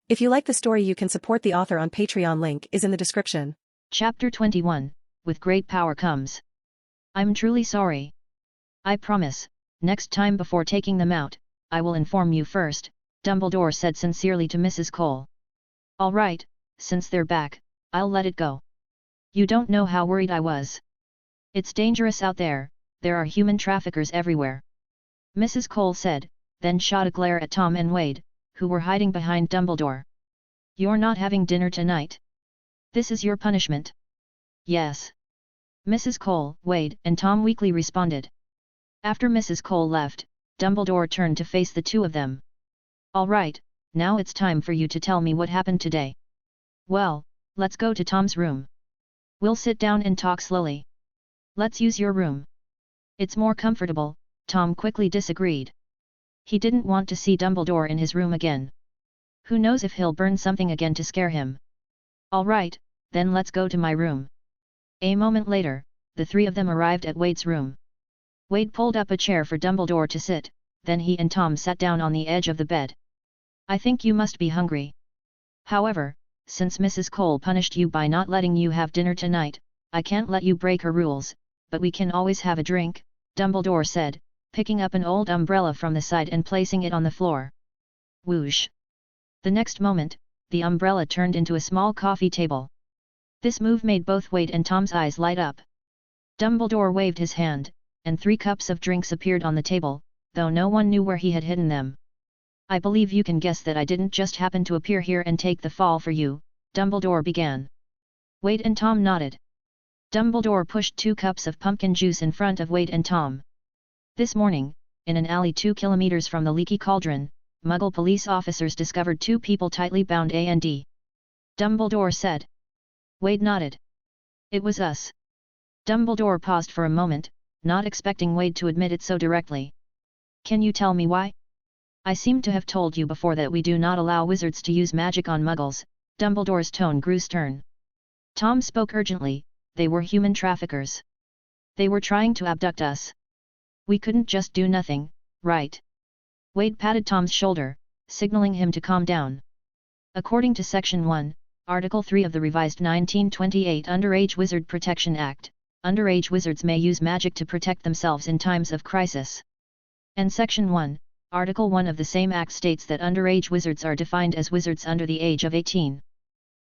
If you like the story, you can support the author on Patreon. Link is in the description. Chapter 21, With Great Power Comes. I'm truly sorry. I promise, next time before taking them out, I will inform you first, Dumbledore said sincerely to Mrs. Cole. All right, since they're back, I'll let it go. You don't know how worried I was. It's dangerous out there, there are human traffickers everywhere. Mrs. Cole said, then shot a glare at Tom and Wade, who were hiding behind Dumbledore. You're not having dinner tonight? This is your punishment. Yes. Mrs. Cole, Wade, and Tom weakly responded. After Mrs. Cole left, Dumbledore turned to face the two of them. All right, now it's time for you to tell me what happened today. Well, let's go to Tom's room. We'll sit down and talk slowly. Let's use your room. It's more comfortable, Tom quickly disagreed. He didn't want to see Dumbledore in his room again. Who knows if he'll burn something again to scare him. All right, then let's go to my room. A moment later, the three of them arrived at Wade's room. Wade pulled up a chair for Dumbledore to sit, then he and Tom sat down on the edge of the bed. I think you must be hungry. However, since Mrs. Cole punished you by not letting you have dinner tonight, I can't let you break her rules, but we can always have a drink, Dumbledore said, picking up an old umbrella from the side and placing it on the floor. Whoosh! The next moment, the umbrella turned into a small coffee table. This move made both Wade and Tom's eyes light up. Dumbledore waved his hand, and 3 cups of drinks appeared on the table, though no one knew where he had hidden them. I believe you can guess that I didn't just happen to appear here and take the fall for you, Dumbledore began. Wade and Tom nodded. Dumbledore pushed 2 cups of pumpkin juice in front of Wade and Tom. This morning, in an alley 2 kilometers from the Leaky Cauldron, Muggle police officers discovered 2 people tightly bound and Dumbledore said. Wade nodded. It was us. Dumbledore paused for a moment, not expecting Wade to admit it so directly. Can you tell me why? I seem to have told you before that we do not allow wizards to use magic on Muggles. Dumbledore's tone grew stern. Tom spoke urgently, they were human traffickers. They were trying to abduct us. We couldn't just do nothing, right? Wade patted Tom's shoulder, signaling him to calm down. According to Section 1, Article 3 of the revised 1928 Underage Wizard Protection Act, underage wizards may use magic to protect themselves in times of crisis. And Section 1, Article 1 of the same act states that underage wizards are defined as wizards under the age of 18.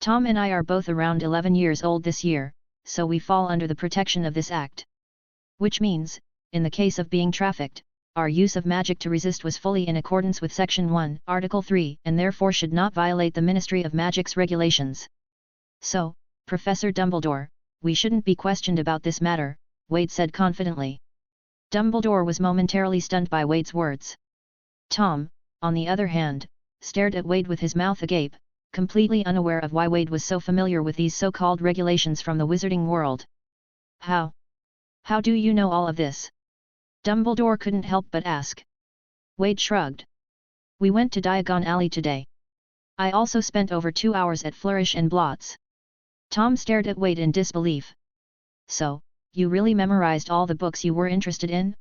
Tom and I are both around 11 years old this year, so we fall under the protection of this act. Which means, in the case of being trafficked, our use of magic to resist was fully in accordance with Section 1, Article 3, and therefore should not violate the Ministry of Magic's regulations. So, Professor Dumbledore, we shouldn't be questioned about this matter, Wade said confidently. Dumbledore was momentarily stunned by Wade's words. Tom, on the other hand, stared at Wade with his mouth agape, completely unaware of why Wade was so familiar with these so-called regulations from the wizarding world. How do you know all of this? Dumbledore couldn't help but ask. Wade shrugged. We went to Diagon Alley today. I also spent over 2 hours at Flourish and Blots. Tom stared at Wade in disbelief. So, you really memorized all the books you were interested in?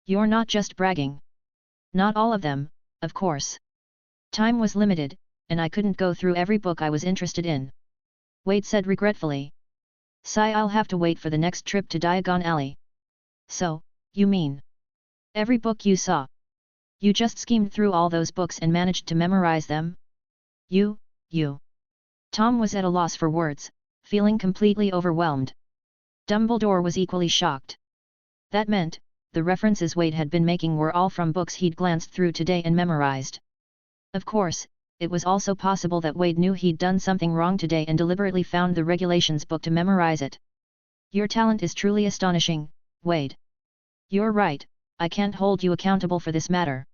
You're not just bragging. Not all of them, of course. Time was limited, and I couldn't go through every book I was interested in. Wade said regretfully. Sigh, I'll have to wait for the next trip to Diagon Alley. So, you mean every book you saw? You just schemed through all those books and managed to memorize them? You. Tom was at a loss for words, feeling completely overwhelmed. Dumbledore was equally shocked. That meant, the references Wade had been making were all from books he'd glanced through today and memorized. Of course, it was also possible that Wade knew he'd done something wrong today and deliberately found the regulations book to memorize it. Your talent is truly astonishing, Wade. You're right, I can't hold you accountable for this matter.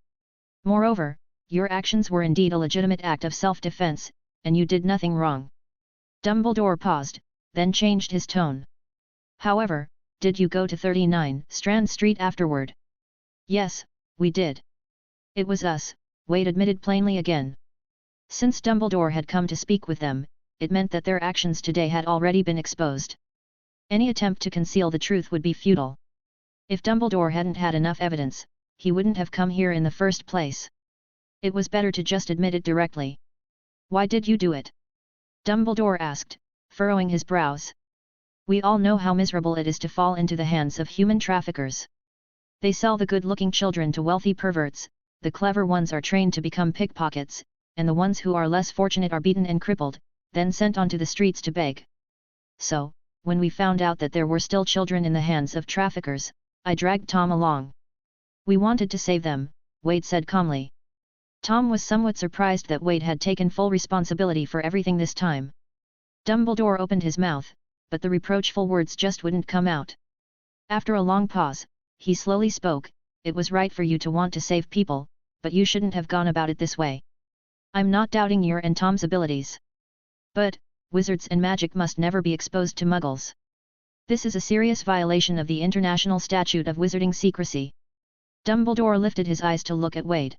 Moreover, your actions were indeed a legitimate act of self-defense, and you did nothing wrong. Dumbledore paused, then changed his tone. However, did you go to 39 Strand Street afterward? Yes, we did. It was us, Wade admitted plainly again. Since Dumbledore had come to speak with them, it meant that their actions today had already been exposed. Any attempt to conceal the truth would be futile. If Dumbledore hadn't had enough evidence, he wouldn't have come here in the first place. It was better to just admit it directly. Why did you do it? Dumbledore asked, furrowing his brows. We all know how miserable it is to fall into the hands of human traffickers. They sell the good-looking children to wealthy perverts, the clever ones are trained to become pickpockets, and the ones who are less fortunate are beaten and crippled, then sent onto the streets to beg. So, when we found out that there were still children in the hands of traffickers, I dragged Tom along. We wanted to save them, Wade said calmly. Tom was somewhat surprised that Wade had taken full responsibility for everything this time. Dumbledore opened his mouth, but the reproachful words just wouldn't come out. After a long pause, he slowly spoke, it was right for you to want to save people, but you shouldn't have gone about it this way. I'm not doubting your and Tom's abilities. But, wizards and magic must never be exposed to muggles. This is a serious violation of the International Statute of Wizarding Secrecy. Dumbledore lifted his eyes to look at Wade.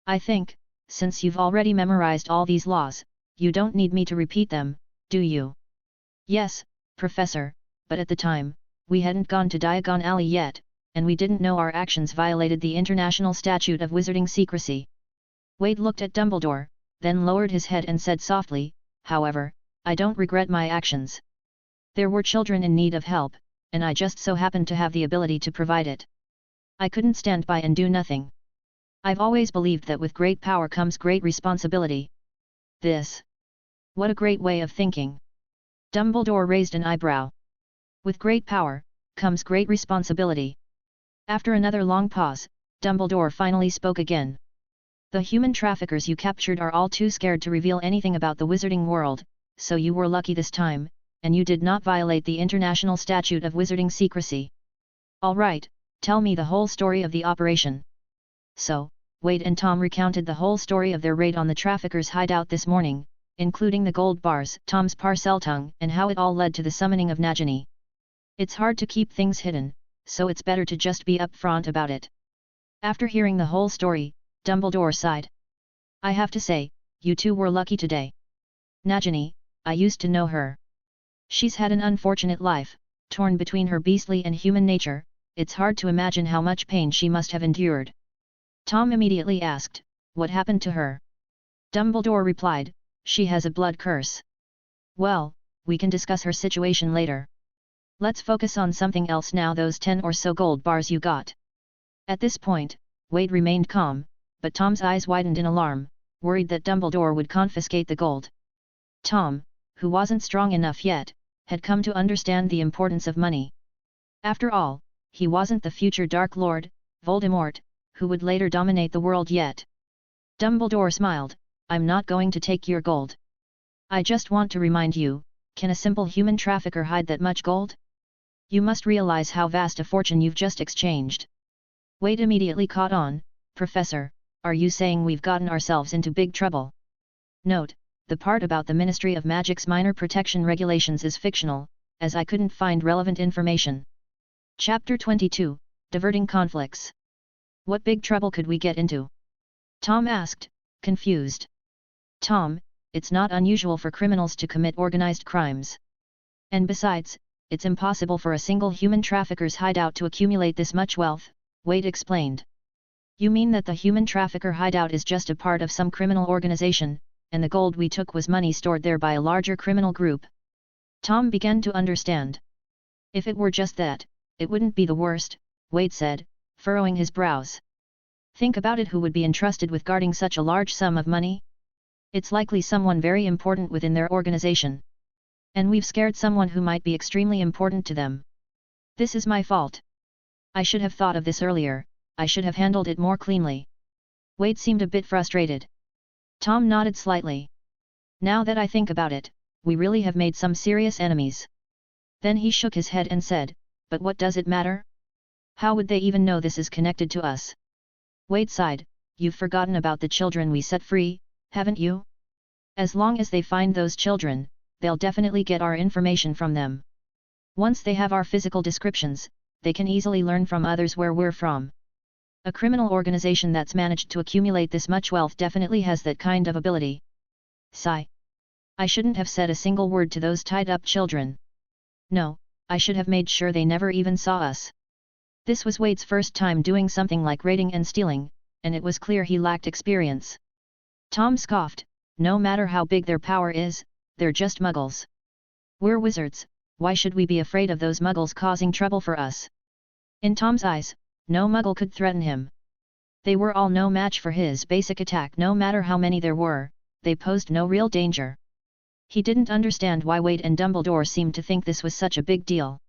I think, since you've already memorized all these laws, you don't need me to repeat them, do you? Yes, Professor, but at the time, we hadn't gone to Diagon Alley yet, and we didn't know our actions violated the International Statute of Wizarding Secrecy. Wade looked at Dumbledore, then lowered his head and said softly, however, I don't regret my actions. There were children in need of help, and I just so happened to have the ability to provide it. I couldn't stand by and do nothing. I've always believed that with great power comes great responsibility. What a great way of thinking. Dumbledore raised an eyebrow. With great power, comes great responsibility. After another long pause, Dumbledore finally spoke again. The human traffickers you captured are all too scared to reveal anything about the wizarding world, so you were lucky this time, and you did not violate the International Statute of Wizarding Secrecy. All right, tell me the whole story of the operation. So, Wade and Tom recounted the whole story of their raid on the traffickers' hideout this morning, including the gold bars, Tom's Parseltongue, and how it all led to the summoning of Nagini. It's hard to keep things hidden, so it's better to just be upfront about it. After hearing the whole story, Dumbledore sighed. I have to say, you two were lucky today. Nagini, I used to know her. She's had an unfortunate life, torn between her beastly and human nature, it's hard to imagine how much pain she must have endured. Tom immediately asked, what happened to her? Dumbledore replied, she has a blood curse. Well, we can discuss her situation later. Let's focus on something else now, those 10 or so gold bars you got. At this point, Wade remained calm, but Tom's eyes widened in alarm, worried that Dumbledore would confiscate the gold. Tom, who wasn't strong enough yet, had come to understand the importance of money. After all, he wasn't the future Dark Lord, Voldemort, who would later dominate the world yet. Dumbledore smiled, I'm not going to take your gold. I just want to remind you, can a simple human trafficker hide that much gold? You must realize how vast a fortune you've just exchanged. Wade immediately caught on, Professor, are you saying we've gotten ourselves into big trouble? Note, the part about the Ministry of Magic's minor protection regulations is fictional, as I couldn't find relevant information. Chapter 22, Diverting Conflicts. What big trouble could we get into? Tom asked, confused. Tom, it's not unusual for criminals to commit organized crimes. And besides, it's impossible for a single human trafficker's hideout to accumulate this much wealth, Wade explained. You mean that the human trafficker hideout is just a part of some criminal organization, and the gold we took was money stored there by a larger criminal group? Tom began to understand. If it were just that, it wouldn't be the worst, Wade said, furrowing his brows. Think about it, who would be entrusted with guarding such a large sum of money? It's likely someone very important within their organization. And we've scared someone who might be extremely important to them. This is my fault. I should have thought of this earlier, I should have handled it more cleanly. Wade seemed a bit frustrated. Tom nodded slightly. Now that I think about it, we really have made some serious enemies. Then he shook his head and said, but what does it matter? How would they even know this is connected to us? Wade sighed, you've forgotten about the children we set free, haven't you? As long as they find those children, they'll definitely get our information from them. Once they have our physical descriptions, they can easily learn from others where we're from. A criminal organization that's managed to accumulate this much wealth definitely has that kind of ability. Sigh. I shouldn't have said a single word to those tied-up children. No, I should have made sure they never even saw us. This was Wade's first time doing something like raiding and stealing, and it was clear he lacked experience. Tom scoffed, "No matter how big their power is, they're just muggles. We're wizards, why should we be afraid of those muggles causing trouble for us?" In Tom's eyes, no muggle could threaten him. They were all no match for his basic attack. No matter how many there were, they posed no real danger. He didn't understand why Wade and Dumbledore seemed to think this was such a big deal.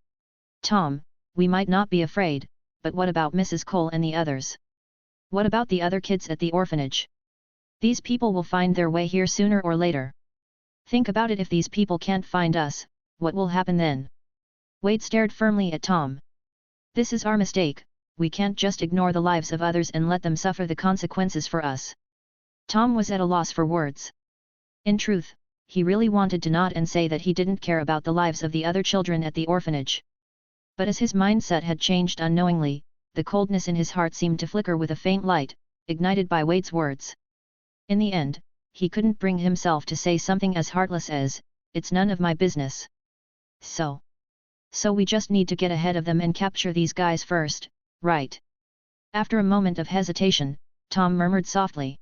"Tom, we might not be afraid, but what about Mrs. Cole and the others? What about the other kids at the orphanage? These people will find their way here sooner or later. Think about it, if these people can't find us, what will happen then?" Wade stared firmly at Tom. "This is our mistake, we can't just ignore the lives of others and let them suffer the consequences for us." Tom was at a loss for words. In truth, he really wanted to nod and say that he didn't care about the lives of the other children at the orphanage. But as his mindset had changed unknowingly, the coldness in his heart seemed to flicker with a faint light, ignited by Wade's words. In the end, he couldn't bring himself to say something as heartless as, "It's none of my business. So we just need to get ahead of them and capture these guys first, right?" After a moment of hesitation, Tom murmured softly.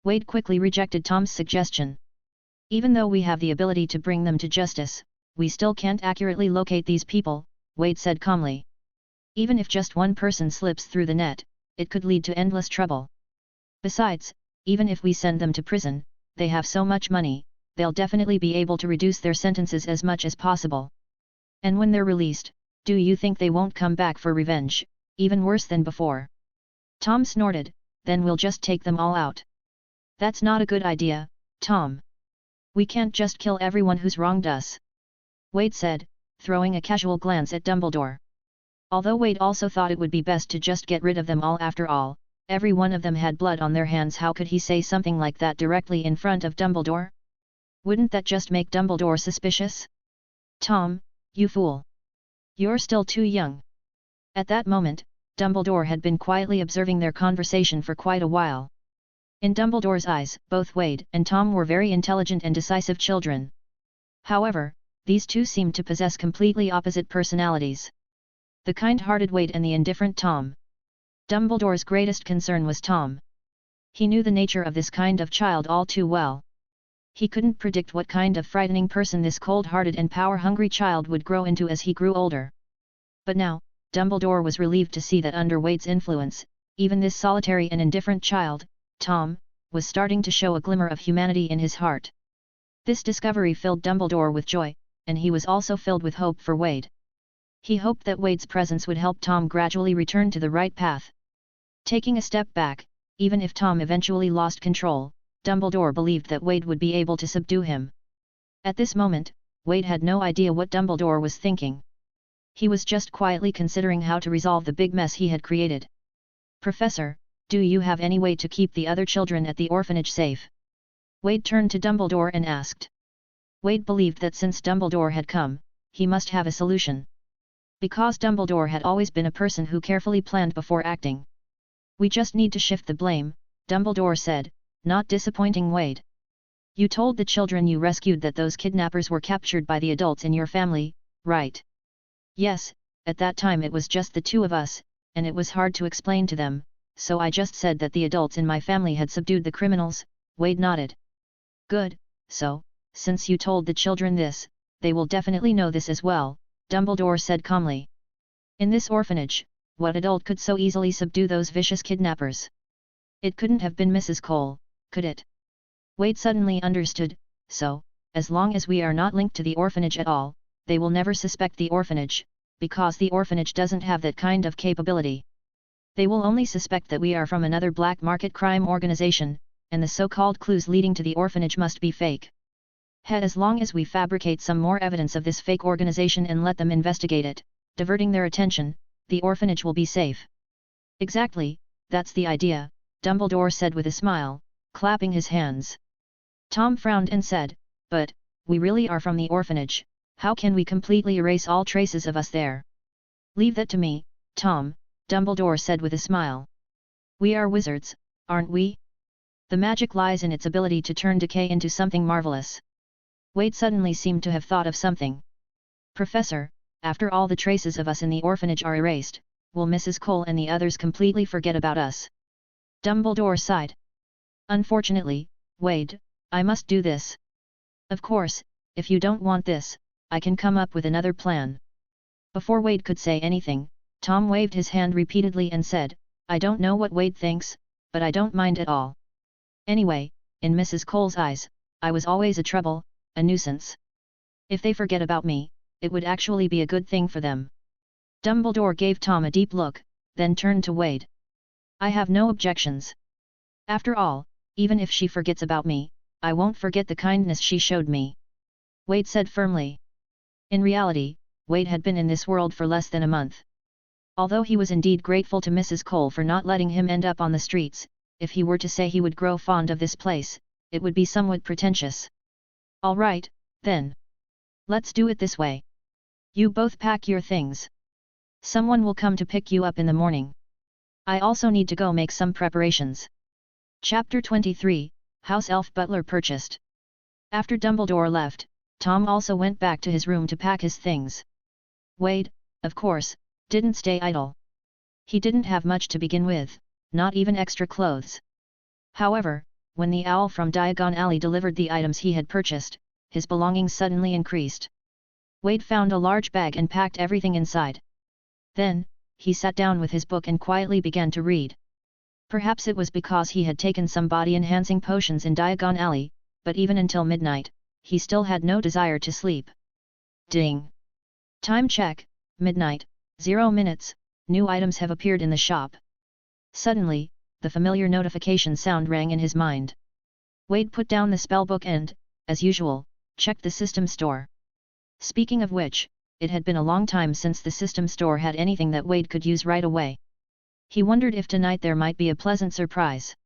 Wade quickly rejected Tom's suggestion. "Even though we have the ability to bring them to justice, we still can't accurately locate these people," Wade said calmly. "Even if just one person slips through the net, it could lead to endless trouble. Besides, even if we send them to prison, they have so much money, they'll definitely be able to reduce their sentences as much as possible. And when they're released, do you think they won't come back for revenge, even worse than before?" Tom snorted, "Then we'll just take them all out." "That's not a good idea, Tom. We can't just kill everyone who's wronged us," Wade said, throwing a casual glance at Dumbledore. Although Wade also thought it would be best to just get rid of them all. After all, every one of them had blood on their hands. How could he say something like that directly in front of Dumbledore? Wouldn't that just make Dumbledore suspicious? "Tom, you fool! You're still too young." At that moment, Dumbledore had been quietly observing their conversation for quite a while. In Dumbledore's eyes, both Wade and Tom were very intelligent and decisive children. However, these two seemed to possess completely opposite personalities. The kind-hearted Wade and the indifferent Tom. Dumbledore's greatest concern was Tom. He knew the nature of this kind of child all too well. He couldn't predict what kind of frightening person this cold-hearted and power-hungry child would grow into as he grew older. But now, Dumbledore was relieved to see that under Wade's influence, even this solitary and indifferent child, Tom, was starting to show a glimmer of humanity in his heart. This discovery filled Dumbledore with joy, and he was also filled with hope for Wade. He hoped that Wade's presence would help Tom gradually return to the right path. Taking a step back, even if Tom eventually lost control, Dumbledore believed that Wade would be able to subdue him. At this moment, Wade had no idea what Dumbledore was thinking. He was just quietly considering how to resolve the big mess he had created. "Professor, do you have any way to keep the other children at the orphanage safe?" Wade turned to Dumbledore and asked. Wade believed that since Dumbledore had come, he must have a solution. Because Dumbledore had always been a person who carefully planned before acting. "We just need to shift the blame," Dumbledore said, not disappointing Wade. "You told the children you rescued that those kidnappers were captured by the adults in your family, right?" "Yes, at that time it was just the two of us, and it was hard to explain to them, so I just said that the adults in my family had subdued the criminals," Wade nodded. "Good, so, since you told the children this, they will definitely know this as well," Dumbledore said calmly. "In this orphanage, what adult could so easily subdue those vicious kidnappers? It couldn't have been Mrs. Cole, could it?" Wade suddenly understood, "So, as long as we are not linked to the orphanage at all, they will never suspect the orphanage, because the orphanage doesn't have that kind of capability. They will only suspect that we are from another black market crime organization, and the so-called clues leading to the orphanage must be fake. As long as we fabricate some more evidence of this fake organization and let them investigate it, diverting their attention, the orphanage will be safe." "Exactly, that's the idea," Dumbledore said with a smile, clapping his hands. Tom frowned and said, "But, we really are from the orphanage, how can we completely erase all traces of us there?" "Leave that to me, Tom," Dumbledore said with a smile. "We are wizards, aren't we? The magic lies in its ability to turn decay into something marvelous." Wade suddenly seemed to have thought of something. "Professor, after all the traces of us in the orphanage are erased, will Mrs. Cole and the others completely forget about us?" Dumbledore sighed. Unfortunately, Wade, I must do this. Of course, if you don't want this, I can come up with another plan. Before Wade could say anything, Tom waved his hand repeatedly and said, I don't know what Wade thinks, but I don't mind at all. Anyway, in Mrs. Cole's eyes, I was always a trouble, a nuisance. If they forget about me, it would actually be a good thing for them. Dumbledore gave Tom a deep look, then turned to Wade. I have no objections. After all, even if she forgets about me, I won't forget the kindness she showed me. Wade said firmly. In reality, Wade had been in this world for less than a month. Although he was indeed grateful to Mrs. Cole for not letting him end up on the streets, if he were to say he would grow fond of this place, it would be somewhat pretentious. All right, then. Let's do it this way. You both pack your things. Someone will come to pick you up in the morning. I also need to go make some preparations. Chapter 23, House Elf Butler Purchased. After Dumbledore left, Tom also went back to his room to pack his things. Wade, of course, didn't stay idle. He didn't have much to begin with, not even extra clothes. However, when the owl from Diagon Alley delivered the items he had purchased, his belongings suddenly increased. Wade found a large bag and packed everything inside. Then, he sat down with his book and quietly began to read. Perhaps it was because he had taken some body-enhancing potions in Diagon Alley, but even until midnight, he still had no desire to sleep. Ding! Time check, midnight, 0 minutes, new items have appeared in the shop. Suddenly, the familiar notification sound rang in his mind. Wade put down the spellbook and, as usual, checked the system store. Speaking of which, it had been a long time since the system store had anything that Wade could use right away. He wondered if tonight there might be a pleasant surprise.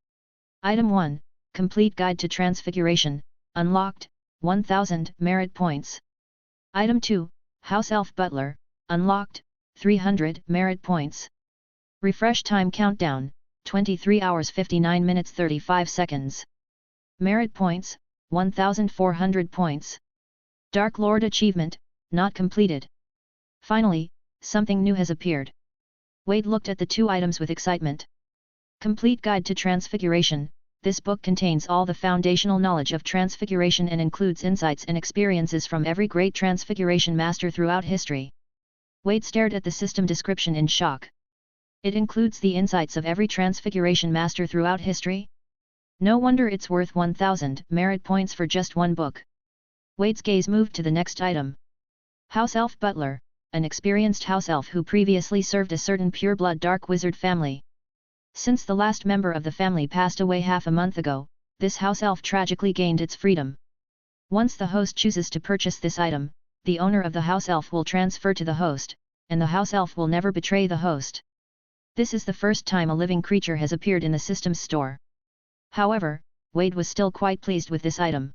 Item 1, Complete Guide to Transfiguration, unlocked, 1000 merit points. Item 2, House Elf Butler, unlocked, 300 merit points. Refresh time countdown, 23 hours 59 minutes 35 seconds. Merit points, 1400 points. Dark Lord achievement, not completed. Finally, something new has appeared. Wade looked at the two items with excitement. Complete Guide to Transfiguration. This book contains all the foundational knowledge of transfiguration and includes insights and experiences from every great transfiguration master throughout history. Wade stared at the system description in shock. It includes the insights of every transfiguration master throughout history? No wonder it's worth 1000 merit points for just one book. Wade's gaze moved to the next item. House Elf Butler, an experienced house elf who previously served a certain pure-blood dark wizard family. Since the last member of the family passed away half a month ago, this house elf tragically gained its freedom. Once the host chooses to purchase this item, the owner of the house elf will transfer to the host, and the house elf will never betray the host. This is the first time a living creature has appeared in the system's store. However, Wade was still quite pleased with this item.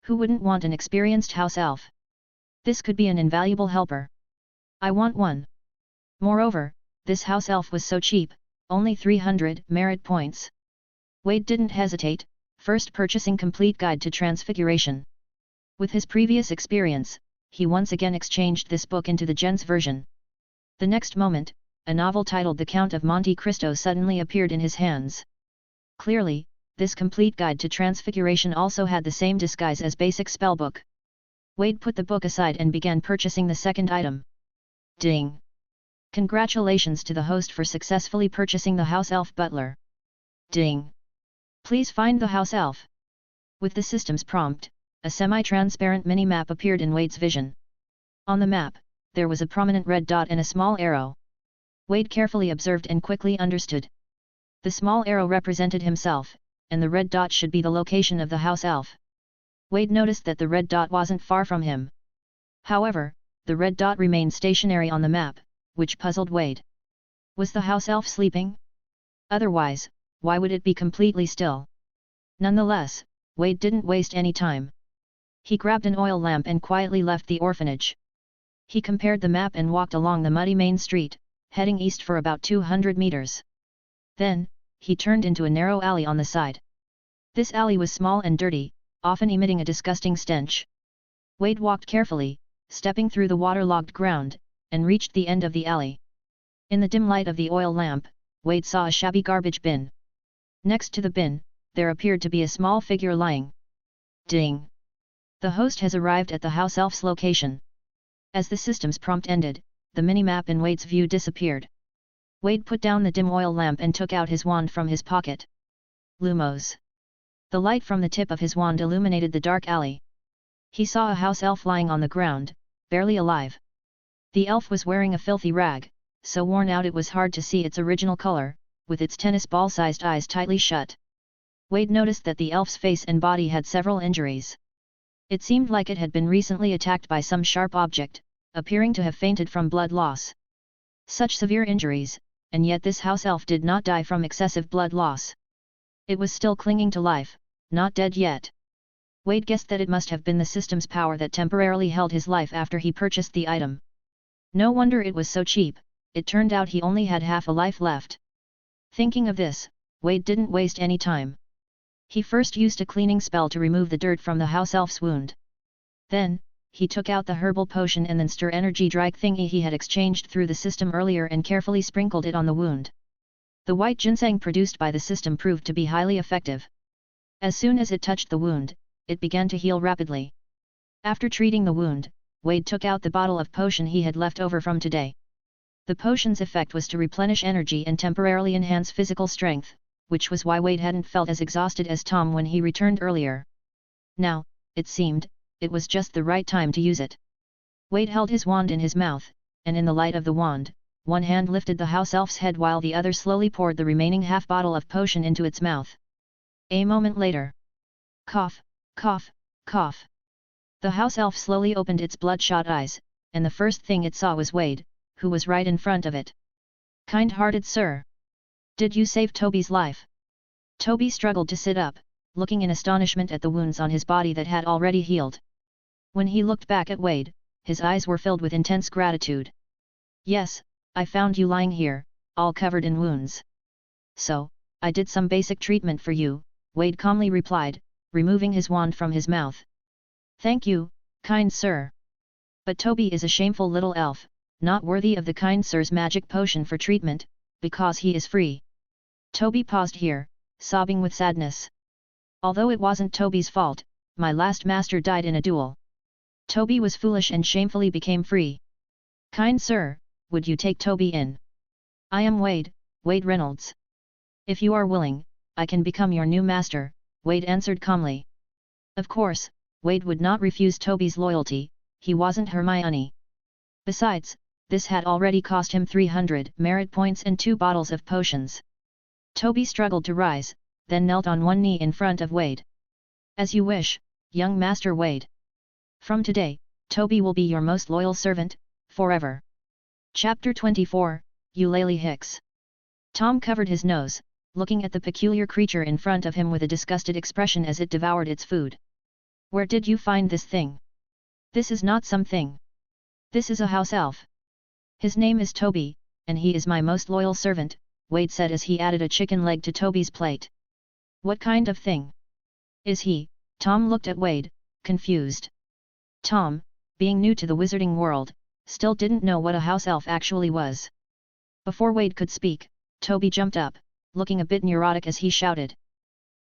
Who wouldn't want an experienced house elf? This could be an invaluable helper. I want one. Moreover, this house elf was so cheap, only 300 merit points. Wade didn't hesitate, first purchasing Complete Guide to Transfiguration. With his previous experience, he once again exchanged this book into the Gens version. The next moment, a novel titled The Count of Monte Cristo suddenly appeared in his hands. Clearly, this Complete Guide to Transfiguration also had the same disguise as basic spellbook. Wade put the book aside and began purchasing the second item. Ding! Congratulations to the host for successfully purchasing the House Elf Butler. Ding! Please find the House Elf. With the system's prompt, a semi-transparent mini-map appeared in Wade's vision. On the map, there was a prominent red dot and a small arrow. Wade carefully observed and quickly understood. The small arrow represented himself, and the red dot should be the location of the House Elf. Wade noticed that the red dot wasn't far from him. However, the red dot remained stationary on the map, which puzzled Wade. Was the house elf sleeping? Otherwise, why would it be completely still? Nonetheless, Wade didn't waste any time. He grabbed an oil lamp and quietly left the orphanage. He compared the map and walked along the muddy main street, heading east for about 200 meters. Then, he turned into a narrow alley on the side. This alley was small and dirty, often emitting a disgusting stench. Wade walked carefully, stepping through the waterlogged ground, and reached the end of the alley. In the dim light of the oil lamp, Wade saw a shabby garbage bin. Next to the bin, there appeared to be a small figure lying. Ding! The host has arrived at the house elf's location. As the system's prompt ended, the minimap in Wade's view disappeared. Wade put down the dim oil lamp and took out his wand from his pocket. Lumos. The light from the tip of his wand illuminated the dark alley. He saw a house elf lying on the ground, barely alive. The elf was wearing a filthy rag, so worn out it was hard to see its original color, with its tennis ball-sized eyes tightly shut. Wade noticed that the elf's face and body had several injuries. It seemed like it had been recently attacked by some sharp object, appearing to have fainted from blood loss. Such severe injuries, and yet this house elf did not die from excessive blood loss. It was still clinging to life, not dead yet. Wade guessed that it must have been the system's power that temporarily held his life after he purchased the item. No wonder it was so cheap, it turned out he only had half a life left. Thinking of this, Wade didn't waste any time. He first used a cleaning spell to remove the dirt from the house elf's wound. Then, he took out the herbal potion and then stir energy drag thingy he had exchanged through the system earlier and carefully sprinkled it on the wound. The white ginseng produced by the system proved to be highly effective. As soon as it touched the wound, it began to heal rapidly. After treating the wound, Wade took out the bottle of potion he had left over from today. The potion's effect was to replenish energy and temporarily enhance physical strength, which was why Wade hadn't felt as exhausted as Tom when he returned earlier. Now, it seemed, it was just the right time to use it. Wade held his wand in his mouth, and in the light of the wand, one hand lifted the house elf's head while the other slowly poured the remaining half bottle of potion into its mouth. A moment later. Cough, cough, cough. The house elf slowly opened its bloodshot eyes, and the first thing it saw was Wade, who was right in front of it. "Kind-hearted sir. Did you save Toby's life?" Toby struggled to sit up, looking in astonishment at the wounds on his body that had already healed. When he looked back at Wade, his eyes were filled with intense gratitude. "Yes, I found you lying here, all covered in wounds. So, I did some basic treatment for you," Wade calmly replied, removing his wand from his mouth. "Thank you, kind sir. But Toby is a shameful little elf, not worthy of the kind sir's magic potion for treatment, because he is free." Toby paused here, sobbing with sadness. "Although it wasn't Toby's fault, my last master died in a duel. Toby was foolish and shamefully became free. Kind sir, would you take Toby in? I am Wade, Wade Reynolds. If you are willing, I can become your new master," Wade answered calmly. Of course, Wade would not refuse Toby's loyalty, he wasn't Hermione. Besides, this had already cost him 300 merit points and 2 bottles of potions. Toby struggled to rise, then knelt on one knee in front of Wade. "As you wish, young Master Wade. From today, Toby will be your most loyal servant, forever." Chapter 24, Eulalie Hicks. Tom covered his nose, looking at the peculiar creature in front of him with a disgusted expression as it devoured its food. "Where did you find this thing? This is not something. This is a house elf. His name is Toby, and he is my most loyal servant," Wade said as he added a chicken leg to Toby's plate. "What kind of thing is he?" Tom looked at Wade, confused. Tom, being new to the wizarding world, still didn't know what a house elf actually was. Before Wade could speak, Toby jumped up, looking a bit neurotic as he shouted.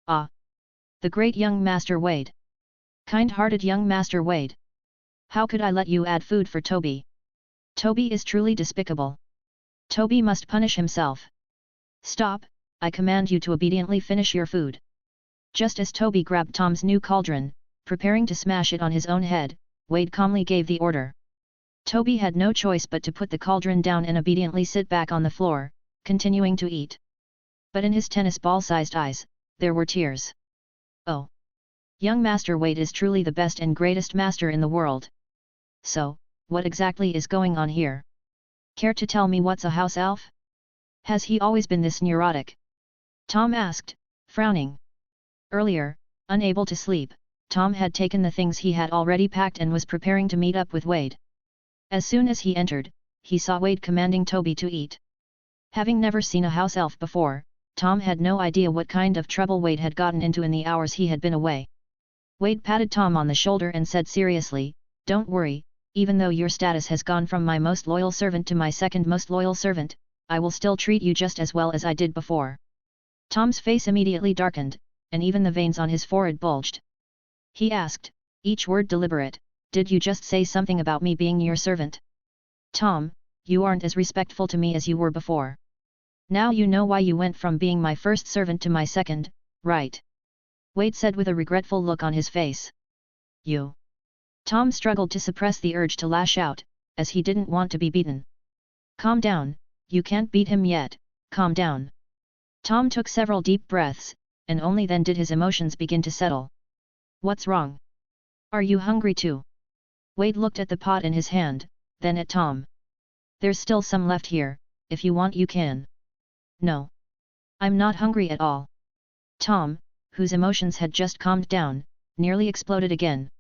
"Ah! The great young Master Wade! Kind-hearted young Master Wade! How could I let you add food for Toby? Toby is truly despicable. Toby must punish himself. Stop, I command you to obediently finish your food." Just as Toby grabbed Tom's new cauldron, preparing to smash it on his own head, Wade calmly gave the order. Toby had no choice but to put the cauldron down and obediently sit back on the floor, continuing to eat. But in his tennis ball-sized eyes, there were tears. "Oh! Young Master Wade is truly the best and greatest master in the world. So, what exactly is going on here? Care to tell me what's a house elf? Has he always been this neurotic?" Tom asked, frowning. Earlier, unable to sleep, Tom had taken the things he had already packed and was preparing to meet up with Wade. As soon as he entered, he saw Wade commanding Toby to eat. Having never seen a house elf before, Tom had no idea what kind of trouble Wade had gotten into in the hours he had been away. Wade patted Tom on the shoulder and said seriously, "Don't worry, even though your status has gone from my most loyal servant to my second most loyal servant, I will still treat you just as well as I did before." Tom's face immediately darkened, and even the veins on his forehead bulged. He asked, each word deliberate, "Did you just say something about me being your servant? Tom, you aren't as respectful to me as you were before. Now you know why you went from being my first servant to my second, right?" Wade said with a regretful look on his face. "You?" Tom struggled to suppress the urge to lash out, as he didn't want to be beaten. "Calm down, you can't beat him yet, calm down." Tom took several deep breaths, and only then did his emotions begin to settle. "What's wrong? Are you hungry too?" Wade looked at the pot in his hand, then at Tom. "There's still some left here, if you want you can." "No. I'm not hungry at all." Tom, whose emotions had just calmed down, nearly exploded again.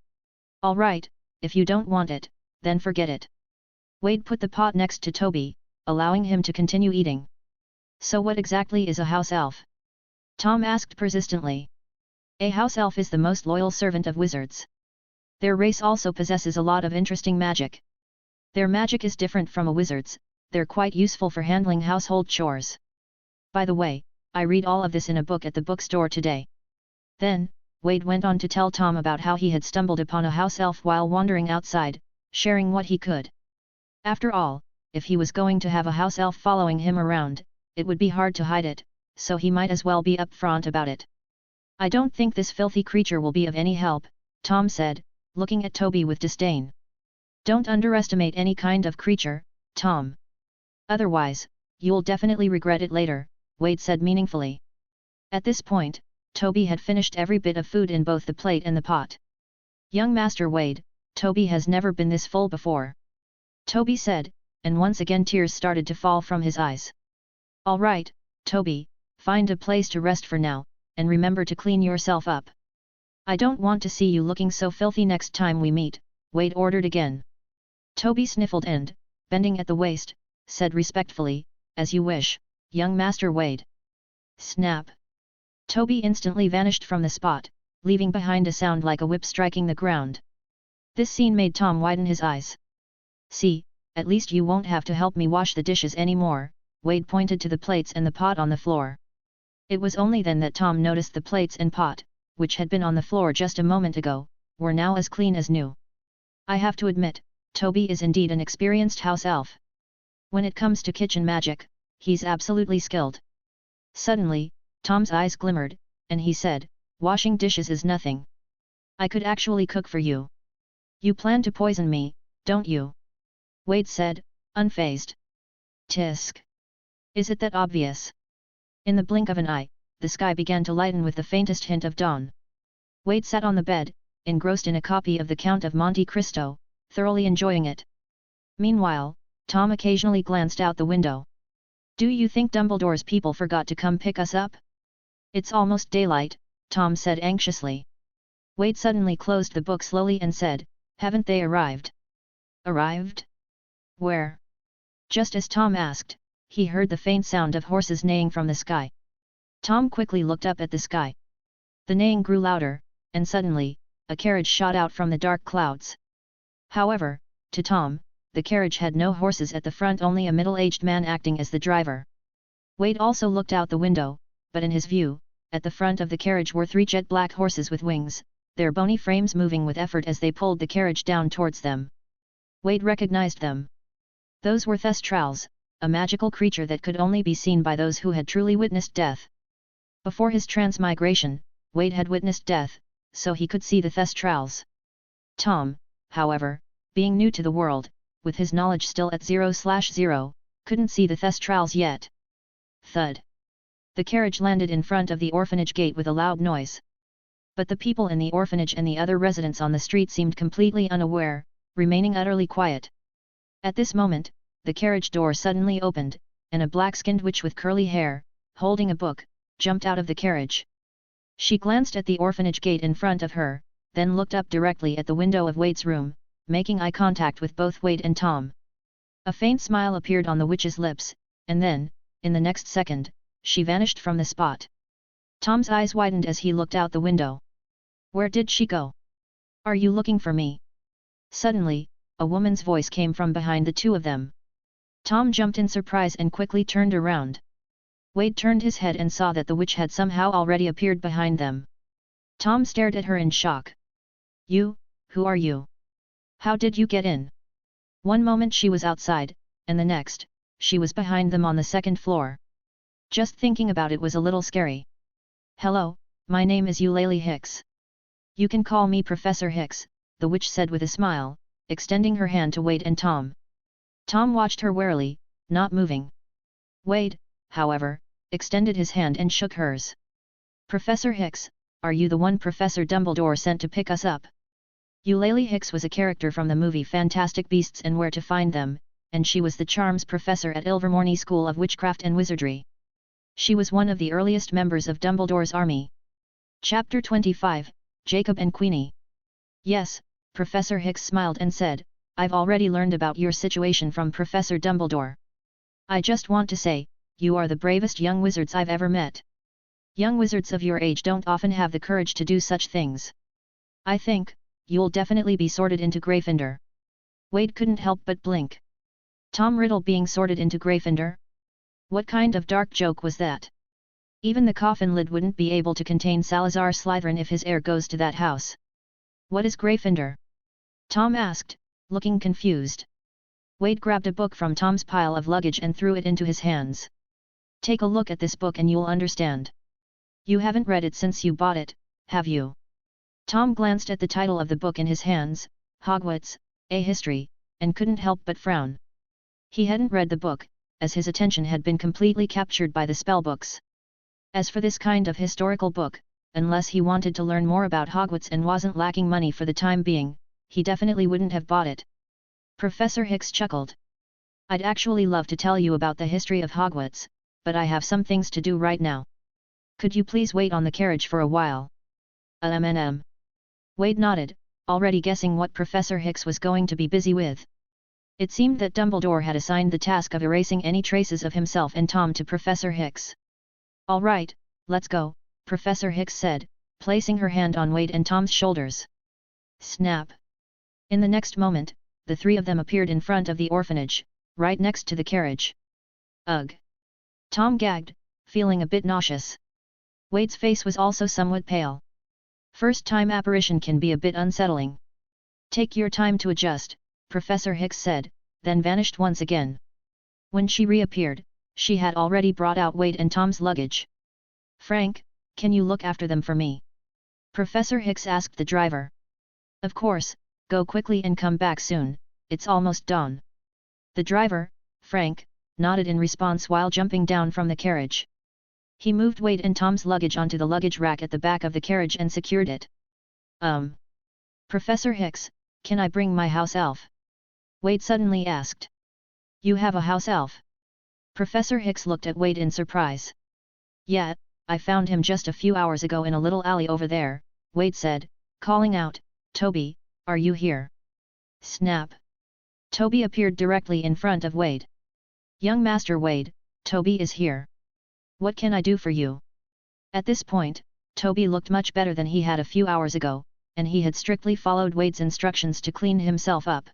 "All right, if you don't want it, then forget it." Wade put the pot next to Toby, allowing him to continue eating. "So what exactly is a house elf?" Tom asked persistently. "A house elf is the most loyal servant of wizards. Their race also possesses a lot of interesting magic. Their magic is different from a wizard's, they're quite useful for handling household chores. By the way, I read all of this in a book at the bookstore today." Then, Wade went on to tell Tom about how he had stumbled upon a house elf while wandering outside, sharing what he could. After all, if he was going to have a house elf following him around, it would be hard to hide it, so he might as well be upfront about it. "I don't think this filthy creature will be of any help," Tom said, looking at Toby with disdain. "Don't underestimate any kind of creature, Tom. Otherwise, you'll definitely regret it later," Wade said meaningfully. At this point, Toby had finished every bit of food in both the plate and the pot. "Young Master Wade, Toby has never been this full before," Toby said, and once again tears started to fall from his eyes. "All right, Toby, find a place to rest for now, and remember to clean yourself up. I don't want to see you looking so filthy next time we meet," Wade ordered again. Toby sniffled and, bending at the waist, said respectfully, "As you wish, young Master Wade." Snap! Toby instantly vanished from the spot, leaving behind a sound like a whip striking the ground. This scene made Tom widen his eyes. "See, at least you won't have to help me wash the dishes anymore," Wade pointed to the plates and the pot on the floor. It was only then that Tom noticed the plates and pot, which had been on the floor just a moment ago, were now as clean as new. I have to admit, Toby is indeed an experienced house elf. When it comes to kitchen magic, he's absolutely skilled. Suddenly, Tom's eyes glimmered, and he said, "Washing dishes is nothing. I could actually cook for you." "You plan to poison me, don't you?" Wade said, unfazed. "Tisk. Is it that obvious?" In the blink of an eye, the sky began to lighten with the faintest hint of dawn. Wade sat on the bed, engrossed in a copy of the Count of Monte Cristo, thoroughly enjoying it. Meanwhile, Tom occasionally glanced out the window. "Do you think Dumbledore's people forgot to come pick us up?" "It's almost daylight," Tom said anxiously. Wade suddenly closed the book slowly and said, "Haven't they arrived?" "Arrived? Where?" Just as Tom asked, he heard the faint sound of horses neighing from the sky. Tom quickly looked up at the sky. The neighing grew louder, and suddenly, a carriage shot out from the dark clouds. However, to Tom, the carriage had no horses at the front, only a middle-aged man acting as the driver. Wade also looked out the window, but in his view, at the front of the carriage were 3 jet-black horses with wings, their bony frames moving with effort as they pulled the carriage down towards them. Wade recognized them. Those were thestrals, a magical creature that could only be seen by those who had truly witnessed death. Before his transmigration, Wade had witnessed death, so he could see the thestrals. Tom, however, being new to the world, with his knowledge still at 0/0, couldn't see the thestrals yet. Thud! The carriage landed in front of the orphanage gate with a loud noise. But the people in the orphanage and the other residents on the street seemed completely unaware, remaining utterly quiet. At this moment, the carriage door suddenly opened, and a black-skinned witch with curly hair, holding a book, jumped out of the carriage. She glanced at the orphanage gate in front of her, then looked up directly at the window of Wade's room, making eye contact with both Wade and Tom. A faint smile appeared on the witch's lips, and then, in the next second, she vanished from the spot. Tom's eyes widened as he looked out the window. "Where did she go? Are you looking for me?" Suddenly, a woman's voice came from behind the two of them. Tom jumped in surprise and quickly turned around. Wade turned his head and saw that the witch had somehow already appeared behind them. Tom stared at her in shock. "You, who are you? How did you get in?" One moment she was outside, and the next, she was behind them on the second floor. Just thinking about it was a little scary. "Hello, my name is Eulalie Hicks. You can call me Professor Hicks," the witch said with a smile, extending her hand to Wade and Tom. Tom watched her warily, not moving. Wade, however, extended his hand and shook hers. "Professor Hicks, are you the one Professor Dumbledore sent to pick us up?" Eulalie Hicks was a character from the movie Fantastic Beasts and Where to Find Them, and she was the charms professor at Ilvermorny School of Witchcraft and Wizardry. She was one of the earliest members of Dumbledore's army. Chapter 25, Jacob and Queenie. "Yes," Professor Hicks smiled and said, "I've already learned about your situation from Professor Dumbledore. I just want to say, you are the bravest young wizards I've ever met. Young wizards of your age don't often have the courage to do such things. I think, you'll definitely be sorted into Gryffindor." Wade couldn't help but blink. Tom Riddle being sorted into Gryffindor? What kind of dark joke was that? Even the coffin lid wouldn't be able to contain Salazar Slytherin if his heir goes to that house. "What is Gryffindor?" Tom asked, looking confused. Wade grabbed a book from Tom's pile of luggage and threw it into his hands. "Take a look at this book and you'll understand. You haven't read it since you bought it, have you?" Tom glanced at the title of the book in his hands, Hogwarts, A History, and couldn't help but frown. He hadn't read the book, as his attention had been completely captured by the spellbooks. As for this kind of historical book, unless he wanted to learn more about Hogwarts and wasn't lacking money for the time being, he definitely wouldn't have bought it. Professor Hicks chuckled. "I'd actually love to tell you about the history of Hogwarts, but I have some things to do right now. Could you please wait on the carriage for a while?" Wade nodded, already guessing what Professor Hicks was going to be busy with. It seemed that Dumbledore had assigned the task of erasing any traces of himself and Tom to Professor Hicks. "All right, let's go," Professor Hicks said, placing her hand on Wade and Tom's shoulders. Snap! In the next moment, the three of them appeared in front of the orphanage, right next to the carriage. "Ugh!" Tom gagged, feeling a bit nauseous. Wade's face was also somewhat pale. First-time apparition can be a bit unsettling. "Take your time to adjust," Professor Hicks said, then vanished once again. When she reappeared, she had already brought out Wade and Tom's luggage. "Frank, can you look after them for me?" Professor Hicks asked the driver. "Of course, go quickly and come back soon, it's almost dawn." The driver, Frank, nodded in response while jumping down from the carriage. He moved Wade and Tom's luggage onto the luggage rack at the back of the carriage and secured it. Professor Hicks, can I bring my house elf?" Wade suddenly asked. "You have a house elf?" Professor Hicks looked at Wade in surprise. "Yeah, I found him just a few hours ago in a little alley over there," Wade said, calling out, "Toby, are you here?" Snap! Toby appeared directly in front of Wade. "Young Master Wade, Toby is here. What can I do for you?" At this point, Toby looked much better than he had a few hours ago, and he had strictly followed Wade's instructions to clean himself up.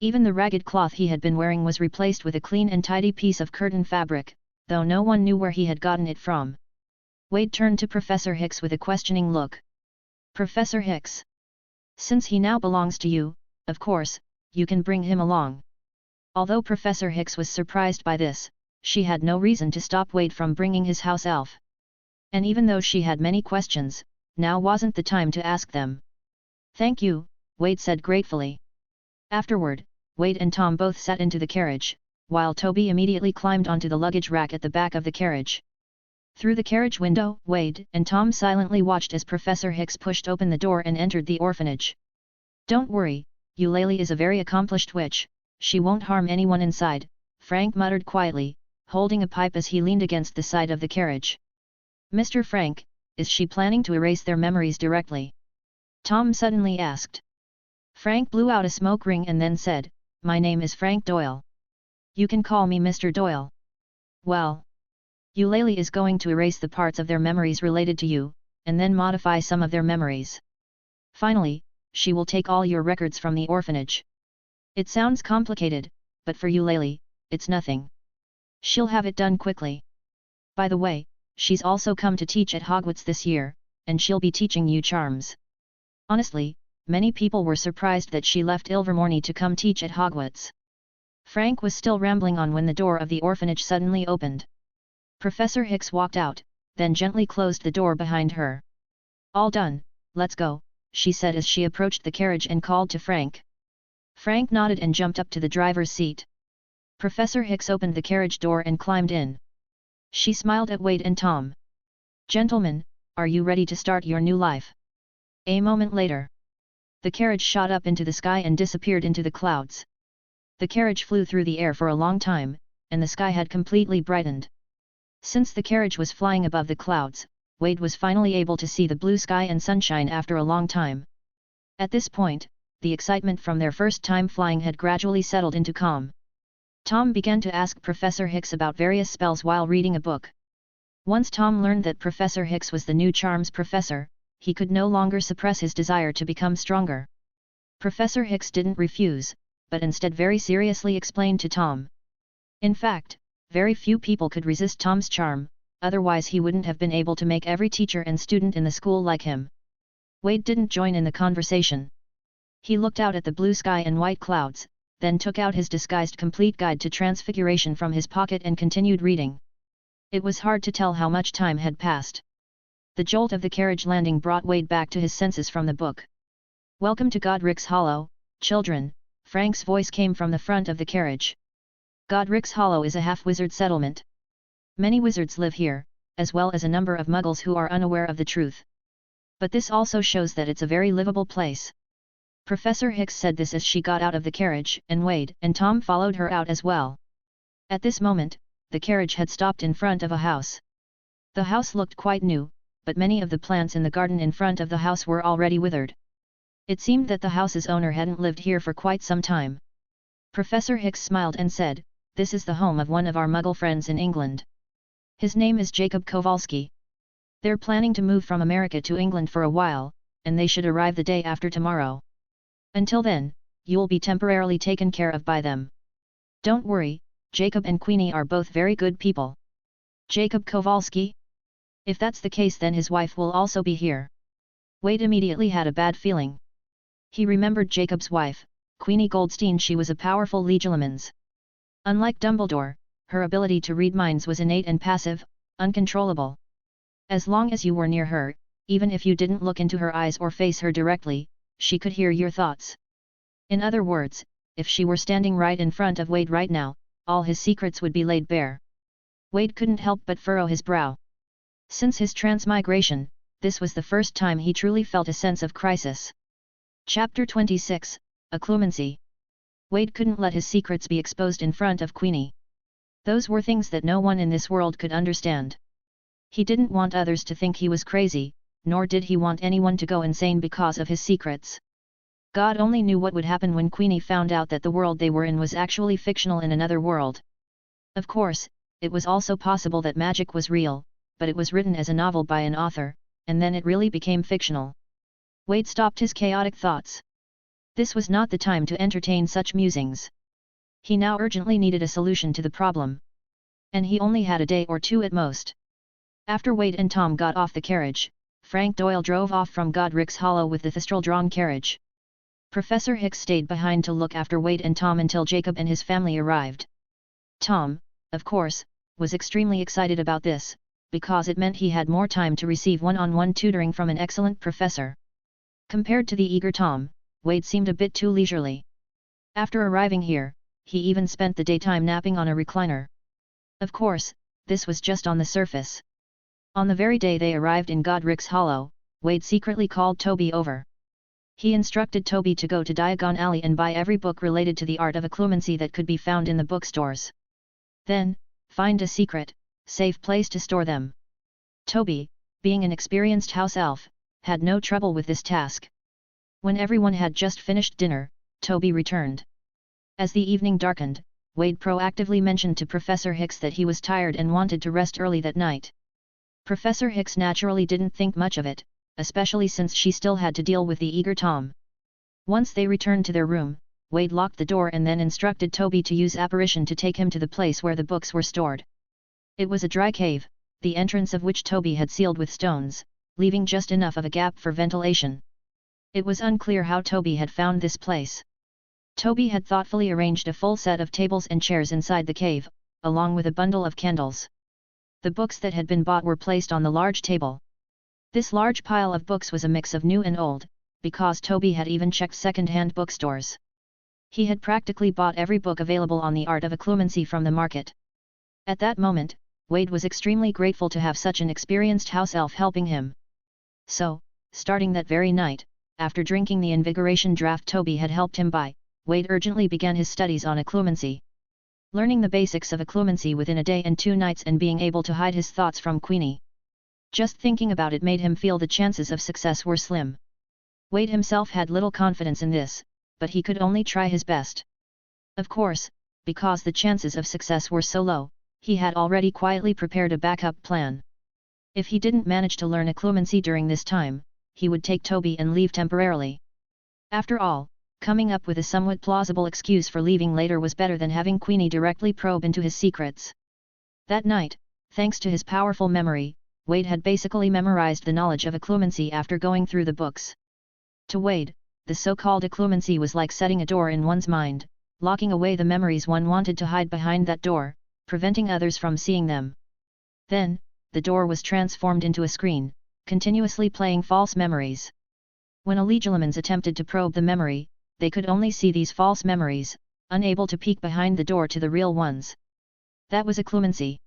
Even the ragged cloth he had been wearing was replaced with a clean and tidy piece of curtain fabric, though no one knew where he had gotten it from. Wade turned to Professor Hicks with a questioning look. "Professor Hicks, since he now belongs to you, of course, you can bring him along." Although Professor Hicks was surprised by this, she had no reason to stop Wade from bringing his house elf. And even though she had many questions, now wasn't the time to ask them. "Thank you," Wade said gratefully. Afterward, Wade and Tom both sat into the carriage, while Toby immediately climbed onto the luggage rack at the back of the carriage. Through the carriage window, Wade and Tom silently watched as Professor Hicks pushed open the door and entered the orphanage. "Don't worry, Eulalie is a very accomplished witch, she won't harm anyone inside," Frank muttered quietly, holding a pipe as he leaned against the side of the carriage. "Mr. Frank, is she planning to erase their memories directly?" Tom suddenly asked. Frank blew out a smoke ring and then said, "My name is Frank Doyle. You can call me Mr. Doyle. Well, Eulalie is going to erase the parts of their memories related to you, and then modify some of their memories. Finally, she will take all your records from the orphanage. It sounds complicated, but for Eulalie, it's nothing. She'll have it done quickly." By the way, she's also come to teach at Hogwarts this year, and she'll be teaching you charms. Honestly, many people were surprised that she left Ilvermorny to come teach at Hogwarts. Frank was still rambling on when the door of the orphanage suddenly opened. Professor Hicks walked out, then gently closed the door behind her. "All done, let's go," she said as she approached the carriage and called to Frank. Frank nodded and jumped up to the driver's seat. Professor Hicks opened the carriage door and climbed in. She smiled at Wade and Tom. "Gentlemen, are you ready to start your new life?" A moment later, the carriage shot up into the sky and disappeared into the clouds. The carriage flew through the air for a long time, and the sky had completely brightened. Since the carriage was flying above the clouds, Wade was finally able to see the blue sky and sunshine after a long time. At this point, the excitement from their first time flying had gradually settled into calm. Tom began to ask Professor Hicks about various spells while reading a book. Once Tom learned that Professor Hicks was the new charms professor, he could no longer suppress his desire to become stronger. Professor Hicks didn't refuse, but instead very seriously explained to Tom. In fact, very few people could resist Tom's charm, otherwise he wouldn't have been able to make every teacher and student in the school like him. Wade didn't join in the conversation. He looked out at the blue sky and white clouds, then took out his disguised complete guide to transfiguration from his pocket and continued reading. It was hard to tell how much time had passed. The jolt of the carriage landing brought Wade back to his senses from the book. "Welcome to Godric's Hollow, children," Frank's voice came from the front of the carriage. Godric's Hollow is a half-wizard settlement. Many wizards live here, as well as a number of muggles who are unaware of the truth. But this also shows that it's a very livable place. Professor Hicks said this as she got out of the carriage, and Wade and Tom followed her out as well. At this moment, the carriage had stopped in front of a house. The house looked quite new, but many of the plants in the garden in front of the house were already withered. It seemed that the house's owner hadn't lived here for quite some time. Professor Hicks smiled and said, "This is the home of one of our Muggle friends in England. His name is Jacob Kowalski. They're planning to move from America to England for a while, and they should arrive the day after tomorrow. Until then, you'll be temporarily taken care of by them. Don't worry, Jacob and Queenie are both very good people." "Jacob Kowalski? If that's the case, then his wife will also be here." Wade immediately had a bad feeling. He remembered Jacob's wife, Queenie Goldstein. She was a powerful Legilimens. Unlike Dumbledore, her ability to read minds was innate and passive, uncontrollable. As long as you were near her, even if you didn't look into her eyes or face her directly, she could hear your thoughts. In other words, if she were standing right in front of Wade right now, all his secrets would be laid bare. Wade couldn't help but furrow his brow. Since his transmigration, this was the first time he truly felt a sense of crisis. Chapter 26, Occlumency. Wade couldn't let his secrets be exposed in front of Queenie. Those were things that no one in this world could understand. He didn't want others to think he was crazy, nor did he want anyone to go insane because of his secrets. God only knew what would happen when Queenie found out that the world they were in was actually fictional in another world. Of course, it was also possible that magic was real, but it was written as a novel by an author, and then it really became fictional. Wade stopped his chaotic thoughts. This was not the time to entertain such musings. He now urgently needed a solution to the problem. And he only had a day or two at most. After Wade and Tom got off the carriage, Frank Doyle drove off from Godric's Hollow with the Thistral-drawn carriage. Professor Hicks stayed behind to look after Wade and Tom until Jacob and his family arrived. Tom, of course, was extremely excited about this, because it meant he had more time to receive one-on-one tutoring from an excellent professor. Compared to the eager Tom, Wade seemed a bit too leisurely. After arriving here, he even spent the daytime napping on a recliner. Of course, this was just on the surface. On the very day they arrived in Godric's Hollow, Wade secretly called Toby over. He instructed Toby to go to Diagon Alley and buy every book related to the art of occlumency that could be found in the bookstores. Then, find a secret, safe place to store them. Toby, being an experienced house elf, had no trouble with this task. When everyone had just finished dinner, Toby returned. As the evening darkened, Wade proactively mentioned to Professor Hicks that he was tired and wanted to rest early that night. Professor Hicks naturally didn't think much of it, especially since she still had to deal with the eager Tom. Once they returned to their room, Wade locked the door and then instructed Toby to use apparition to take him to the place where the books were stored. It was a dry cave, the entrance of which Toby had sealed with stones, leaving just enough of a gap for ventilation. It was unclear how Toby had found this place. Toby had thoughtfully arranged a full set of tables and chairs inside the cave, along with a bundle of candles. The books that had been bought were placed on the large table. This large pile of books was a mix of new and old, because Toby had even checked second-hand bookstores. He had practically bought every book available on the art of occlumency from the market. At that moment, Wade was extremely grateful to have such an experienced house elf helping him. So, starting that very night, after drinking the invigoration draft Toby had helped him buy, Wade urgently began his studies on occlumency. Learning the basics of occlumency within a day and 2 nights and being able to hide his thoughts from Queenie. Just thinking about it made him feel the chances of success were slim. Wade himself had little confidence in this, but he could only try his best. Of course, because the chances of success were so low, he had already quietly prepared a backup plan. If he didn't manage to learn occlumency during this time, he would take Toby and leave temporarily. After all, coming up with a somewhat plausible excuse for leaving later was better than having Queenie directly probe into his secrets. That night, thanks to his powerful memory, Wade had basically memorized the knowledge of occlumency after going through the books. To Wade, the so-called occlumency was like setting a door in one's mind, locking away the memories one wanted to hide behind that door, preventing others from seeing them. Then, the door was transformed into a screen, continuously playing false memories. When Allegilimens attempted to probe the memory, they could only see these false memories, unable to peek behind the door to the real ones. That was occlumency.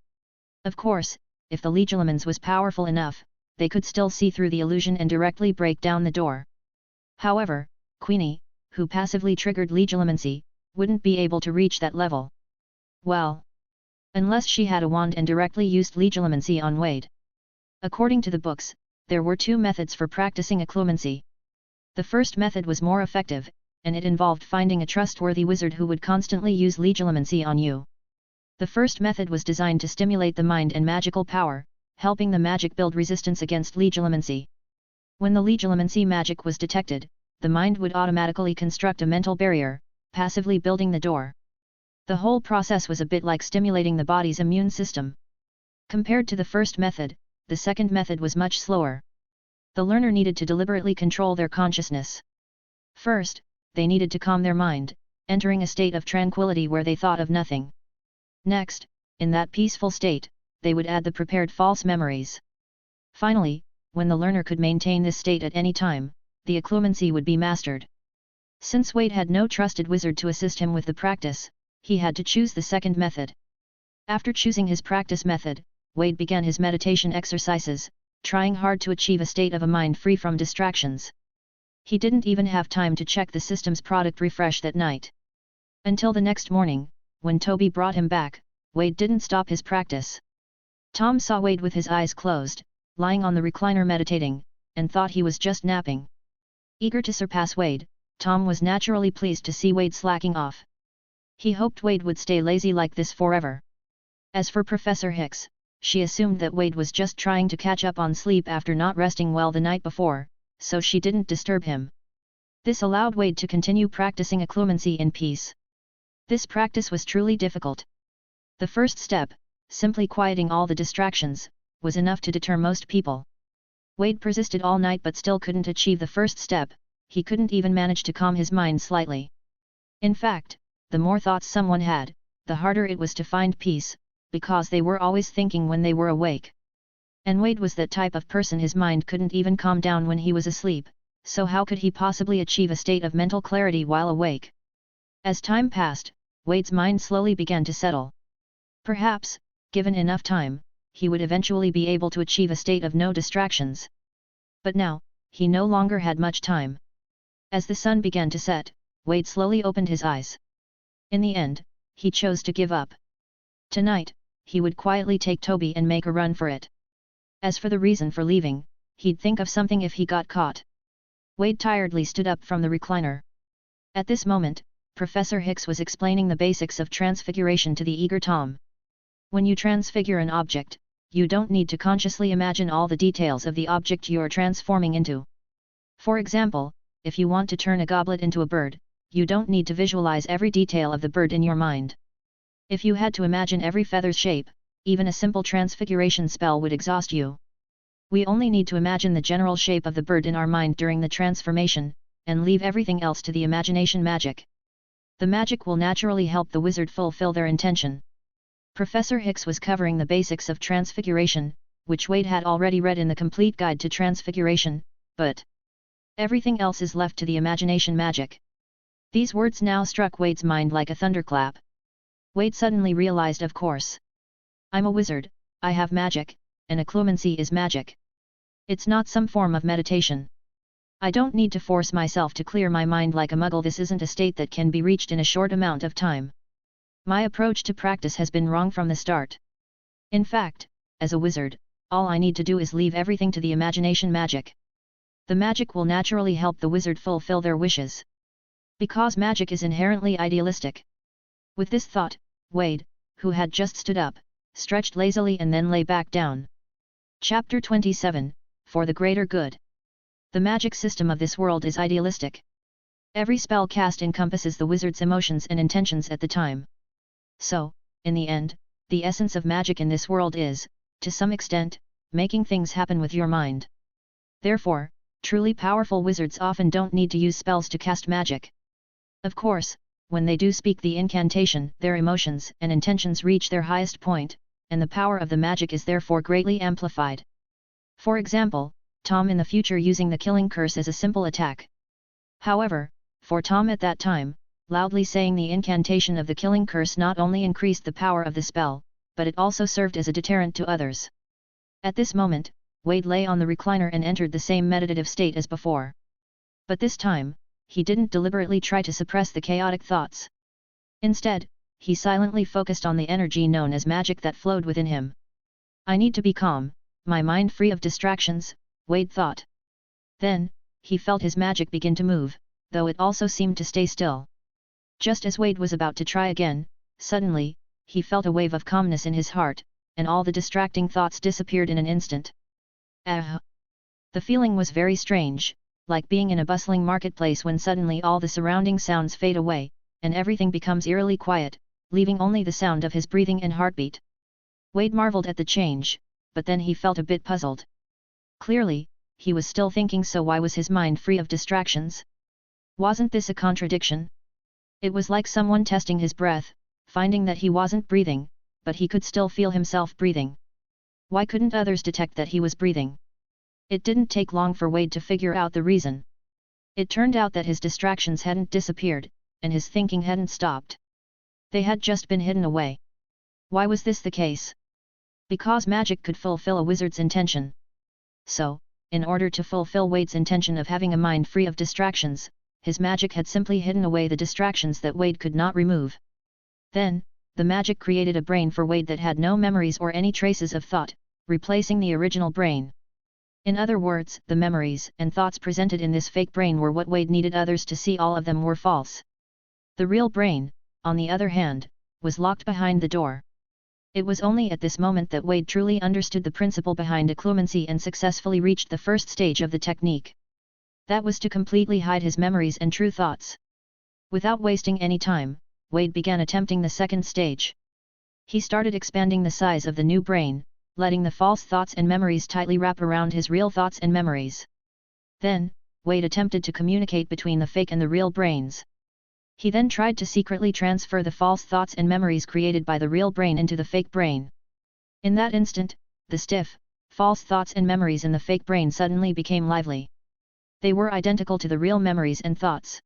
Of course, if the Legilimens was powerful enough, they could still see through the illusion and directly break down the door. However, Queenie, who passively triggered Legilimency, wouldn't be able to reach that level. Well, unless she had a wand and directly used Legilimency on Wade. According to the books, there were 2 methods for practicing occlumency. The first method was more effective, and it involved finding a trustworthy wizard who would constantly use Legilimency on you. The first method was designed to stimulate the mind and magical power, helping the magic build resistance against Legilimency. When the Legilimency magic was detected, the mind would automatically construct a mental barrier, passively building the door. The whole process was a bit like stimulating the body's immune system. Compared to the first method, the second method was much slower. The learner needed to deliberately control their consciousness. First, they needed to calm their mind, entering a state of tranquility where they thought of nothing. Next, in that peaceful state, they would add the prepared false memories. Finally, when the learner could maintain this state at any time, the occlumency would be mastered. Since Wade had no trusted wizard to assist him with the practice, he had to choose the second method. After choosing his practice method, Wade began his meditation exercises, trying hard to achieve a state of a mind free from distractions. He didn't even have time to check the system's product refresh that night. Until the next morning, when Toby brought him back, Wade didn't stop his practice. Tom saw Wade with his eyes closed, lying on the recliner meditating, and thought he was just napping. Eager to surpass Wade, Tom was naturally pleased to see Wade slacking off. He hoped Wade would stay lazy like this forever. As for Professor Hicks, she assumed that Wade was just trying to catch up on sleep after not resting well the night before, so she didn't disturb him. This allowed Wade to continue practicing occlumency in peace. This practice was truly difficult. The first step, simply quieting all the distractions, was enough to deter most people. Wade persisted all night but still couldn't achieve the first step. He couldn't even manage to calm his mind slightly. In fact, the more thoughts someone had, the harder it was to find peace, because they were always thinking when they were awake. And Wade was that type of person his mind couldn't even calm down when he was asleep, so how could he possibly achieve a state of mental clarity while awake? As time passed, Wade's mind slowly began to settle. Perhaps, given enough time, he would eventually be able to achieve a state of no distractions. But now, he no longer had much time. As the sun began to set, Wade slowly opened his eyes. In the end, he chose to give up. Tonight, he would quietly take Toby and make a run for it. As for the reason for leaving, he'd think of something if he got caught. Wade tiredly stood up from the recliner. At this moment, Professor Hicks was explaining the basics of transfiguration to the eager Tom. When you transfigure an object, you don't need to consciously imagine all the details of the object you're transforming into. For example, if you want to turn a goblet into a bird, you don't need to visualize every detail of the bird in your mind. If you had to imagine every feather's shape, even a simple transfiguration spell would exhaust you. We only need to imagine the general shape of the bird in our mind during the transformation, and leave everything else to the imagination magic. The magic will naturally help the wizard fulfill their intention. Professor Hicks was covering the basics of transfiguration, which Wade had already read in the Complete Guide to Transfiguration, but everything else is left to the imagination magic. These words now struck Wade's mind like a thunderclap. Wade suddenly realized, of course. I'm a wizard, I have magic, and occlumency is magic. It's not some form of meditation. I don't need to force myself to clear my mind like a muggle. This isn't a state that can be reached in a short amount of time. My approach to practice has been wrong from the start. In fact, as a wizard, all I need to do is leave everything to the imagination magic. The magic will naturally help the wizard fulfill their wishes. Because magic is inherently idealistic. With this thought, Wade, who had just stood up, stretched lazily and then lay back down. Chapter 27, For the Greater Good. The magic system of this world is idealistic. Every spell cast encompasses the wizard's emotions and intentions at the time. So, in the end, the essence of magic in this world is, to some extent, making things happen with your mind. Therefore, truly powerful wizards often don't need to use spells to cast magic. Of course, when they do speak the incantation, their emotions and intentions reach their highest point, and the power of the magic is therefore greatly amplified. For example, Tom in the future using the killing curse as a simple attack. However, for Tom at that time, loudly saying the incantation of the killing curse not only increased the power of the spell, but it also served as a deterrent to others. At this moment, Wade lay on the recliner and entered the same meditative state as before. But this time, he didn't deliberately try to suppress the chaotic thoughts. Instead, he silently focused on the energy known as magic that flowed within him. I need to be calm, my mind free of distractions, Wade thought. Then, he felt his magic begin to move, though it also seemed to stay still. Just as Wade was about to try again, suddenly, he felt a wave of calmness in his heart, and all the distracting thoughts disappeared in an instant. Ah! The feeling was very strange, like being in a bustling marketplace when suddenly all the surrounding sounds fade away, and everything becomes eerily quiet, leaving only the sound of his breathing and heartbeat. Wade marveled at the change, but then he felt a bit puzzled. Clearly, he was still thinking, so why was his mind free of distractions? Wasn't this a contradiction? It was like someone testing his breath, finding that he wasn't breathing, but he could still feel himself breathing. Why couldn't others detect that he was breathing? It didn't take long for Wade to figure out the reason. It turned out that his distractions hadn't disappeared, and his thinking hadn't stopped. They had just been hidden away. Why was this the case? Because magic could fulfill a wizard's intention. So, in order to fulfill Wade's intention of having a mind free of distractions, his magic had simply hidden away the distractions that Wade could not remove. Then, the magic created a brain for Wade that had no memories or any traces of thought, replacing the original brain. In other words, the memories and thoughts presented in this fake brain were what Wade needed others to see. All of them were false. The real brain, on the other hand, was locked behind the door. It was only at this moment that Wade truly understood the principle behind occlumency and successfully reached the first stage of the technique. That was to completely hide his memories and true thoughts. Without wasting any time, Wade began attempting the second stage. He started expanding the size of the new brain, letting the false thoughts and memories tightly wrap around his real thoughts and memories. Then, Wade attempted to communicate between the fake and the real brains. He then tried to secretly transfer the false thoughts and memories created by the real brain into the fake brain. In that instant, the stiff, false thoughts and memories in the fake brain suddenly became lively. They were identical to the real memories and thoughts.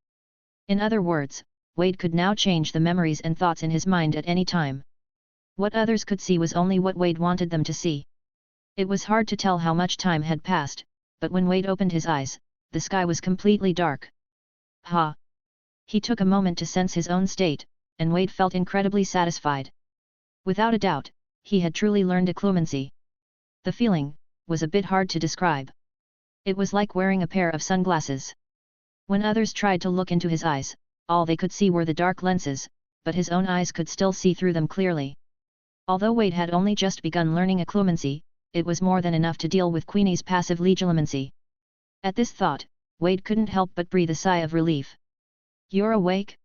In other words, Wade could now change the memories and thoughts in his mind at any time. What others could see was only what Wade wanted them to see. It was hard to tell how much time had passed, but when Wade opened his eyes, the sky was completely dark. Ha! He took a moment to sense his own state, and Wade felt incredibly satisfied. Without a doubt, he had truly learned occlumency. The feeling was a bit hard to describe. It was like wearing a pair of sunglasses. When others tried to look into his eyes, all they could see were the dark lenses, but his own eyes could still see through them clearly. Although Wade had only just begun learning occlumency, it was more than enough to deal with Queenie's passive legilimency. At this thought, Wade couldn't help but breathe a sigh of relief. "You're awake?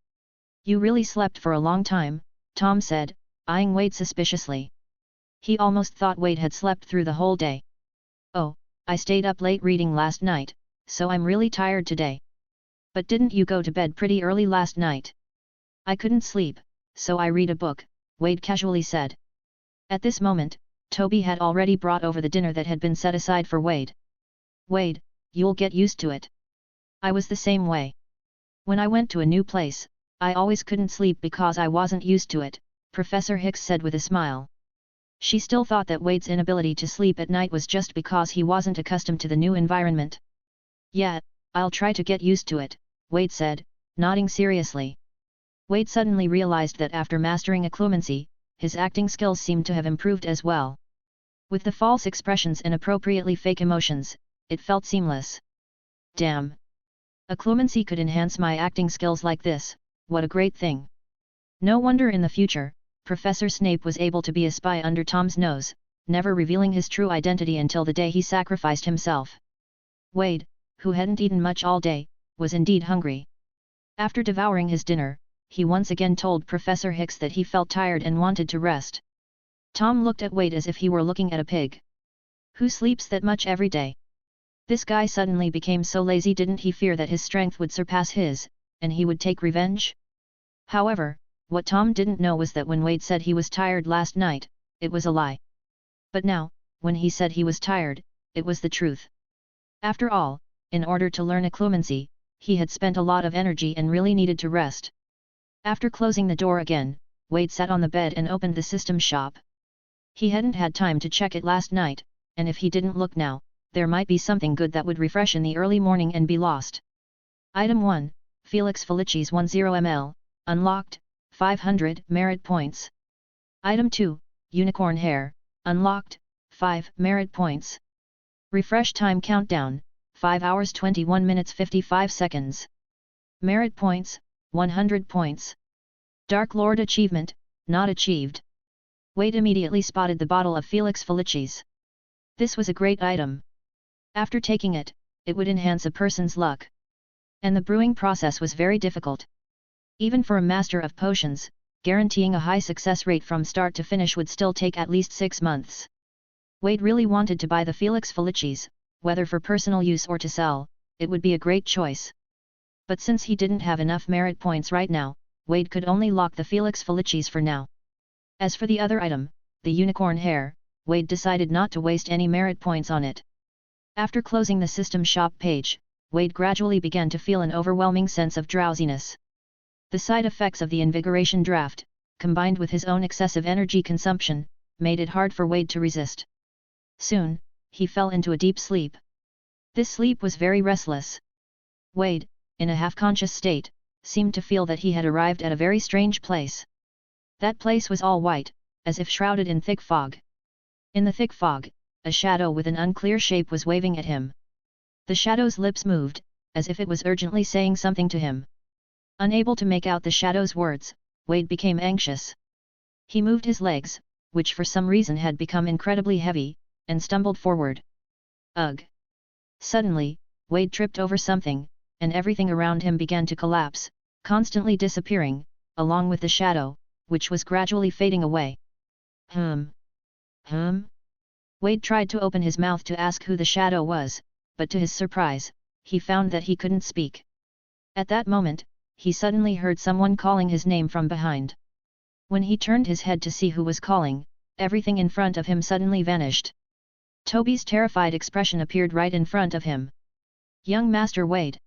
You really slept for a long time," Tom said, eyeing Wade suspiciously. He almost thought Wade had slept through the whole day. "Oh, I stayed up late reading last night, so I'm really tired today." "But didn't you go to bed pretty early last night?" "I couldn't sleep, so I read a book," Wade casually said. At this moment, Toby had already brought over the dinner that had been set aside for Wade. "Wade, you'll get used to it. I was the same way. When I went to a new place, I always couldn't sleep because I wasn't used to it," Professor Hicks said with a smile. She still thought that Wade's inability to sleep at night was just because he wasn't accustomed to the new environment. "Yeah, I'll try to get used to it," Wade said, nodding seriously. Wade suddenly realized that after mastering Occlumency, his acting skills seemed to have improved as well. With the false expressions and appropriately fake emotions, it felt seamless. "Damn! Occlumency could enhance my acting skills like this, what a great thing." No wonder in the future, Professor Snape was able to be a spy under Tom's nose, never revealing his true identity until the day he sacrificed himself. Wade, who hadn't eaten much all day, was indeed hungry. After devouring his dinner, he once again told Professor Hicks that he felt tired and wanted to rest. Tom looked at Wade as if he were looking at a pig. "Who sleeps that much every day? This guy suddenly became so lazy, didn't he fear that his strength would surpass his, and he would take revenge?" However, what Tom didn't know was that when Wade said he was tired last night, it was a lie. But now, when he said he was tired, it was the truth. After all, in order to learn Occlumency, he had spent a lot of energy and really needed to rest. After closing the door again, Wade sat on the bed and opened the system shop. He hadn't had time to check it last night, and if he didn't look now, there might be something good that would refresh in the early morning and be lost. Item 1, Felix Felicis 10 ml, unlocked, 500 merit points. Item 2, Unicorn Hair, unlocked, 5 merit points. Refresh time countdown, 5 hours 21 minutes 55 seconds. Merit points, 100 points. Dark Lord achievement, not achieved. Wade immediately spotted the bottle of Felix Felicis. This was a great item. After taking it, it would enhance a person's luck. And the brewing process was very difficult. Even for a master of potions, guaranteeing a high success rate from start to finish would still take at least 6 months. Wade really wanted to buy the Felix Felicis, whether for personal use or to sell, it would be a great choice. But since he didn't have enough merit points right now, Wade could only lock the Felix Felicis for now. As for the other item, the unicorn hair, Wade decided not to waste any merit points on it. After closing the system shop page, Wade gradually began to feel an overwhelming sense of drowsiness. The side effects of the invigoration draft, combined with his own excessive energy consumption, made it hard for Wade to resist. Soon, he fell into a deep sleep. This sleep was very restless. Wade, in a half-conscious state, seemed to feel that he had arrived at a very strange place. That place was all white, as if shrouded in thick fog. In the thick fog, a shadow with an unclear shape was waving at him. The shadow's lips moved, as if it was urgently saying something to him. Unable to make out the shadow's words, Wade became anxious. He moved his legs, which for some reason had become incredibly heavy, and stumbled forward. Ugh! Suddenly, Wade tripped over something, and everything around him began to collapse, constantly disappearing, along with the shadow, which was gradually fading away. Wade tried to open his mouth to ask who the shadow was, but to his surprise, he found that he couldn't speak. At that moment, he suddenly heard someone calling his name from behind. When he turned his head to see who was calling, everything in front of him suddenly vanished. Toby's terrified expression appeared right in front of him. "Young Master Wade!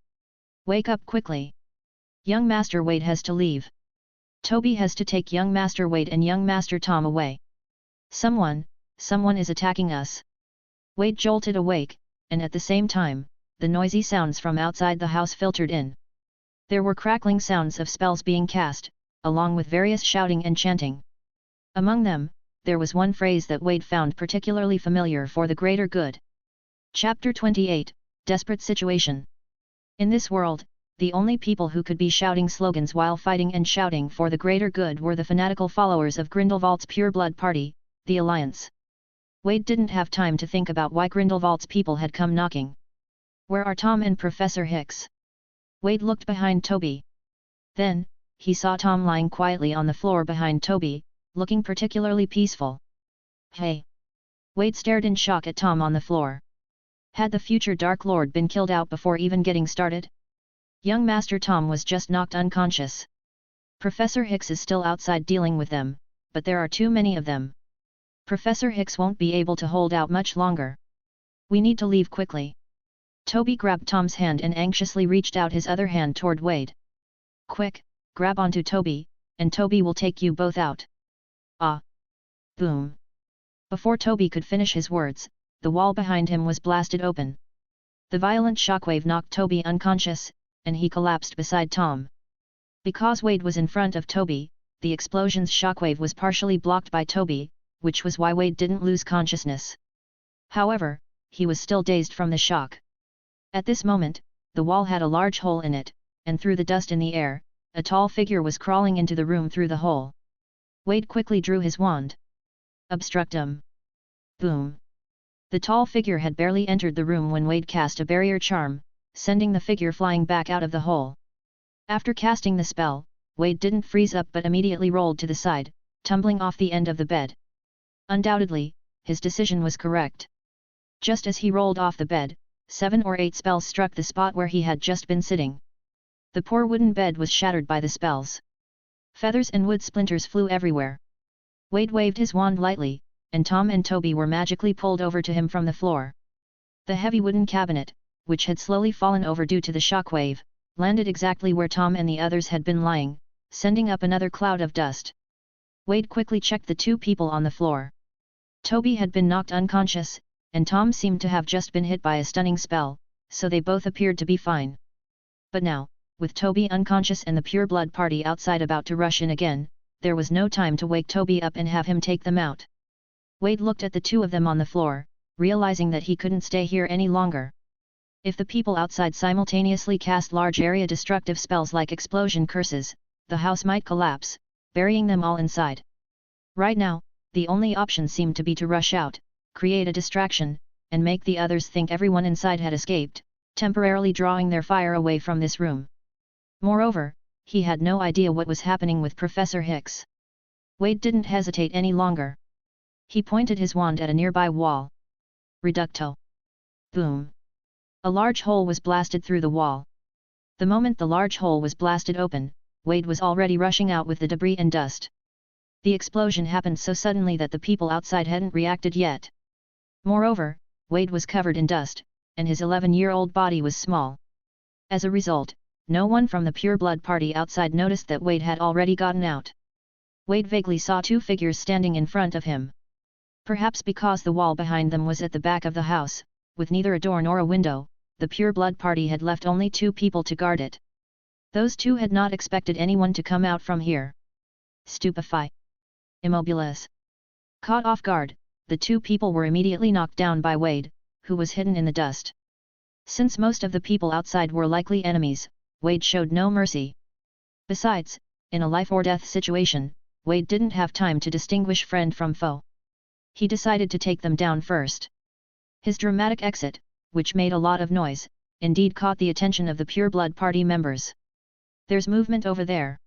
Wake up quickly! Young Master Wade has to leave. Toby has to take young Master Wade and young Master Tom away. Someone is attacking us!" Wade jolted awake, and at the same time, the noisy sounds from outside the house filtered in. There were crackling sounds of spells being cast, along with various shouting and chanting. Among them, there was one phrase that Wade found particularly familiar: "for the greater good." Chapter 28, Desperate Situation. In this world, the only people who could be shouting slogans while fighting and shouting for the greater good were the fanatical followers of Grindelwald's pure-blood party, the Alliance. Wade didn't have time to think about why Grindelwald's people had come knocking. Where are Tom and Professor Hicks? Wade looked behind Toby. Then, he saw Tom lying quietly on the floor behind Toby, looking particularly peaceful. Hey! Wade stared in shock at Tom on the floor. Had the future Dark Lord been killed out before even getting started? Young Master Tom was just knocked unconscious. Professor Hicks is still outside dealing with them, but there are too many of them. Professor Hicks won't be able to hold out much longer. We need to leave quickly. Toby grabbed Tom's hand and anxiously reached out his other hand toward Wade. Quick, grab onto Toby, and Toby will take you both out. Ah! Boom! Before Toby could finish his words, the wall behind him was blasted open. The violent shockwave knocked Toby unconscious, and he collapsed beside Tom. Because Wade was in front of Toby, the explosion's shockwave was partially blocked by Toby, which was why Wade didn't lose consciousness. However, he was still dazed from the shock. At this moment, the wall had a large hole in it, and through the dust in the air, a tall figure was crawling into the room through the hole. Wade quickly drew his wand. Obstructum. Boom. The tall figure had barely entered the room when Wade cast a barrier charm, sending the figure flying back out of the hole. After casting the spell, Wade didn't freeze up but immediately rolled to the side, tumbling off the end of the bed. Undoubtedly, his decision was correct. Just as he rolled off the bed, 7 or 8 spells struck the spot where he had just been sitting. The poor wooden bed was shattered by the spells. Feathers and wood splinters flew everywhere. Wade waved his wand lightly, and Tom and Toby were magically pulled over to him from the floor. The heavy wooden cabinet, which had slowly fallen over due to the shockwave, landed exactly where Tom and the others had been lying, sending up another cloud of dust. Wade quickly checked the 2 people on the floor. Toby had been knocked unconscious, and Tom seemed to have just been hit by a stunning spell, so they both appeared to be fine. But now, with Toby unconscious and the pure-blood party outside about to rush in again, there was no time to wake Toby up and have him take them out. Wade looked at the 2 of them on the floor, realizing that he couldn't stay here any longer. If the people outside simultaneously cast large area destructive spells like explosion curses, the house might collapse, burying them all inside. Right now, the only option seemed to be to rush out, create a distraction, and make the others think everyone inside had escaped, temporarily drawing their fire away from this room. Moreover, he had no idea what was happening with Professor Hicks. Wade didn't hesitate any longer. He pointed his wand at a nearby wall. Reducto. Boom. A large hole was blasted through the wall. The moment the large hole was blasted open, Wade was already rushing out with the debris and dust. The explosion happened so suddenly that the people outside hadn't reacted yet. Moreover, Wade was covered in dust, and his 11-year-old body was small. As a result, no one from the pure-blood party outside noticed that Wade had already gotten out. Wade vaguely saw 2 figures standing in front of him. Perhaps because the wall behind them was at the back of the house, with neither a door nor a window, the pure-blood party had left only 2 people to guard it. Those 2 had not expected anyone to come out from here. Stupefy. Immobilis. Caught off guard, the 2 people were immediately knocked down by Wade, who was hidden in the dust. Since most of the people outside were likely enemies, Wade showed no mercy. Besides, in a life-or-death situation, Wade didn't have time to distinguish friend from foe. He decided to take them down first. His dramatic exit, which made a lot of noise, indeed caught the attention of the pure-blood party members. There's movement over there.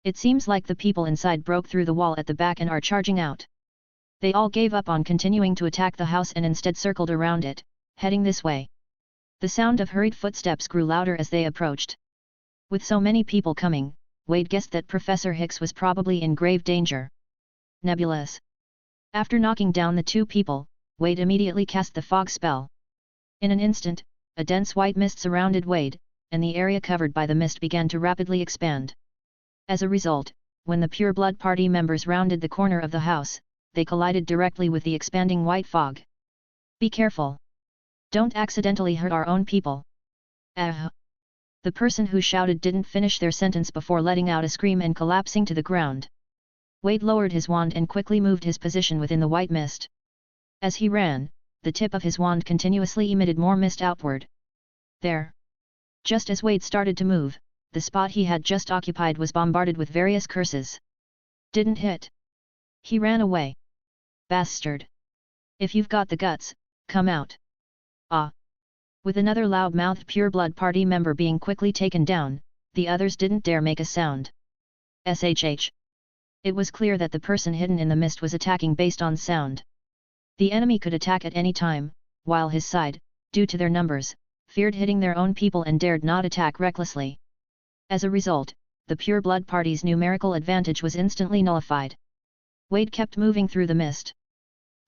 It seems like the people inside broke through the wall at the back and are charging out. They all gave up on continuing to attack the house and instead circled around it, heading this way. The sound of hurried footsteps grew louder as they approached. With so many people coming, Wade guessed that Professor Hicks was probably in grave danger. Nebulous. After knocking down the 2 people, Wade immediately cast the fog spell. In an instant, a dense white mist surrounded Wade, and the area covered by the mist began to rapidly expand. As a result, when the pure-blood party members rounded the corner of the house, they collided directly with the expanding white fog. Be careful. Don't accidentally hurt our own people. The person who shouted didn't finish their sentence before letting out a scream and collapsing to the ground. Wade lowered his wand and quickly moved his position within the white mist. As he ran, the tip of his wand continuously emitted more mist outward. There. Just as Wade started to move, the spot he had just occupied was bombarded with various curses. Didn't hit. He ran away. Bastard. If you've got the guts, come out. Ah. With another loud-mouthed pure-blood party member being quickly taken down, the others didn't dare make a sound. SHH. It was clear that the person hidden in the mist was attacking based on sound. The enemy could attack at any time, while his side, due to their numbers, feared hitting their own people and dared not attack recklessly. As a result, the Pure Blood Party's numerical advantage was instantly nullified. Wade kept moving through the mist.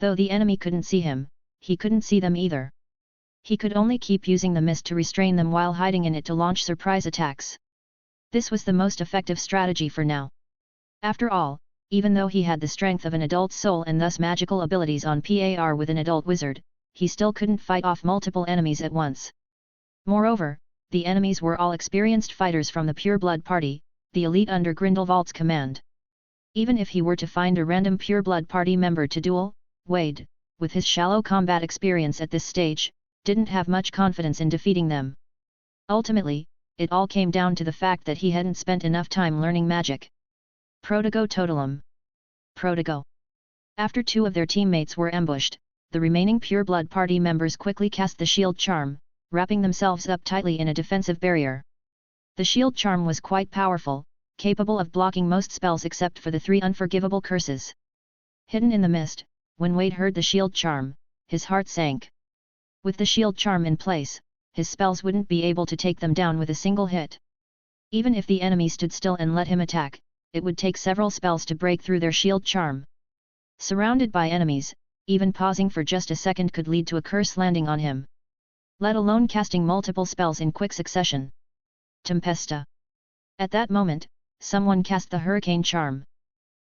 Though the enemy couldn't see him, he couldn't see them either. He could only keep using the mist to restrain them while hiding in it to launch surprise attacks. This was the most effective strategy for now. After all, even though he had the strength of an adult soul and thus magical abilities on par with an adult wizard, he still couldn't fight off multiple enemies at once. Moreover, the enemies were all experienced fighters from the Pure Blood Party, the elite under Grindelwald's command. Even if he were to find a random Pure Blood Party member to duel, Wade, with his shallow combat experience at this stage, didn't have much confidence in defeating them. Ultimately, it all came down to the fact that he hadn't spent enough time learning magic. Protego Totalum. Protego. After two of their teammates were ambushed, the remaining Pure Blood Party members quickly cast the shield charm, wrapping themselves up tightly in a defensive barrier. The shield charm was quite powerful, capable of blocking most spells except for the 3 unforgivable curses. Hidden in the mist, when Wade heard the shield charm, his heart sank. With the shield charm in place, his spells wouldn't be able to take them down with a single hit. Even if the enemy stood still and let him attack, it would take several spells to break through their shield charm. Surrounded by enemies, even pausing for just a second could lead to a curse landing on him. Let alone casting multiple spells in quick succession. Tempesta. At that moment, someone cast the hurricane charm.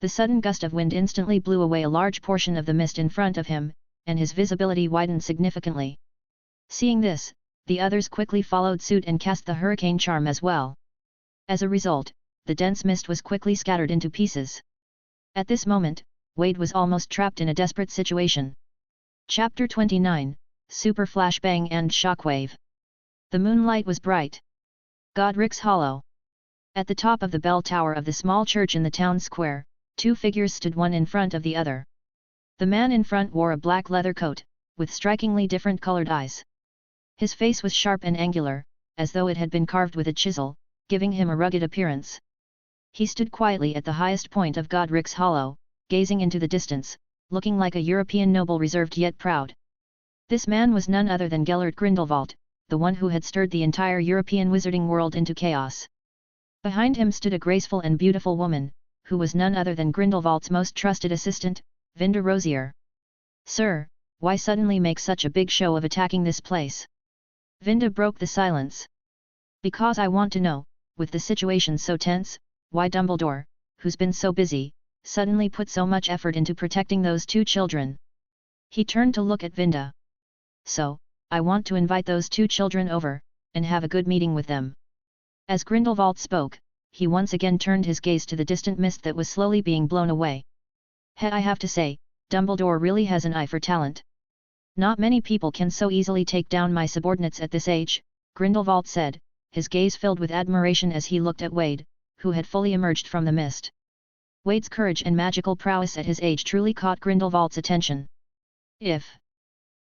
The sudden gust of wind instantly blew away a large portion of the mist in front of him, and his visibility widened significantly. Seeing this, the others quickly followed suit and cast the hurricane charm as well. As a result, the dense mist was quickly scattered into pieces. At this moment, Wade was almost trapped in a desperate situation. Chapter 29, Super Flashbang and Shockwave. The moonlight was bright. Godric's Hollow. At the top of the bell tower of the small church in the town square, 2 figures stood one in front of the other. The man in front wore a black leather coat, with strikingly different colored eyes. His face was sharp and angular, as though it had been carved with a chisel, giving him a rugged appearance. He stood quietly at the highest point of Godric's Hollow, gazing into the distance, looking like a European noble reserved yet proud. This man was none other than Gellert Grindelwald, the one who had stirred the entire European wizarding world into chaos. Behind him stood a graceful and beautiful woman, who was none other than Grindelwald's most trusted assistant, Vinda Rosier. "Sir, why suddenly make such a big show of attacking this place?" Vinda broke the silence. "Because I want to know, with the situation so tense, why Dumbledore, who's been so busy, suddenly put so much effort into protecting those 2 children." He turned to look at Vinda. "So, I want to invite those 2 children over, and have a good meeting with them." As Grindelwald spoke, he once again turned his gaze to the distant mist that was slowly being blown away. "I have to say, Dumbledore really has an eye for talent. Not many people can so easily take down my subordinates at this age," Grindelwald said, his gaze filled with admiration as he looked at Wade, who had fully emerged from the mist. Wade's courage and magical prowess at his age truly caught Grindelwald's attention. "If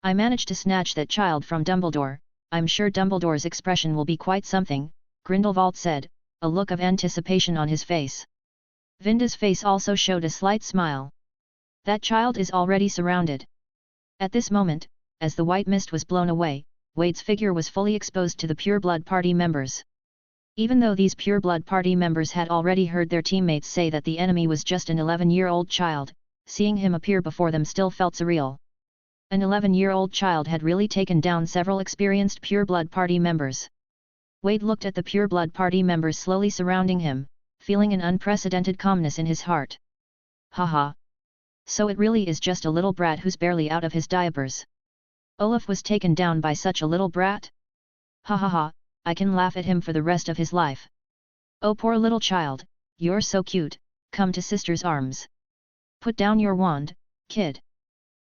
I manage to snatch that child from Dumbledore, I'm sure Dumbledore's expression will be quite something," Grindelwald said, a look of anticipation on his face. Vinda's face also showed a slight smile. "That child is already surrounded." At this moment, as the white mist was blown away, Wade's figure was fully exposed to the Pure Blood Party members. Even though these Pure Blood Party members had already heard their teammates say that the enemy was just an 11-year-old child, seeing him appear before them still felt surreal. An 11-year-old child had really taken down several experienced Pure Blood Party members. Wade looked at the Pure Blood Party members slowly surrounding him, feeling an unprecedented calmness in his heart. "Haha! So it really is just a little brat who's barely out of his diapers. Olaf was taken down by such a little brat? Ha ha ha, I can laugh at him for the rest of his life. Oh poor little child, you're so cute, come to sister's arms. Put down your wand, kid.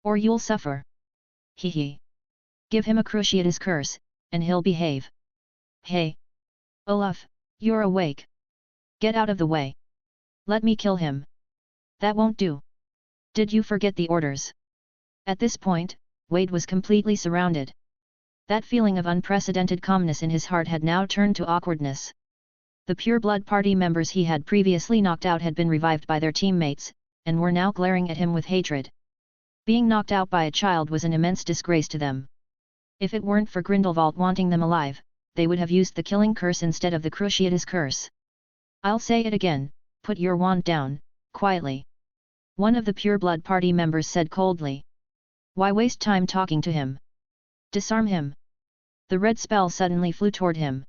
Or you'll suffer. Hee hee. Give him a cruciatus curse, and he'll behave. Hey! Olaf, you're awake. Get out of the way. Let me kill him. That won't do. Did you forget the orders?" At this point, Wade was completely surrounded. That feeling of unprecedented calmness in his heart had now turned to awkwardness. The Pure Blood Party members he had previously knocked out had been revived by their teammates, and were now glaring at him with hatred. Being knocked out by a child was an immense disgrace to them. If it weren't for Grindelwald wanting them alive, they would have used the killing curse instead of the cruciatus curse. I'll say it again, put your wand down, quietly. One of the pureblood party members said coldly. Why waste time talking to him? Disarm him. The red spell suddenly flew toward him.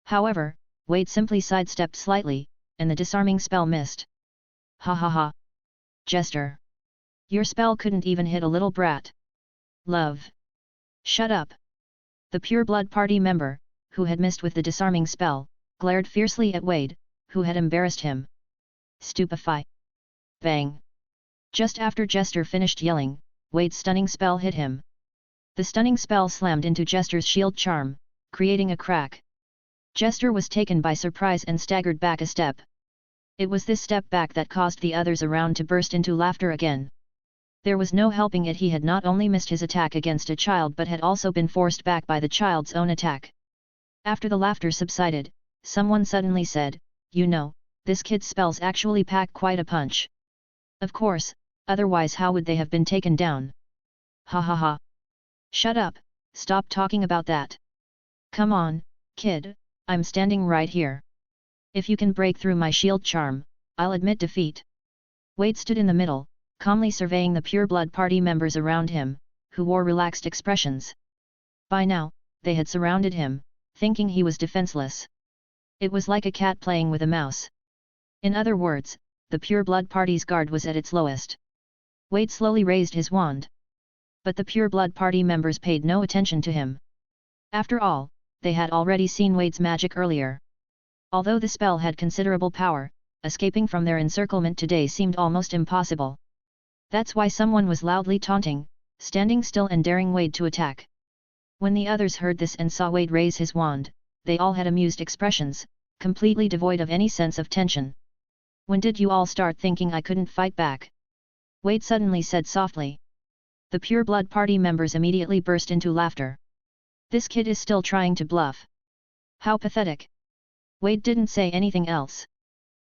However, Wade simply sidestepped slightly, and the disarming spell missed. Ha ha ha. Jester. Your spell couldn't even hit a little brat. Love. Shut up. The pureblood party member, who had missed with the disarming spell, glared fiercely at Wade, who had embarrassed him. Stupefy. Bang. Just after Jester finished yelling, Wade's stunning spell hit him. The stunning spell slammed into Jester's shield charm, creating a crack. Jester was taken by surprise and staggered back a step. It was this step back that caused the others around to burst into laughter again. There was no helping it, he had not only missed his attack against a child but had also been forced back by the child's own attack. After the laughter subsided, someone suddenly said, "You know, this kid's spells actually pack quite a punch." Of course, otherwise how would they have been taken down? Ha ha ha. Shut up, stop talking about that. Come on, kid, I'm standing right here. If you can break through my shield charm, I'll admit defeat. Wade stood in the middle, calmly surveying the pureblood party members around him, who wore relaxed expressions. By now, they had surrounded him, thinking he was defenseless. It was like a cat playing with a mouse. In other words, the pureblood party's guard was at its lowest. Wade slowly raised his wand. But the pureblood party members paid no attention to him. After all, they had already seen Wade's magic earlier. Although the spell had considerable power, escaping from their encirclement today seemed almost impossible. That's why someone was loudly taunting, standing still and daring Wade to attack. When the others heard this and saw Wade raise his wand, they all had amused expressions, completely devoid of any sense of tension. When did you all start thinking I couldn't fight back? Wade suddenly said softly. The pureblood party members immediately burst into laughter. This kid is still trying to bluff. How pathetic. Wade didn't say anything else.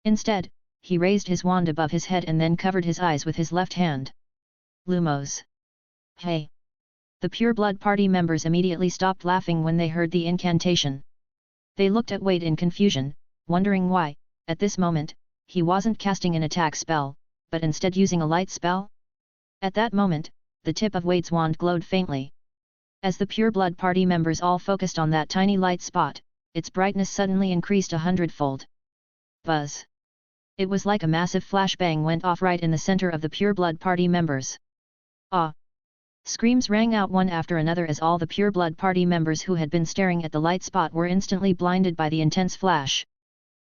Instead, he raised his wand above his head and then covered his eyes with his left hand. Lumos. Hey! The pureblood party members immediately stopped laughing when they heard the incantation. They looked at Wade in confusion, wondering why, at this moment, he wasn't casting an attack spell, but instead using a light spell? At that moment, the tip of Wade's wand glowed faintly. As the pureblood party members all focused on that tiny light spot, its brightness suddenly increased 100-fold. Buzz! It was like a massive flashbang went off right in the center of the pureblood party members. Ah! Screams rang out one after another as all the pureblood party members who had been staring at the light spot were instantly blinded by the intense flash.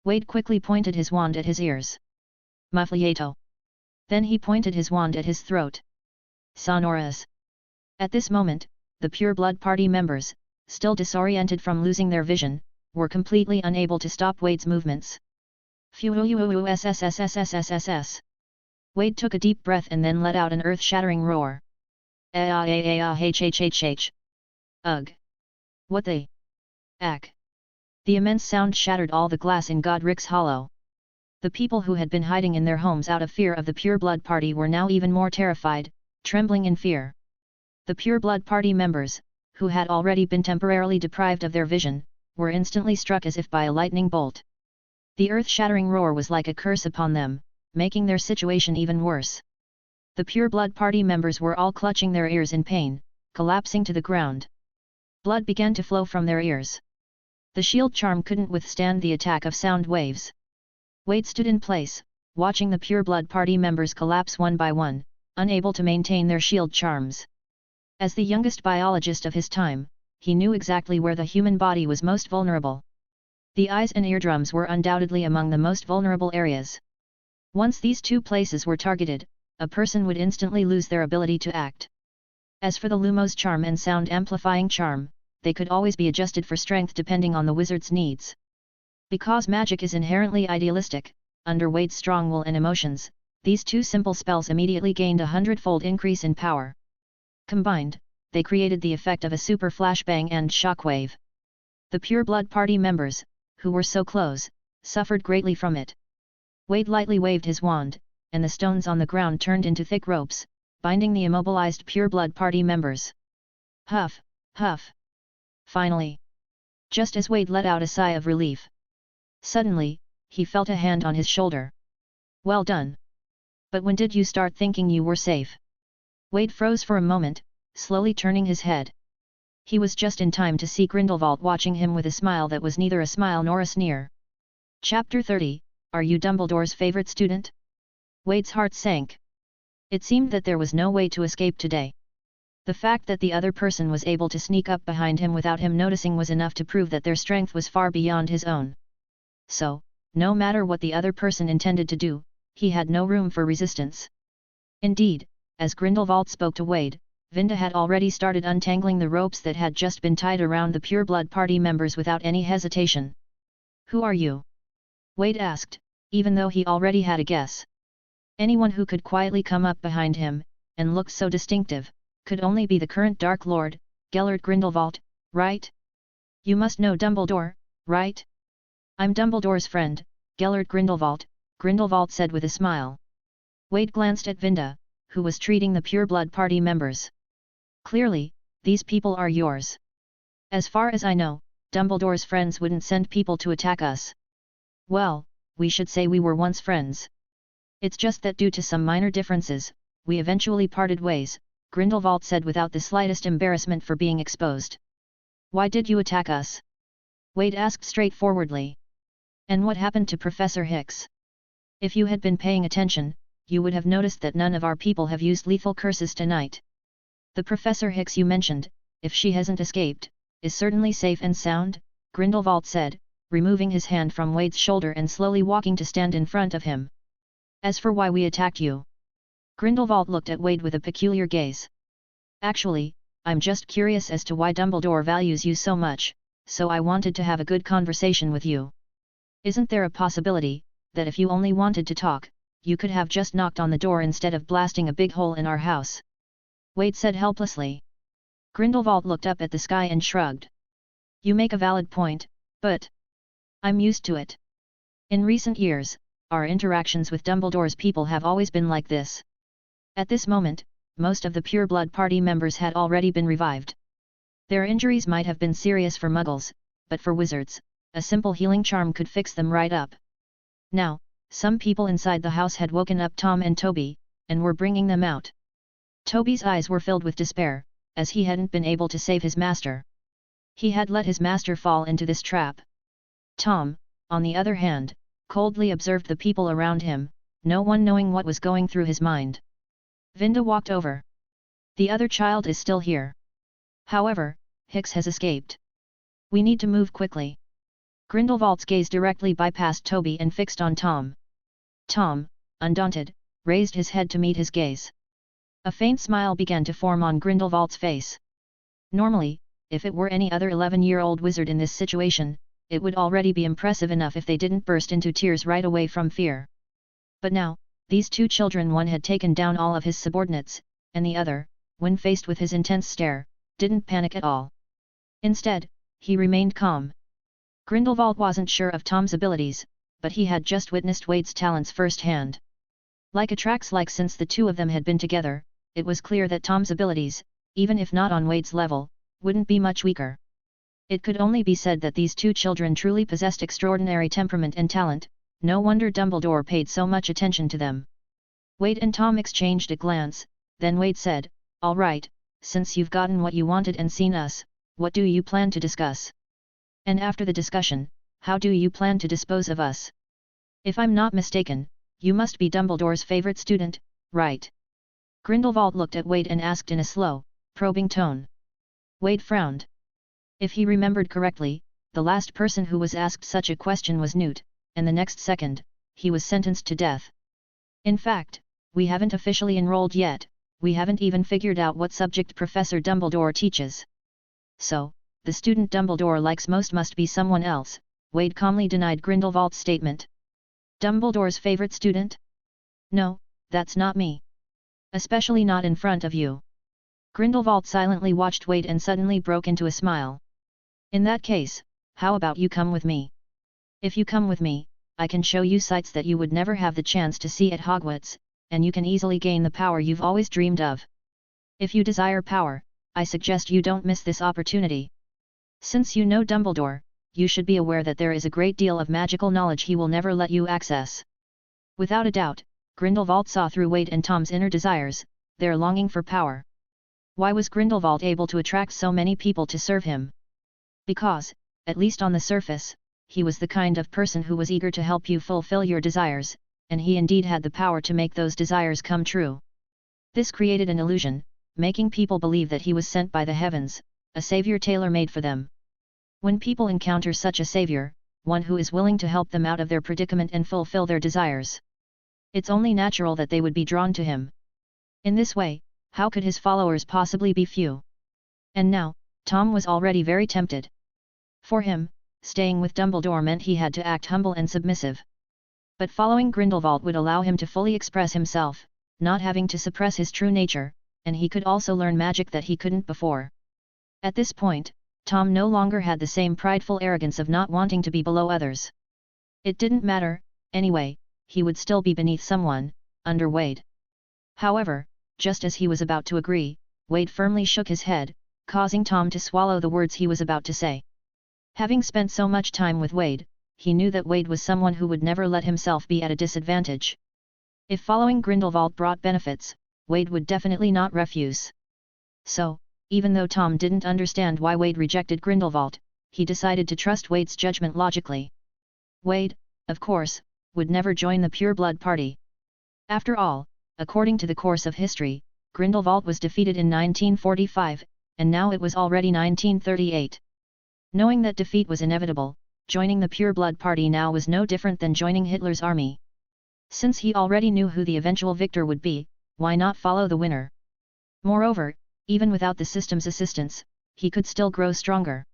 Wade quickly pointed his wand at his ears. Muffliato. Then he pointed his wand at his throat. Sonorous. At this moment, the pureblood party members, still disoriented from losing their vision, were completely unable to stop Wade's movements. Fuuuuussssssss. Wade took a deep breath and then let out an earth-shattering roar. Hhhhh. Ugh. What the? Ack. The immense sound shattered all the glass in Godric's hollow. The people who had been hiding in their homes out of fear of the pureblood party were now even more terrified, trembling in fear. The pureblood party members, who had already been temporarily deprived of their vision, were instantly struck as if by a lightning bolt. The earth-shattering roar was like a curse upon them, making their situation even worse. The pureblood party members were all clutching their ears in pain, collapsing to the ground. Blood began to flow from their ears. The shield charm couldn't withstand the attack of sound waves. Wade stood in place, watching the pureblood party members collapse one by one, unable to maintain their shield charms. As the youngest biologist of his time, he knew exactly where the human body was most vulnerable. The eyes and eardrums were undoubtedly among the most vulnerable areas. Once these two places were targeted, a person would instantly lose their ability to act. As for the Lumos charm and sound amplifying charm, they could always be adjusted for strength depending on the wizard's needs. Because magic is inherently idealistic, under Wade's strong will and emotions, these two simple spells immediately gained 100-fold increase in power. Combined, they created the effect of a super flashbang and shockwave. The pureblood party members, who were so close, suffered greatly from it. Wade lightly waved his wand, and the stones on the ground turned into thick ropes, binding the immobilized pureblood party members. Huff, huff. Finally. Just as Wade let out a sigh of relief. Suddenly, he felt a hand on his shoulder. Well done. But when did you start thinking you were safe? Wade froze for a moment, slowly turning his head. He was just in time to see Grindelwald watching him with a smile that was neither a smile nor a sneer. Chapter 30, Are you Dumbledore's favorite student? Wade's heart sank. It seemed that there was no way to escape today. The fact that the other person was able to sneak up behind him without him noticing was enough to prove that their strength was far beyond his own. So, no matter what the other person intended to do, he had no room for resistance. Indeed, as Grindelwald spoke to Wade, Vinda had already started untangling the ropes that had just been tied around the pureblood party members without any hesitation. Who are you? Wade asked, even though he already had a guess. Anyone who could quietly come up behind him, and looked so distinctive, could only be the current Dark Lord, Gellert Grindelwald, right? You must know Dumbledore, right? I'm Dumbledore's friend, Gellert Grindelwald, Grindelwald said with a smile. Wade glanced at Vinda, who was treating the pureblood party members. Clearly, these people are yours. As far as I know, Dumbledore's friends wouldn't send people to attack us. Well, we should say we were once friends. It's just that due to some minor differences, we eventually parted ways, Grindelwald said without the slightest embarrassment for being exposed. Why did you attack us? Wade asked straightforwardly. And what happened to Professor Hicks? If you had been paying attention, you would have noticed that none of our people have used lethal curses tonight. The Professor Hicks you mentioned, if she hasn't escaped, is certainly safe and sound, Grindelwald said, removing his hand from Wade's shoulder and slowly walking to stand in front of him. As for why we attacked you, Grindelwald looked at Wade with a peculiar gaze. Actually, I'm just curious as to why Dumbledore values you so much, so I wanted to have a good conversation with you. Isn't there a possibility, that if you only wanted to talk, you could have just knocked on the door instead of blasting a big hole in our house? Wade said helplessly. Grindelwald looked up at the sky and shrugged. You make a valid point, but I'm used to it. In recent years, our interactions with Dumbledore's people have always been like this. At this moment, most of the pureblood party members had already been revived. Their injuries might have been serious for muggles, but for wizards, a simple healing charm could fix them right up. Now, some people inside the house had woken up Tom and Toby, and were bringing them out. Toby's eyes were filled with despair, as he hadn't been able to save his master. He had let his master fall into this trap. Tom, on the other hand, coldly observed the people around him, no one knowing what was going through his mind. Vinda walked over. The other child is still here. However, Hicks has escaped. We need to move quickly. Grindelwald's gaze directly bypassed Toby and fixed on Tom. Tom, undaunted, raised his head to meet his gaze. A faint smile began to form on Grindelwald's face. Normally, if it were any other 11-year-old wizard in this situation, it would already be impressive enough if they didn't burst into tears right away from fear. But now, these two children, one had taken down all of his subordinates, and the other, when faced with his intense stare, didn't panic at all. Instead, he remained calm. Grindelwald wasn't sure of Tom's abilities, but he had just witnessed Wade's talents firsthand. Like attracts like, since the two of them had been together, it was clear that Tom's abilities, even if not on Wade's level, wouldn't be much weaker. It could only be said that these two children truly possessed extraordinary temperament and talent, no wonder Dumbledore paid so much attention to them. Wade and Tom exchanged a glance, then Wade said, "All right, since you've gotten what you wanted and seen us, what do you plan to discuss? And after the discussion, how do you plan to dispose of us? If I'm not mistaken, you must be Dumbledore's favorite student, right?" Grindelwald looked at Wade and asked in a slow, probing tone. Wade frowned. If he remembered correctly, the last person who was asked such a question was Newt, and the next second, he was sentenced to death. In fact, we haven't officially enrolled yet, we haven't even figured out what subject Professor Dumbledore teaches. So, the student Dumbledore likes most must be someone else, Wade calmly denied Grindelwald's statement. Dumbledore's favorite student? No, that's not me. Especially not in front of you. Grindelwald silently watched Wade and suddenly broke into a smile. In that case, how about you come with me? If you come with me, I can show you sights that you would never have the chance to see at Hogwarts, and you can easily gain the power you've always dreamed of. If you desire power, I suggest you don't miss this opportunity. Since you know Dumbledore, you should be aware that there is a great deal of magical knowledge he will never let you access. Without a doubt, Grindelwald saw through Wade and Tom's inner desires, their longing for power. Why was Grindelwald able to attract so many people to serve him? Because, at least on the surface, he was the kind of person who was eager to help you fulfill your desires, and he indeed had the power to make those desires come true. This created an illusion, making people believe that he was sent by the heavens, a savior tailor-made for them. When people encounter such a savior, one who is willing to help them out of their predicament and fulfill their desires, it's only natural that they would be drawn to him. In this way, how could his followers possibly be few? And now, Tom was already very tempted. For him, staying with Dumbledore meant he had to act humble and submissive. But following Grindelwald would allow him to fully express himself, not having to suppress his true nature, and he could also learn magic that he couldn't before. At this point, Tom no longer had the same prideful arrogance of not wanting to be below others. It didn't matter, anyway, he would still be beneath someone, under Wade. However, just as he was about to agree, Wade firmly shook his head, causing Tom to swallow the words he was about to say. Having spent so much time with Wade, he knew that Wade was someone who would never let himself be at a disadvantage. If following Grindelwald brought benefits, Wade would definitely not refuse. So, even though Tom didn't understand why Wade rejected Grindelwald, he decided to trust Wade's judgment logically. Wade, of course, would never join the Pure-Blood Party. After all, according to the course of history, Grindelwald was defeated in 1945, and now it was already 1938. Knowing that defeat was inevitable, joining the Pure-Blood Party now was no different than joining Hitler's army. Since he already knew who the eventual victor would be, why not follow the winner? Moreover, even without the system's assistance, he could still grow stronger.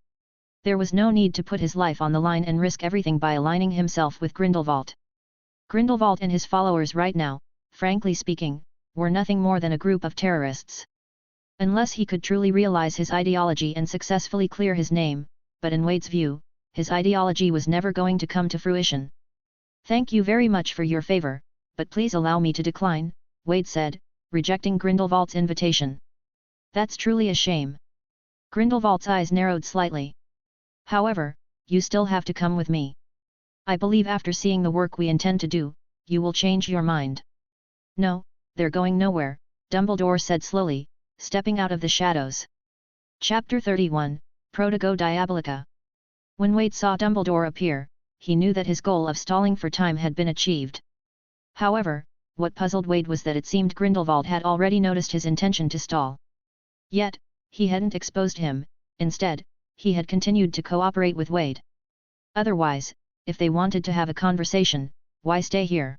There was no need to put his life on the line and risk everything by aligning himself with Grindelwald. Grindelwald and his followers right now, frankly speaking, were nothing more than a group of terrorists. Unless he could truly realize his ideology and successfully clear his name, but in Wade's view, his ideology was never going to come to fruition. "Thank you very much for your favor, but please allow me to decline," Wade said, rejecting Grindelwald's invitation. "That's truly a shame." Grindelwald's eyes narrowed slightly. "However, you still have to come with me. I believe after seeing the work we intend to do, you will change your mind." "No, they're going nowhere," Dumbledore said slowly, stepping out of the shadows. Chapter 31, Protego Diabolica. When Wade saw Dumbledore appear, he knew that his goal of stalling for time had been achieved. However, what puzzled Wade was that it seemed Grindelwald had already noticed his intention to stall. Yet, he hadn't exposed him, instead, he had continued to cooperate with Wade. Otherwise, if they wanted to have a conversation, why stay here?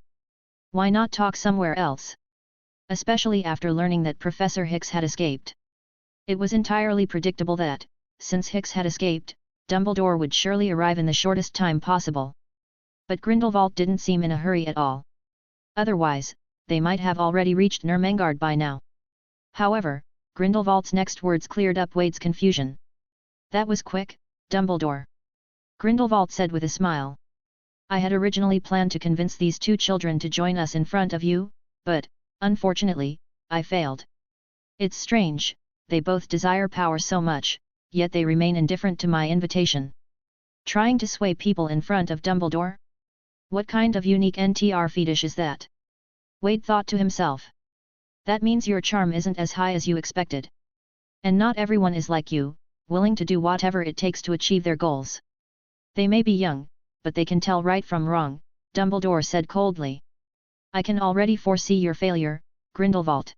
Why not talk somewhere else? Especially after learning that Professor Hicks had escaped. It was entirely predictable that, since Hicks had escaped, Dumbledore would surely arrive in the shortest time possible. But Grindelwald didn't seem in a hurry at all. Otherwise, they might have already reached Nurmengard by now. However, Grindelwald's next words cleared up Wade's confusion. "That was quick, Dumbledore," Grindelwald said with a smile. "I had originally planned to convince these two children to join us in front of you, but, unfortunately, I failed. It's strange, they both desire power so much, yet they remain indifferent to my invitation. Trying to sway people in front of Dumbledore? What kind of unique NTR fetish is that?" Wade thought to himself. "That means your charm isn't as high as you expected. And not everyone is like you, willing to do whatever it takes to achieve their goals. They may be young, but they can tell right from wrong," Dumbledore said coldly. "I can already foresee your failure, Grindelwald."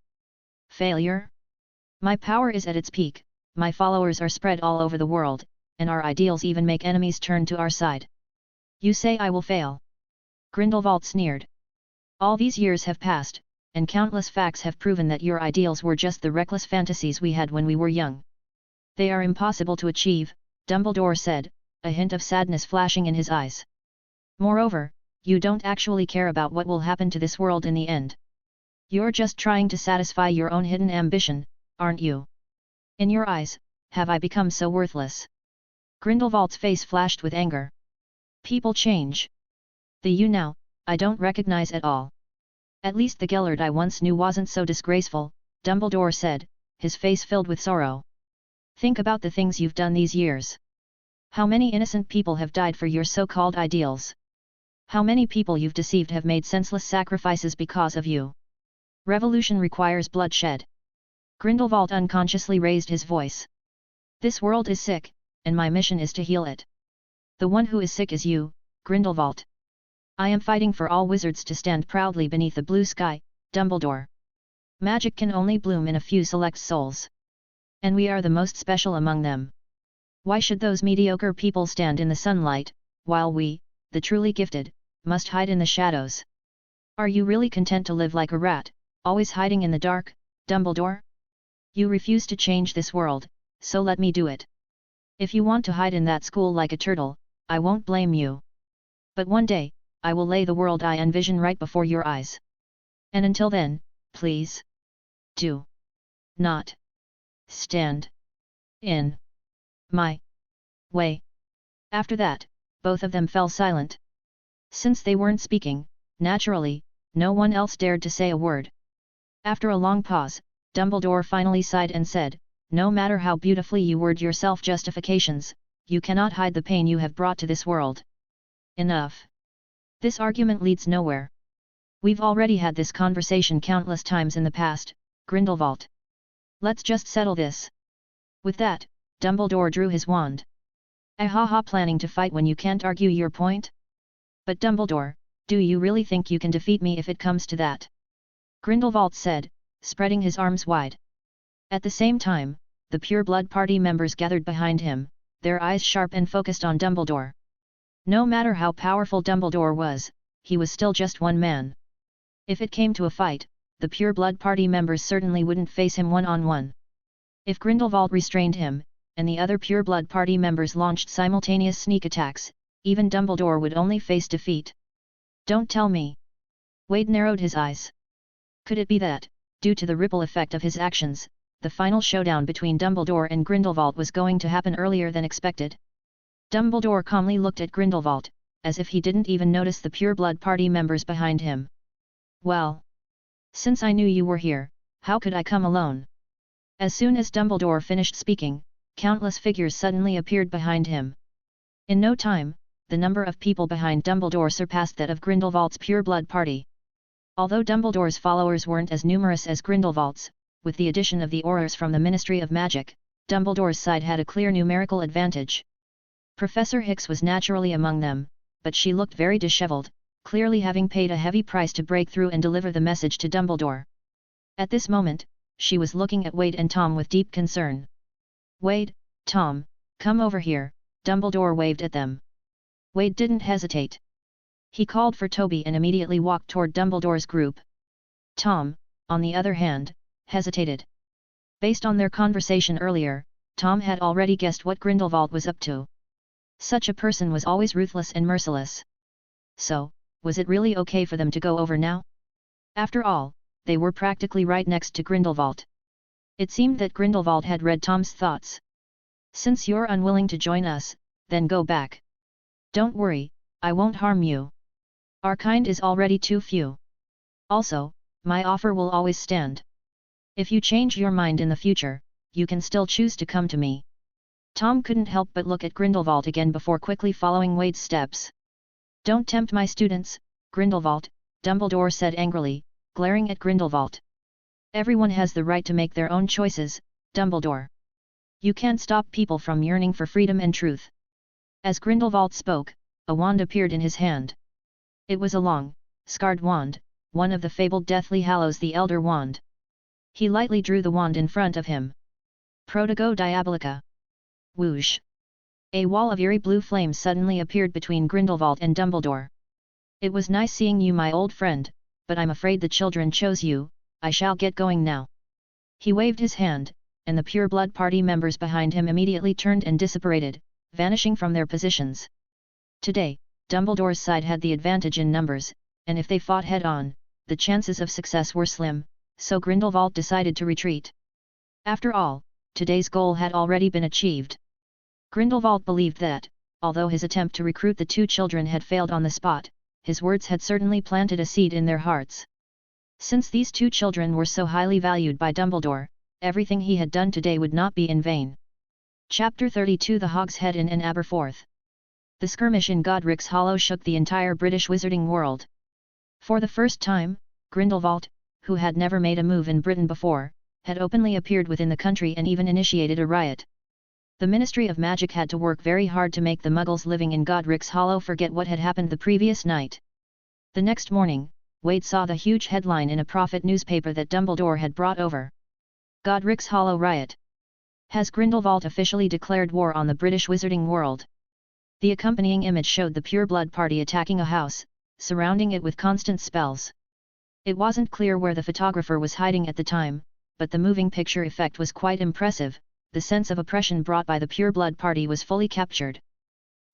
"Failure? My power is at its peak, my followers are spread all over the world, and our ideals even make enemies turn to our side. You say I will fail?" Grindelwald sneered. "All these years have passed, and countless facts have proven that your ideals were just the reckless fantasies we had when we were young. They are impossible to achieve," Dumbledore said, a hint of sadness flashing in his eyes. "Moreover, you don't actually care about what will happen to this world in the end. You're just trying to satisfy your own hidden ambition, aren't you? In your eyes, have I become so worthless?" Grindelwald's face flashed with anger. "People change. The you now, I don't recognize at all. At least the Gellert I once knew wasn't so disgraceful, Dumbledore said, his face filled with sorrow. Think about the things you've done these years. How many innocent people have died for your so-called ideals? How many people you've deceived have made senseless sacrifices because of you? Revolution requires bloodshed. Grindelwald unconsciously raised his voice. This world is sick, and my mission is to heal it. The one who is sick is you, Grindelwald. I am fighting for all wizards to stand proudly beneath the blue sky, Dumbledore. Magic can only bloom in a few select souls. And we are the most special among them. Why should those mediocre people stand in the sunlight, while we, the truly gifted, must hide in the shadows? Are you really content to live like a rat, always hiding in the dark, Dumbledore? You refuse to change this world, so let me do it. If you want to hide in that school like a turtle, I won't blame you. But one day, I will lay the world I envision right before your eyes. And until then, please, do not stand in my way. After that, both of them fell silent. Since they weren't speaking, naturally, no one else dared to say a word. After a long pause, Dumbledore finally sighed and said, no matter how beautifully you word your self-justifications, you cannot hide the pain you have brought to this world. Enough. This argument leads nowhere. We've already had this conversation countless times in the past, Grindelwald. Let's just settle this. With that, Dumbledore drew his wand. Ahaha, planning to fight when you can't argue your point? But Dumbledore, do you really think you can defeat me if it comes to that? Grindelwald said, spreading his arms wide. At the same time, the Pure Blood Party members gathered behind him, their eyes sharp and focused on Dumbledore. No matter how powerful Dumbledore was, he was still just one man. If it came to a fight, the Pure Blood Party members certainly wouldn't face him one-on-one. If Grindelwald restrained him, and the other Pure Blood Party members launched simultaneous sneak attacks, even Dumbledore would only face defeat. Don't tell me. Wade narrowed his eyes. Could it be that, due to the ripple effect of his actions, the final showdown between Dumbledore and Grindelwald was going to happen earlier than expected? Dumbledore calmly looked at Grindelwald, as if he didn't even notice the Pure Blood Party members behind him. Well, since I knew you were here, how could I come alone? As soon as Dumbledore finished speaking, countless figures suddenly appeared behind him. In no time, the number of people behind Dumbledore surpassed that of Grindelwald's Pure Blood Party. Although Dumbledore's followers weren't as numerous as Grindelwald's, with the addition of the Aurors from the Ministry of Magic, Dumbledore's side had a clear numerical advantage. Professor Hicks was naturally among them, but she looked very disheveled, clearly having paid a heavy price to break through and deliver the message to Dumbledore. At this moment, she was looking at Wade and Tom with deep concern. Wade, Tom, come over here, Dumbledore waved at them. Wade didn't hesitate. He called for Toby and immediately walked toward Dumbledore's group. Tom, on the other hand, hesitated. Based on their conversation earlier, Tom had already guessed what Grindelwald was up to. Such a person was always ruthless and merciless. So, was it really okay for them to go over now? After all, they were practically right next to Grindelwald. It seemed that Grindelwald had read Tom's thoughts. Since you're unwilling to join us, then go back. Don't worry, I won't harm you. Our kind is already too few. Also, my offer will always stand. If you change your mind in the future, you can still choose to come to me. Tom couldn't help but look at Grindelwald again before quickly following Wade's steps. Don't tempt my students, Grindelwald, Dumbledore said angrily, glaring at Grindelwald. Everyone has the right to make their own choices, Dumbledore. You can't stop people from yearning for freedom and truth. As Grindelwald spoke, a wand appeared in his hand. It was a long, scarred wand, one of the fabled Deathly Hallows, the Elder Wand. He lightly drew the wand in front of him. Protego Diabolica. Whoosh! A wall of eerie blue flame suddenly appeared between Grindelwald and Dumbledore. It was nice seeing you, my old friend, but I'm afraid the children chose you. I shall get going now. He waved his hand, and the Pure Blood Party members behind him immediately turned and dissipated, vanishing from their positions. Today, Dumbledore's side had the advantage in numbers, and if they fought head-on, the chances of success were slim, so Grindelwald decided to retreat. After all, today's goal had already been achieved. Grindelwald believed that, although his attempt to recruit the two children had failed on the spot, his words had certainly planted a seed in their hearts. Since these two children were so highly valued by Dumbledore, everything he had done today would not be in vain. Chapter 32 The Hogs Head Inn in Aberforth. The skirmish in Godric's Hollow shook the entire British wizarding world. For the first time, Grindelwald, who had never made a move in Britain before, had openly appeared within the country and even initiated a riot. The Ministry of Magic had to work very hard to make the Muggles living in Godric's Hollow forget what had happened the previous night. The next morning, Wade saw the huge headline in a profit newspaper that Dumbledore had brought over. Godric's Hollow riot. Has Grindelwald officially declared war on the British wizarding world? The accompanying image showed the pureblood party attacking a house, surrounding it with constant spells. It wasn't clear where the photographer was hiding at the time, but the moving picture effect was quite impressive. The sense of oppression brought by the pureblood party was fully captured.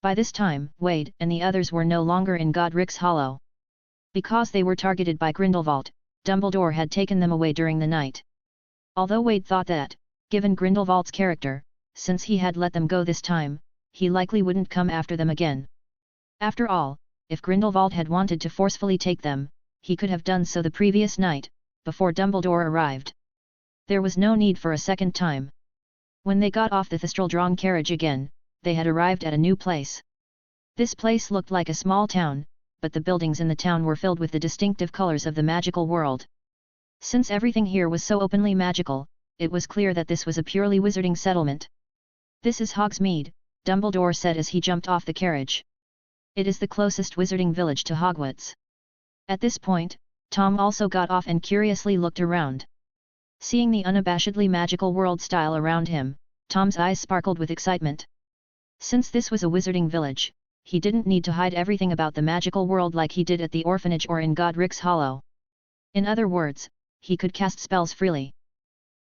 By this time, Wade and the others were no longer in Godric's Hollow. Because they were targeted by Grindelwald, Dumbledore had taken them away during the night. Although Wade thought that, given Grindelwald's character, since he had let them go this time, he likely wouldn't come after them again. After all, if Grindelwald had wanted to forcefully take them, he could have done so the previous night, before Dumbledore arrived. There was no need for a second time. When they got off the Thistral-drawn carriage again, they had arrived at a new place. This place looked like a small town, but the buildings in the town were filled with the distinctive colors of the magical world. Since everything here was so openly magical, it was clear that this was a purely wizarding settlement. "This is Hogsmeade," Dumbledore said as he jumped off the carriage. "It is the closest wizarding village to Hogwarts." At this point, Tom also got off and curiously looked around. Seeing the unabashedly magical world style around him, Tom's eyes sparkled with excitement. Since this was a wizarding village, he didn't need to hide everything about the magical world like he did at the orphanage or in Godric's Hollow. In other words, he could cast spells freely.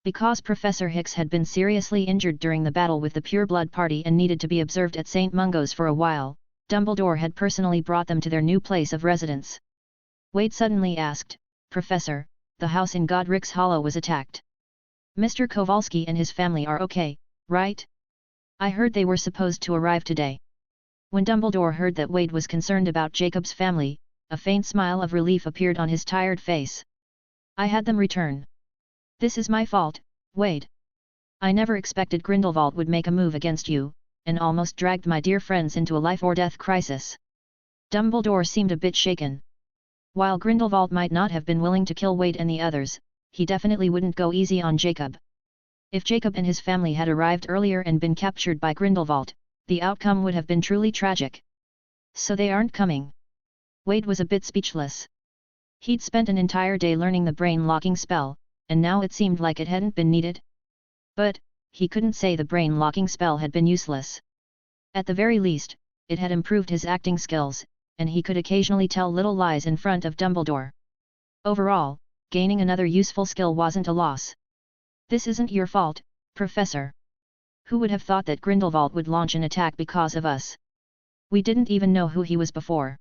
Because Professor Hicks had been seriously injured during the battle with the pureblood party and needed to be observed at St. Mungo's for a while, Dumbledore had personally brought them to their new place of residence. Wade suddenly asked, "Professor, the house in Godric's Hollow was attacked. Mr. Kowalski and his family are okay, right? I heard they were supposed to arrive today." When Dumbledore heard that Wade was concerned about Jacob's family, a faint smile of relief appeared on his tired face. "I had them return. This is my fault, Wade. I never expected Grindelwald would make a move against you, and almost dragged my dear friends into a life-or-death crisis." Dumbledore seemed a bit shaken. While Grindelwald might not have been willing to kill Wade and the others, he definitely wouldn't go easy on Jacob. If Jacob and his family had arrived earlier and been captured by Grindelwald, the outcome would have been truly tragic. "So they aren't coming?" Wade was a bit speechless. He'd spent an entire day learning the brain-locking spell, and now it seemed like it hadn't been needed. But, he couldn't say the brain-locking spell had been useless. At the very least, it had improved his acting skills, and he could occasionally tell little lies in front of Dumbledore. Overall, gaining another useful skill wasn't a loss. "This isn't your fault, Professor. Who would have thought that Grindelwald would launch an attack because of us? We didn't even know who he was before.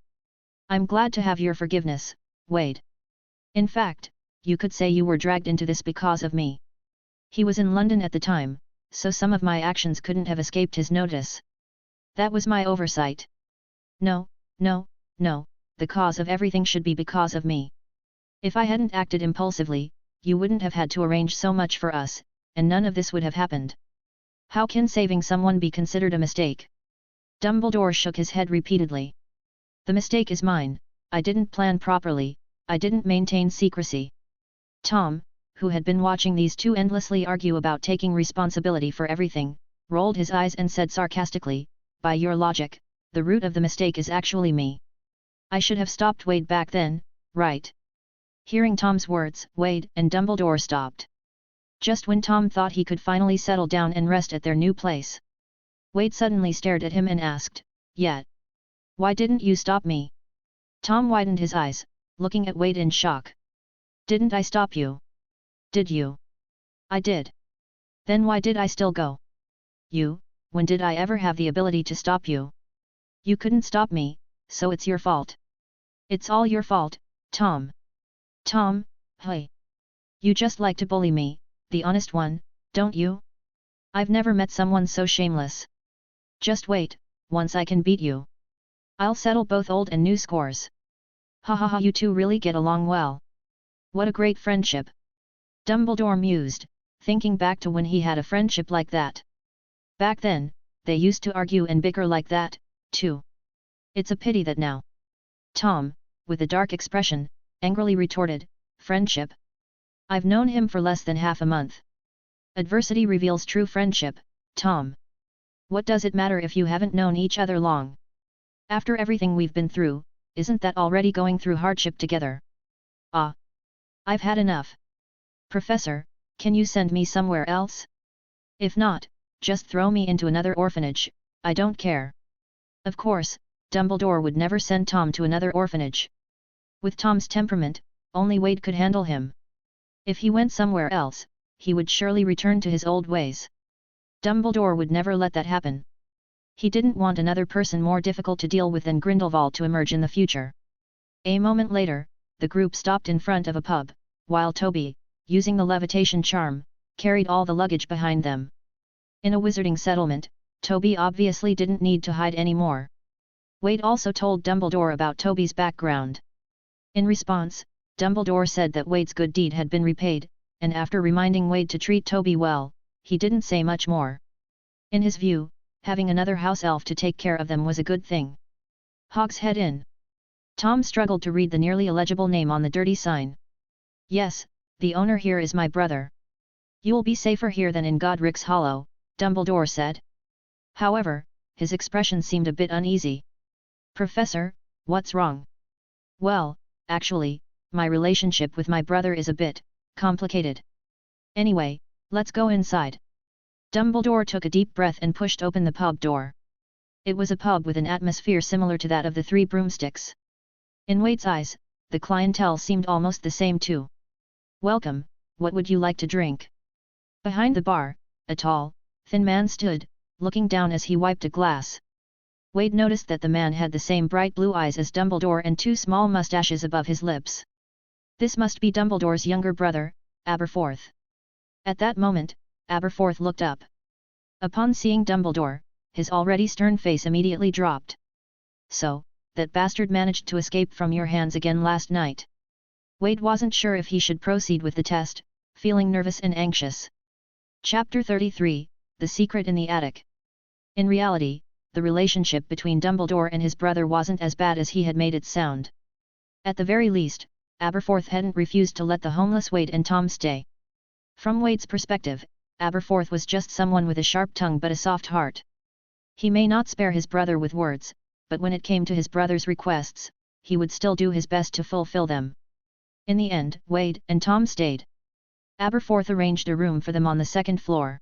I'm glad to have your forgiveness, Wade. In fact, you could say you were dragged into this because of me. He was in London at the time, so some of my actions couldn't have escaped his notice. That was my oversight. No, the cause of everything should be because of me. If I hadn't acted impulsively, you wouldn't have had to arrange so much for us, and none of this would have happened. How can saving someone be considered a mistake?" Dumbledore shook his head repeatedly. "The mistake is mine. I didn't plan properly, I didn't maintain secrecy." Tom, who had been watching these two endlessly argue about taking responsibility for everything, rolled his eyes and said sarcastically, "By your logic, the root of the mistake is actually me. I should have stopped Wade back then, right?" Hearing Tom's words, Wade and Dumbledore stopped. Just when Tom thought he could finally settle down and rest at their new place, Wade suddenly stared at him and asked, "Yet? Why didn't you stop me?" Tom widened his eyes, looking at Wade in shock. "Didn't I stop you? Did you?" "I did. Then why did I still go?" "You? When did I ever have the ability to stop you? You couldn't stop me, so it's your fault." "It's all your fault, Tom. Tom, hey. You just like to bully me, the honest one, don't you? I've never met someone so shameless. Just wait, once I can beat you. I'll settle both old and new scores. Ha ha ha, you two really get along well." What a great friendship! Dumbledore mused, thinking back to when he had a friendship like that. Back then, they used to argue and bicker like that, too. It's a pity that now. Tom, with a dark expression, angrily retorted, friendship? I've known him for less than half a month. Adversity reveals true friendship, Tom. What does it matter if you haven't known each other long? After everything we've been through, isn't that already going through hardship together? Ah! I've had enough. Professor, can you send me somewhere else? If not, just throw me into another orphanage, I don't care. Of course, Dumbledore would never send Tom to another orphanage. With Tom's temperament, only Wade could handle him. If he went somewhere else, he would surely return to his old ways. Dumbledore would never let that happen. He didn't want another person more difficult to deal with than Grindelwald to emerge in the future. A moment later, the group stopped in front of a pub, while Toby, using the levitation charm, carried all the luggage behind them. In a wizarding settlement, Toby obviously didn't need to hide anymore. Wade also told Dumbledore about Toby's background. In response, Dumbledore said that Wade's good deed had been repaid, and after reminding Wade to treat Toby well, he didn't say much more. In his view, having another house elf to take care of them was a good thing. Hogs Head Inn. Tom struggled to read the nearly illegible name on the dirty sign. Yes, the owner here is my brother. You'll be safer here than in Godric's Hollow, Dumbledore said. However, his expression seemed a bit uneasy. Professor, what's wrong? Well, actually, my relationship with my brother is a bit complicated. Anyway, let's go inside. Dumbledore took a deep breath and pushed open the pub door. It was a pub with an atmosphere similar to that of the Three Broomsticks. In Wade's eyes, the clientele seemed almost the same too. Welcome, what would you like to drink? Behind the bar, a tall, thin man stood, looking down as he wiped a glass. Wade noticed that the man had the same bright blue eyes as Dumbledore and two small mustaches above his lips. This must be Dumbledore's younger brother, Aberforth. At that moment, Aberforth looked up. Upon seeing Dumbledore, his already stern face immediately dropped. So, that bastard managed to escape from your hands again last night. Wade wasn't sure if he should proceed with the test, feeling nervous and anxious. Chapter 33, The Secret in the Attic. In reality, the relationship between Dumbledore and his brother wasn't as bad as he had made it sound. At the very least, Aberforth hadn't refused to let the homeless Wade and Tom stay. From Wade's perspective, Aberforth was just someone with a sharp tongue but a soft heart. He may not spare his brother with words, but when it came to his brother's requests, he would still do his best to fulfill them. In the end, Wade and Tom stayed. Aberforth arranged a room for them on the second floor.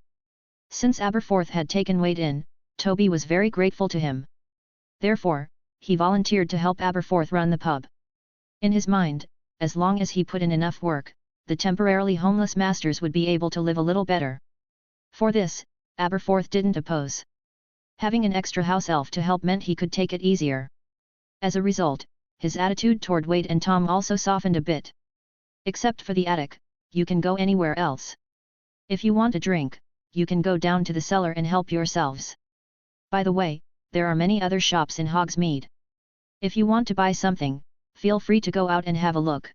Since Aberforth had taken Wade in, Toby was very grateful to him. Therefore, he volunteered to help Aberforth run the pub. In his mind, as long as he put in enough work, the temporarily homeless masters would be able to live a little better. For this, Aberforth didn't oppose. Having an extra house elf to help meant he could take it easier. As a result, his attitude toward Wade and Tom also softened a bit. Except for the attic, you can go anywhere else. If you want a drink, you can go down to the cellar and help yourselves. By the way, there are many other shops in Hogsmeade. If you want to buy something, feel free to go out and have a look.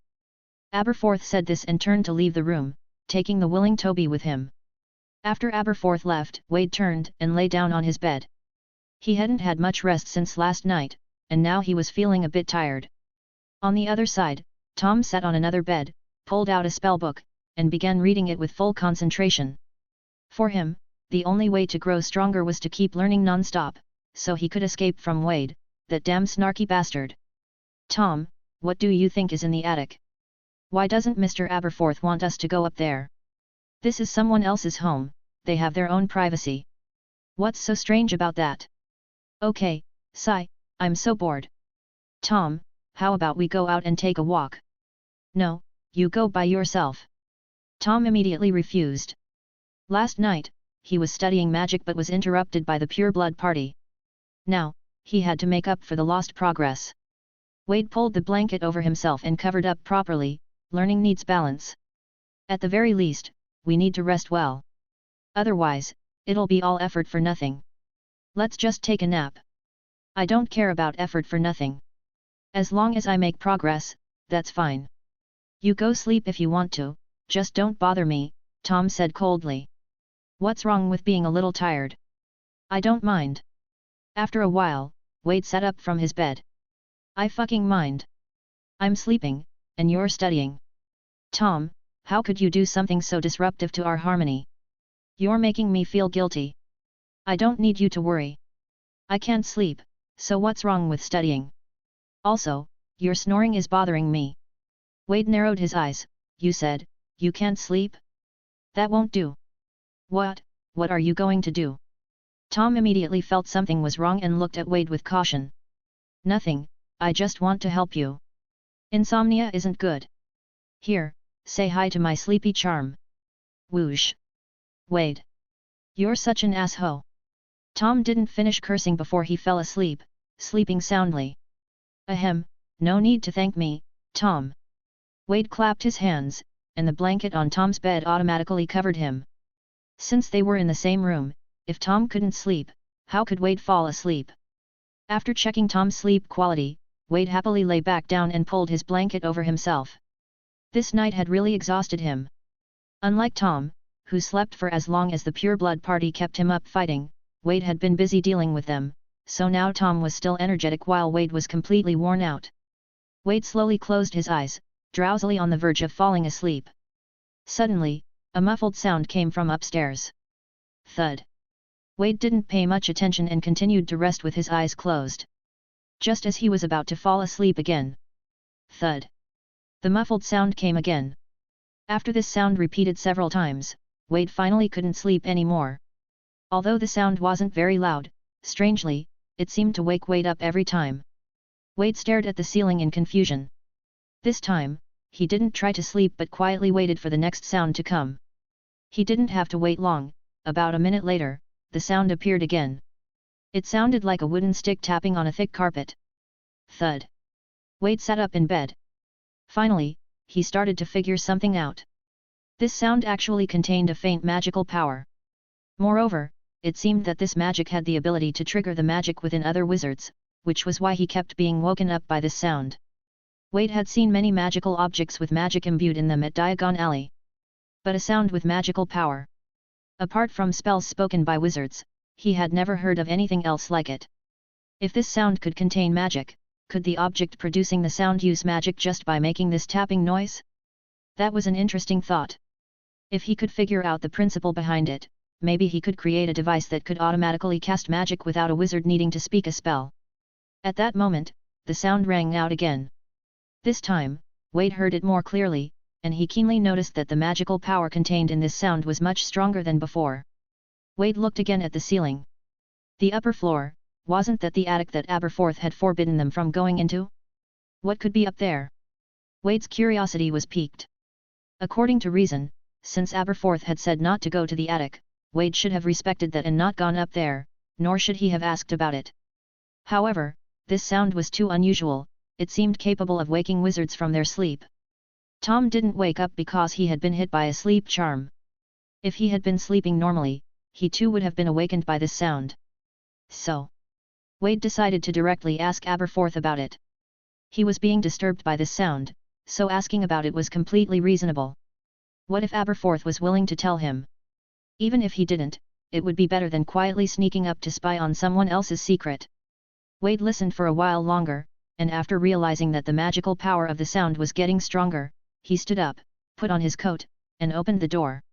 Aberforth said this and turned to leave the room, taking the willing Toby with him. After Aberforth left, Wade turned and lay down on his bed. He hadn't had much rest since last night, and now he was feeling a bit tired. On the other side, Tom sat on another bed, pulled out a spellbook, and began reading it with full concentration. For him, the only way to grow stronger was to keep learning non-stop, so he could escape from Wade, that damn snarky bastard. Tom, what do you think is in the attic? Why doesn't Mr. Aberforth want us to go up there? This is someone else's home, they have their own privacy. What's so strange about that? Okay, sigh, I'm so bored. Tom, how about we go out and take a walk? No, you go by yourself. Tom immediately refused. Last night, he was studying magic but was interrupted by the pureblood party. Now, he had to make up for the lost progress. Wade pulled the blanket over himself and covered up properly. Learning needs balance. At the very least, we need to rest well. Otherwise, it'll be all effort for nothing. Let's just take a nap. I don't care about effort for nothing. As long as I make progress, that's fine. You go sleep if you want to, just don't bother me, Tom said coldly. What's wrong with being a little tired? I don't mind. After a while, Wade sat up from his bed. I fucking mind. I'm sleeping, and you're studying. Tom, how could you do something so disruptive to our harmony? You're making me feel guilty. I don't need you to worry. I can't sleep, so what's wrong with studying? Also, your snoring is bothering me. Wade narrowed his eyes. You said, you can't sleep? That won't do. What are you going to do? Tom immediately felt something was wrong and looked at Wade with caution. Nothing, I just want to help you. Insomnia isn't good. Here, say hi to my sleepy charm. Whoosh. Wade. You're such an asshole. Tom didn't finish cursing before he fell asleep, sleeping soundly. Ahem, no need to thank me, Tom. Wade clapped his hands, and the blanket on Tom's bed automatically covered him. Since they were in the same room, if Tom couldn't sleep, how could Wade fall asleep? After checking Tom's sleep quality, Wade happily lay back down and pulled his blanket over himself. This night had really exhausted him. Unlike Tom, who slept for as long as the Pure Blood Party kept him up fighting, Wade had been busy dealing with them, so now Tom was still energetic while Wade was completely worn out. Wade slowly closed his eyes, drowsily on the verge of falling asleep. Suddenly, a muffled sound came from upstairs. Thud. Wade didn't pay much attention and continued to rest with his eyes closed. Just as he was about to fall asleep again. Thud. The muffled sound came again. After this sound repeated several times, Wade finally couldn't sleep anymore. Although the sound wasn't very loud, strangely, it seemed to wake Wade up every time. Wade stared at the ceiling in confusion. This time, he didn't try to sleep but quietly waited for the next sound to come. He didn't have to wait long, about a minute later, the sound appeared again. It sounded like a wooden stick tapping on a thick carpet. Thud. Wade sat up in bed. Finally, he started to figure something out. This sound actually contained a faint magical power. Moreover, it seemed that this magic had the ability to trigger the magic within other wizards, which was why he kept being woken up by this sound. Wade had seen many magical objects with magic imbued in them at Diagon Alley. But a sound with magical power. Apart from spells spoken by wizards, he had never heard of anything else like it. If this sound could contain magic, could the object producing the sound use magic just by making this tapping noise? That was an interesting thought. If he could figure out the principle behind it, maybe he could create a device that could automatically cast magic without a wizard needing to speak a spell. At that moment, the sound rang out again. This time, Wade heard it more clearly, and he keenly noticed that the magical power contained in this sound was much stronger than before. Wade looked again at the ceiling. The upper floor, wasn't that the attic that Aberforth had forbidden them from going into? What could be up there? Wade's curiosity was piqued. According to reason, since Aberforth had said not to go to the attic, Wade should have respected that and not gone up there, nor should he have asked about it. However, this sound was too unusual, it seemed capable of waking wizards from their sleep. Tom didn't wake up because he had been hit by a sleep charm. If he had been sleeping normally, he too would have been awakened by this sound. So, Wade decided to directly ask Aberforth about it. He was being disturbed by this sound, so asking about it was completely reasonable. What if Aberforth was willing to tell him? Even if he didn't, it would be better than quietly sneaking up to spy on someone else's secret. Wade listened for a while longer, and after realizing that the magical power of the sound was getting stronger, he stood up, put on his coat, and opened the door.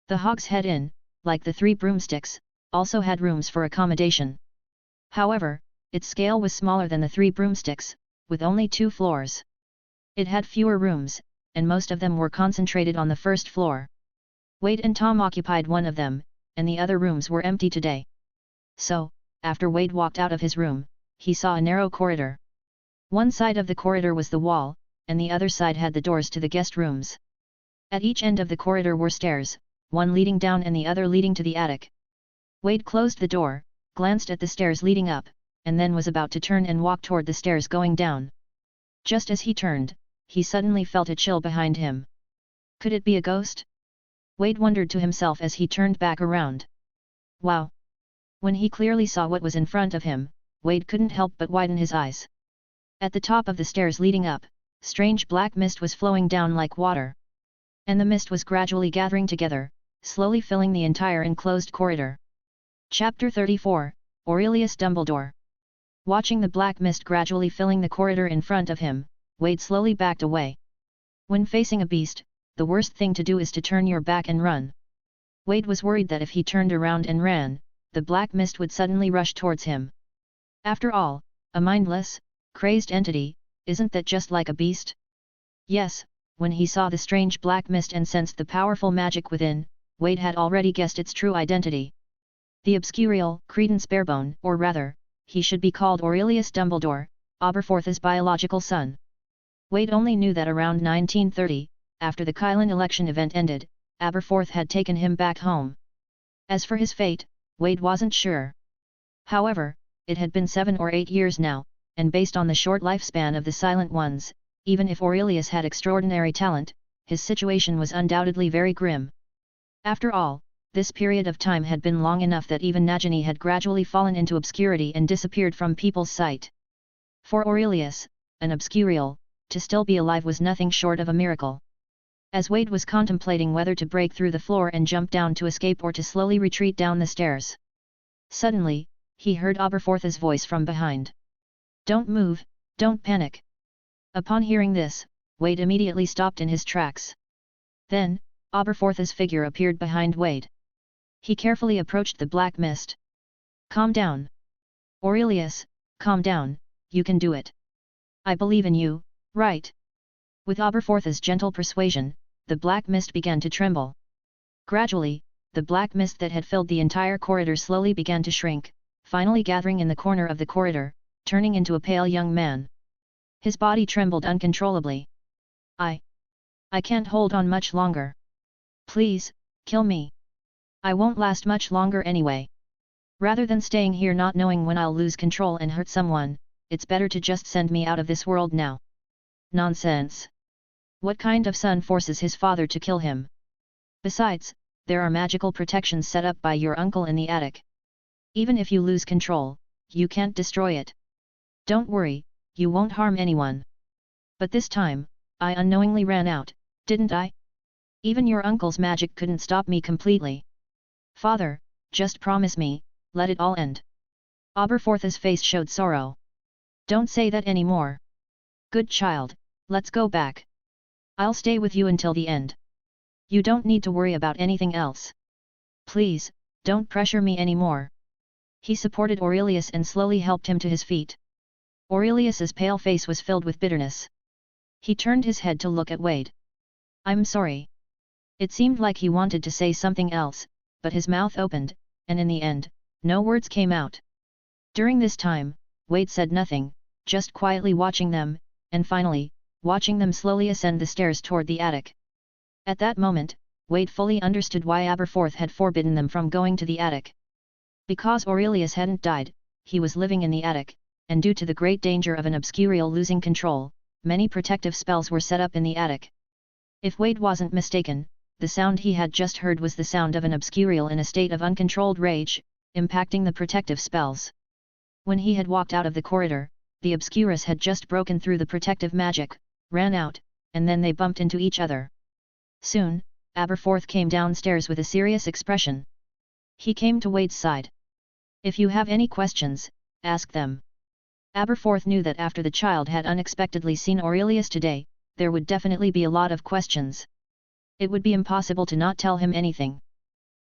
The Hogs Head Inn, like the Three Broomsticks, also had rooms for accommodation. However, its scale was smaller than the Three Broomsticks, with only 2 floors. It had fewer rooms, and most of them were concentrated on the first floor. Wade and Tom occupied one of them, and the other rooms were empty today. So, after Wade walked out of his room, he saw a narrow corridor. One side of the corridor was the wall, and the other side had the doors to the guest rooms. At each end of the corridor were stairs, one leading down and the other leading to the attic. Wade closed the door, glanced at the stairs leading up, and then was about to turn and walk toward the stairs going down. Just as he turned, he suddenly felt a chill behind him. Could it be a ghost? Wade wondered to himself as he turned back around. Wow! When he clearly saw what was in front of him, Wade couldn't help but widen his eyes. At the top of the stairs leading up, strange black mist was flowing down like water. And the mist was gradually gathering together, slowly filling the entire enclosed corridor. Chapter 34, Aurelius Dumbledore. Watching the black mist gradually filling the corridor in front of him, Wade slowly backed away. When facing a beast, the worst thing to do is to turn your back and run. Wade was worried that if he turned around and ran, the black mist would suddenly rush towards him. After all, a mindless, crazed entity, isn't that just like a beast? Yes, when he saw the strange black mist and sensed the powerful magic within, Wade had already guessed its true identity. The obscurial Credence Barebone, or rather, he should be called Aurelius Dumbledore, Aberforth's biological son. Wade only knew that around 1930, after the Kylan election event ended, Aberforth had taken him back home. As for his fate, Wade wasn't sure. However, it had been 7 or 8 years now, and based on the short lifespan of the Silent Ones, even if Aurelius had extraordinary talent, his situation was undoubtedly very grim. After all, this period of time had been long enough that even Nagini had gradually fallen into obscurity and disappeared from people's sight. For Aurelius, an obscurial, to still be alive was nothing short of a miracle. As Wade was contemplating whether to break through the floor and jump down to escape or to slowly retreat down the stairs, suddenly, he heard Aberforth's voice from behind. "Don't move, don't panic." Upon hearing this, Wade immediately stopped in his tracks. Then, Aberforth's figure appeared behind Wade. He carefully approached the black mist. "Calm down. Aurelius, calm down, you can do it. I believe in you, right?" With Aberforth's gentle persuasion, the black mist began to tremble. Gradually, the black mist that had filled the entire corridor slowly began to shrink, finally gathering in the corner of the corridor, turning into a pale young man. His body trembled uncontrollably. I can't hold on much longer. Please, kill me. I won't last much longer anyway. Rather than staying here not knowing when I'll lose control and hurt someone, it's better to just send me out of this world now." Nonsense. What kind of son forces his father to kill him? Besides, there are magical protections set up by your uncle in the attic. Even if you lose control, you can't destroy it. Don't worry, you won't harm anyone. But this time, I unknowingly ran out, didn't I? Even your uncle's magic couldn't stop me completely. Father, just promise me, let it all end. Aberforth's face showed sorrow. Don't say that anymore. Good child, let's go back. I'll stay with you until the end. You don't need to worry about anything else. Please, don't pressure me anymore. He supported Aurelius and slowly helped him to his feet. Aurelius's pale face was filled with bitterness. He turned his head to look at Wade. "I'm sorry." It seemed like he wanted to say something else, but his mouth opened, and in the end, no words came out. During this time, Wade said nothing, just quietly watching them, and finally, watching them slowly ascend the stairs toward the attic. At that moment, Wade fully understood why Aberforth had forbidden them from going to the attic. Because Aurelius hadn't died, he was living in the attic, and due to the great danger of an obscurial losing control, many protective spells were set up in the attic. If Wade wasn't mistaken, the sound he had just heard was the sound of an obscurial in a state of uncontrolled rage, impacting the protective spells. When he had walked out of the corridor, the obscurus had just broken through the protective magic, ran out, and then they bumped into each other. Soon, Aberforth came downstairs with a serious expression. He came to Wade's side. "If you have any questions, ask them." Aberforth knew that after the child had unexpectedly seen Aurelius today, there would definitely be a lot of questions. It would be impossible to not tell him anything.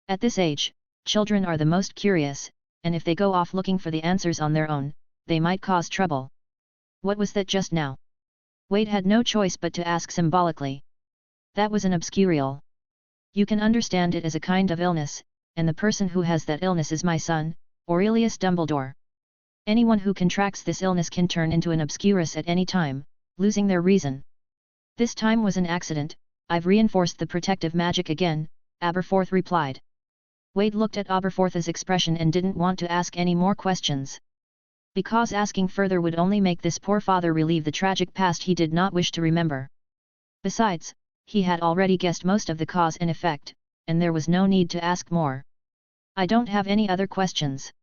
At this age, children are the most curious, and if they go off looking for the answers on their own, they might cause trouble. What was that just now? Wade had no choice but to ask symbolically. That was an obscurial. You can understand it as a kind of illness, and the person who has that illness is my son, Aurelius Dumbledore. Anyone who contracts this illness can turn into an obscurus at any time, losing their reason. This time was an accident, I've reinforced the protective magic again, Aberforth replied. Wade looked at Aberforth's expression and didn't want to ask any more questions. Because asking further would only make this poor father relive the tragic past he did not wish to remember. Besides, he had already guessed most of the cause and effect, and there was no need to ask more. I don't have any other questions.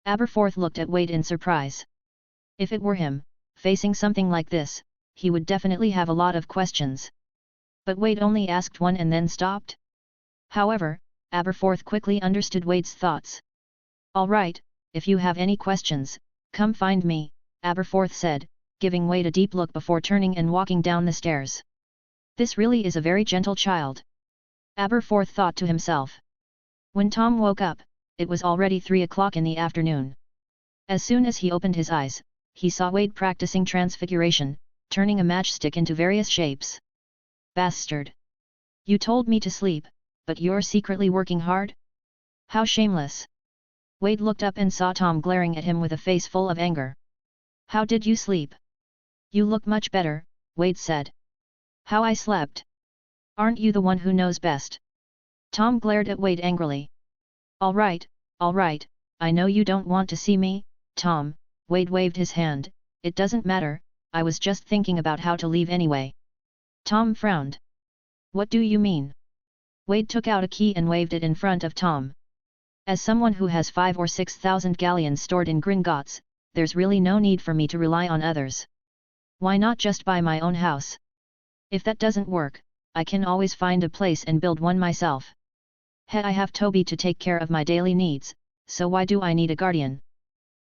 Aberforth looked at Wade in surprise. If it were him, facing something like this, he would definitely have a lot of questions. But Wade only asked one and then stopped. However, Aberforth quickly understood Wade's thoughts. "All right, if you have any questions, come find me," Aberforth said, giving Wade a deep look before turning and walking down the stairs. "This really is a very gentle child," Aberforth thought to himself. When Tom woke up, it was already 3 o'clock in the afternoon. As soon as he opened his eyes, he saw Wade practicing transfiguration, turning a matchstick into various shapes. "Bastard! You told me to sleep, but you're secretly working hard? How shameless!" Wade looked up and saw Tom glaring at him with a face full of anger. "How did you sleep?" "You look much better," Wade said. "How I slept? Aren't you the one who knows best?" Tom glared at Wade angrily. All right, I know you don't want to see me, Tom," Wade waved his hand, "it doesn't matter, I was just thinking about how to leave anyway." Tom frowned. "What do you mean?" Wade took out a key and waved it in front of Tom. "As someone who has 5,000 or 6,000 galleons stored in Gringotts, there's really no need for me to rely on others. Why not just buy my own house? If that doesn't work, I can always find a place and build one myself. I have Toby to take care of my daily needs, so why do I need a guardian?"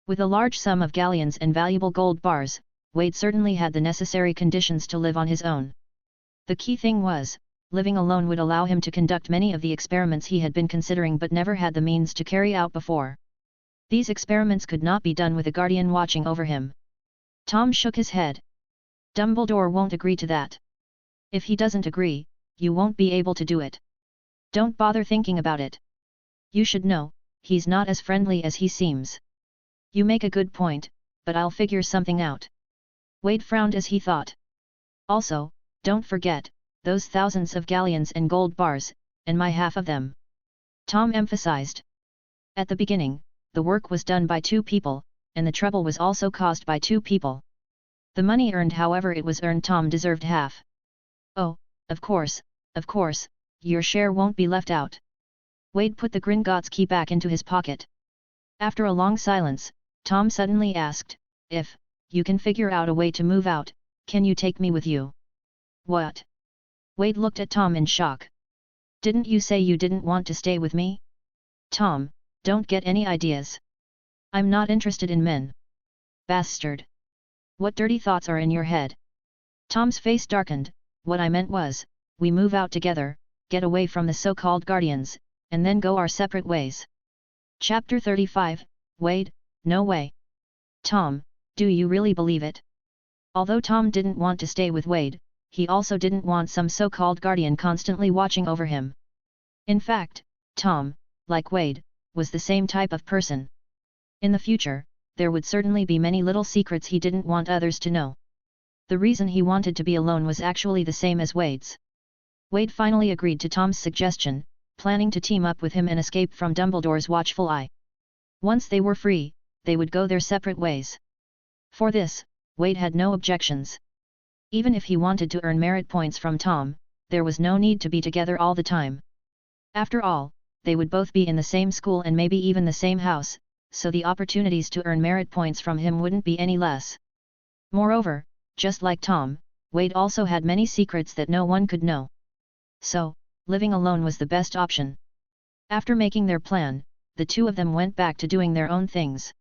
With a large sum of galleons and valuable gold bars, Wade certainly had the necessary conditions to live on his own. The key thing was, living alone would allow him to conduct many of the experiments he had been considering but never had the means to carry out before. These experiments could not be done with a guardian watching over him. Tom shook his head. "Dumbledore won't agree to that. If he doesn't agree, you won't be able to do it. Don't bother thinking about it. You should know, he's not as friendly as he seems." "You make a good point, but I'll figure something out." Wade frowned as he thought. "Also, don't forget, those thousands of galleons and gold bars, and my half of them," Tom emphasized. At the beginning, the work was done by 2 people, and the trouble was also caused by 2 people. The money earned, however it was earned, Tom deserved half. "Oh, of course, your share won't be left out." Wade put the Gringotts key back into his pocket. After a long silence, Tom suddenly asked, "If you can figure out a way to move out, can you take me with you?" "What?" Wade looked at Tom in shock. "Didn't you say you didn't want to stay with me?" "Tom, don't get any ideas. I'm not interested in men." "Bastard! What dirty thoughts are in your head?" Tom's face darkened. "What I meant was, we move out together, get away from the so-called guardians, and then go our separate ways." Chapter 35, Wade, no way. "Tom, do you really believe it?" Although Tom didn't want to stay with Wade, he also didn't want some so-called guardian constantly watching over him. In fact, Tom, like Wade, was the same type of person. In the future, there would certainly be many little secrets he didn't want others to know. The reason he wanted to be alone was actually the same as Wade's. Wade finally agreed to Tom's suggestion, planning to team up with him and escape from Dumbledore's watchful eye. Once they were free, they would go their separate ways. For this, Wade had no objections. Even if he wanted to earn merit points from Tom, there was no need to be together all the time. After all, they would both be in the same school and maybe even the same house, so the opportunities to earn merit points from him wouldn't be any less. Moreover, just like Tom, Wade also had many secrets that no one could know. So, living alone was the best option. After making their plan, the 2 of them went back to doing their own things.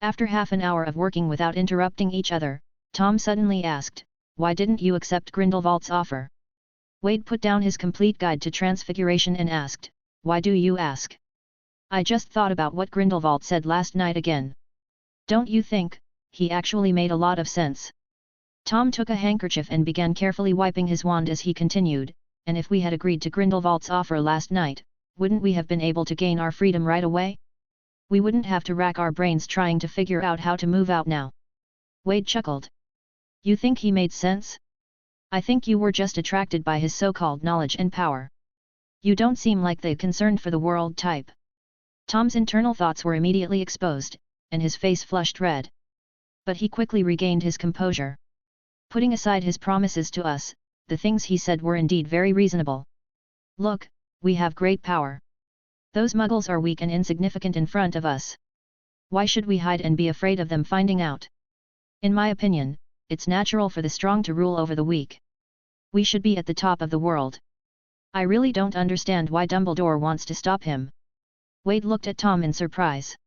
After half an hour of working without interrupting each other, Tom suddenly asked, "Why didn't you accept Grindelwald's offer?" Wade put down his complete guide to transfiguration and asked, "Why do you ask?" "I just thought about what Grindelwald said last night again. Don't you think, he actually made a lot of sense?" Tom took a handkerchief and began carefully wiping his wand as he continued, "And if we had agreed to Grindelwald's offer last night, wouldn't we have been able to gain our freedom right away? We wouldn't have to rack our brains trying to figure out how to move out now." Wade chuckled. "You think he made sense? I think you were just attracted by his so-called knowledge and power. You don't seem like the concerned for the world type." Tom's internal thoughts were immediately exposed, and his face flushed red. But he quickly regained his composure. Putting aside his promises to us, the things he said were indeed very reasonable. "Look, we have great power. Those muggles are weak and insignificant in front of us. Why should we hide and be afraid of them finding out? In my opinion, it's natural for the strong to rule over the weak. We should be at the top of the world. I really don't understand why Dumbledore wants to stop him. Wade looked at Tom in surprise.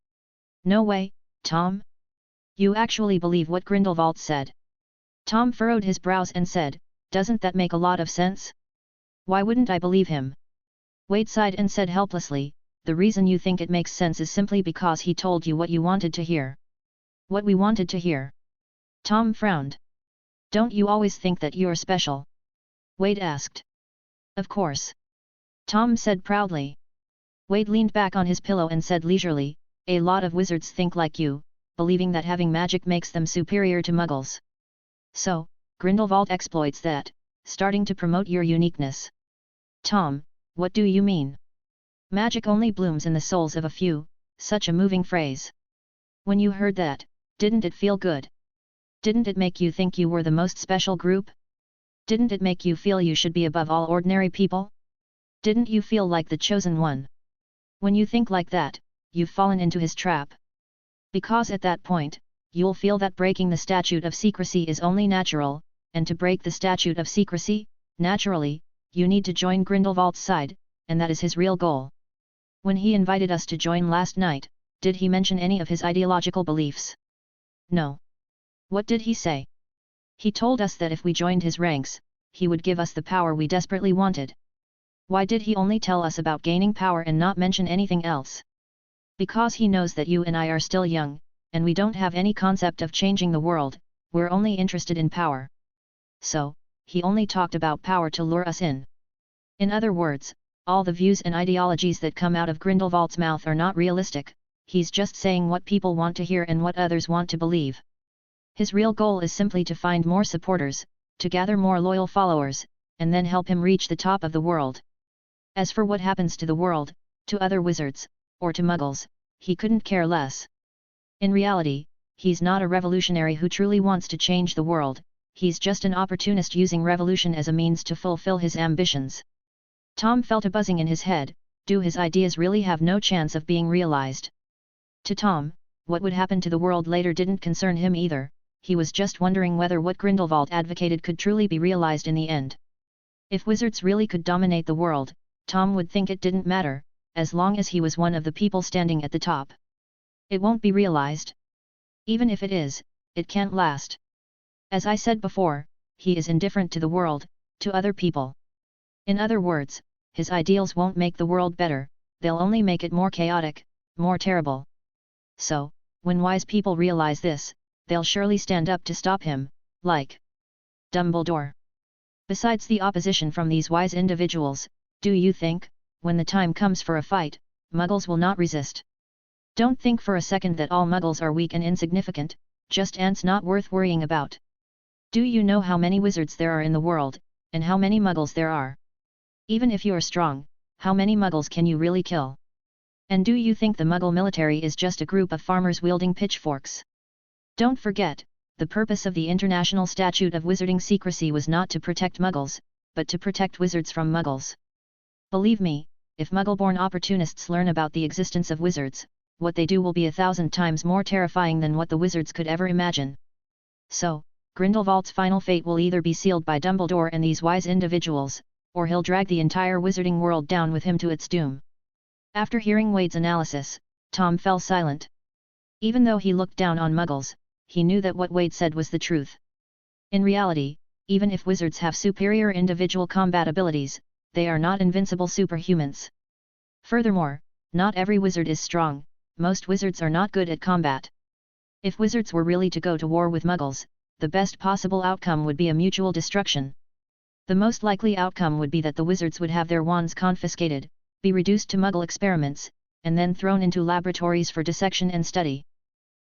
No way, Tom? You actually believe what Grindelwald said? Tom furrowed his brows and said, doesn't that make a lot of sense? Why wouldn't I believe him? Wade sighed and said helplessly, the reason you think it makes sense is simply because he told you what you wanted to hear. What we wanted to hear? Tom frowned. Don't you always think that you're special? Wade asked. Of course. Tom said proudly. Wade leaned back on his pillow and said leisurely, a lot of wizards think like you, believing that having magic makes them superior to muggles. So, Grindelwald exploits that, starting to promote your uniqueness. Tom, what do you mean? Magic only blooms in the souls of a few, such a moving phrase. When you heard that, didn't it feel good? Didn't it make you think you were the most special group? Didn't it make you feel you should be above all ordinary people? Didn't you feel like the chosen one? When you think like that, you've fallen into his trap. Because at that point, you'll feel that breaking the statute of secrecy is only natural, and to break the statute of secrecy, naturally, you need to join Grindelwald's side, and that is his real goal. When he invited us to join last night, did he mention any of his ideological beliefs? No. What did he say? He told us that if we joined his ranks, he would give us the power we desperately wanted. Why did he only tell us about gaining power and not mention anything else? Because he knows that you and I are still young, and we don't have any concept of changing the world, we're only interested in power. So, he only talked about power to lure us in. In other words, all the views and ideologies that come out of Grindelwald's mouth are not realistic, he's just saying what people want to hear and what others want to believe. His real goal is simply to find more supporters, to gather more loyal followers, and then help him reach the top of the world. As for what happens to the world, to other wizards, or to muggles, he couldn't care less. In reality, he's not a revolutionary who truly wants to change the world, he's just an opportunist using revolution as a means to fulfill his ambitions. Tom felt a buzzing in his head, do his ideas really have no chance of being realized? To Tom, what would happen to the world later didn't concern him either, he was just wondering whether what Grindelwald advocated could truly be realized in the end. If wizards really could dominate the world, Tom would think it didn't matter, as long as he was one of the people standing at the top. It won't be realized. Even if it is, it can't last. As I said before, he is indifferent to the world, to other people. In other words, his ideals won't make the world better, they'll only make it more chaotic, more terrible. So, when wise people realize this, they'll surely stand up to stop him, like Dumbledore. Besides the opposition from these wise individuals, do you think, when the time comes for a fight, muggles will not resist? Don't think for a second that all muggles are weak and insignificant, just ants not worth worrying about. Do you know how many wizards there are in the world, and how many muggles there are? Even if you're strong, how many muggles can you really kill? And do you think the muggle military is just a group of farmers wielding pitchforks? Don't forget, the purpose of the International Statute of Wizarding Secrecy was not to protect muggles, but to protect wizards from muggles. Believe me, if muggle-born opportunists learn about the existence of wizards, what they do will be 1,000 times more terrifying than what the wizards could ever imagine. So, Grindelwald's final fate will either be sealed by Dumbledore and these wise individuals, or he'll drag the entire wizarding world down with him to its doom. After hearing Wade's analysis, Tom fell silent. Even though he looked down on muggles, he knew that what Wade said was the truth. In reality, even if wizards have superior individual combat abilities, they are not invincible superhumans. Furthermore, not every wizard is strong, most wizards are not good at combat. If wizards were really to go to war with muggles, the best possible outcome would be a mutual destruction. The most likely outcome would be that the wizards would have their wands confiscated, be reduced to muggle experiments, and then thrown into laboratories for dissection and study.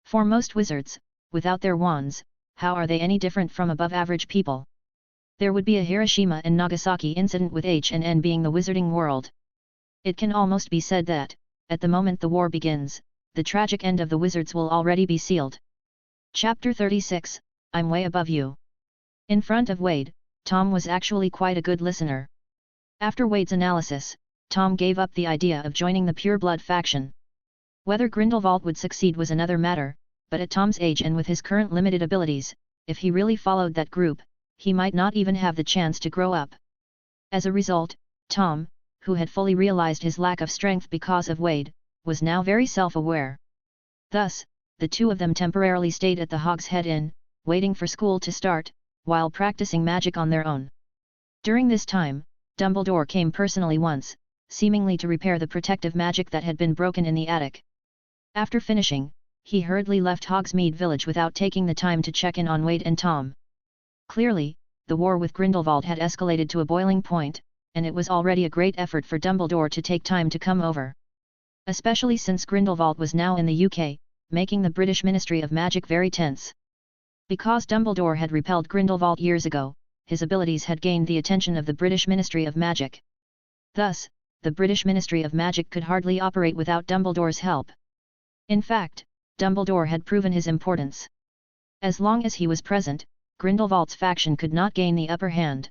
For most wizards, without their wands, how are they any different from above-average people? There would be a Hiroshima and Nagasaki incident with H&N being the wizarding world. It can almost be said that, at the moment the war begins, the tragic end of the wizards will already be sealed. Chapter 36, I'm way above you. In front of Wade, Tom was actually quite a good listener. After Wade's analysis, Tom gave up the idea of joining the pureblood faction. Whether Grindelwald would succeed was another matter, but at Tom's age and with his current limited abilities, if he really followed that group, he might not even have the chance to grow up. As a result, Tom, who had fully realized his lack of strength because of Wade, was now very self-aware. Thus, the two of them temporarily stayed at the Hogs Head Inn, waiting for school to start, while practicing magic on their own. During this time, Dumbledore came personally once, seemingly to repair the protective magic that had been broken in the attic. After finishing, he hurriedly left Hogsmeade Village without taking the time to check in on Wade and Tom. Clearly, the war with Grindelwald had escalated to a boiling point, and it was already a great effort for Dumbledore to take time to come over. Especially since Grindelwald was now in the UK, making the British Ministry of Magic very tense. Because Dumbledore had repelled Grindelwald years ago, his abilities had gained the attention of the British Ministry of Magic. Thus, the British Ministry of Magic could hardly operate without Dumbledore's help. In fact, Dumbledore had proven his importance. As long as he was present, Grindelwald's faction could not gain the upper hand.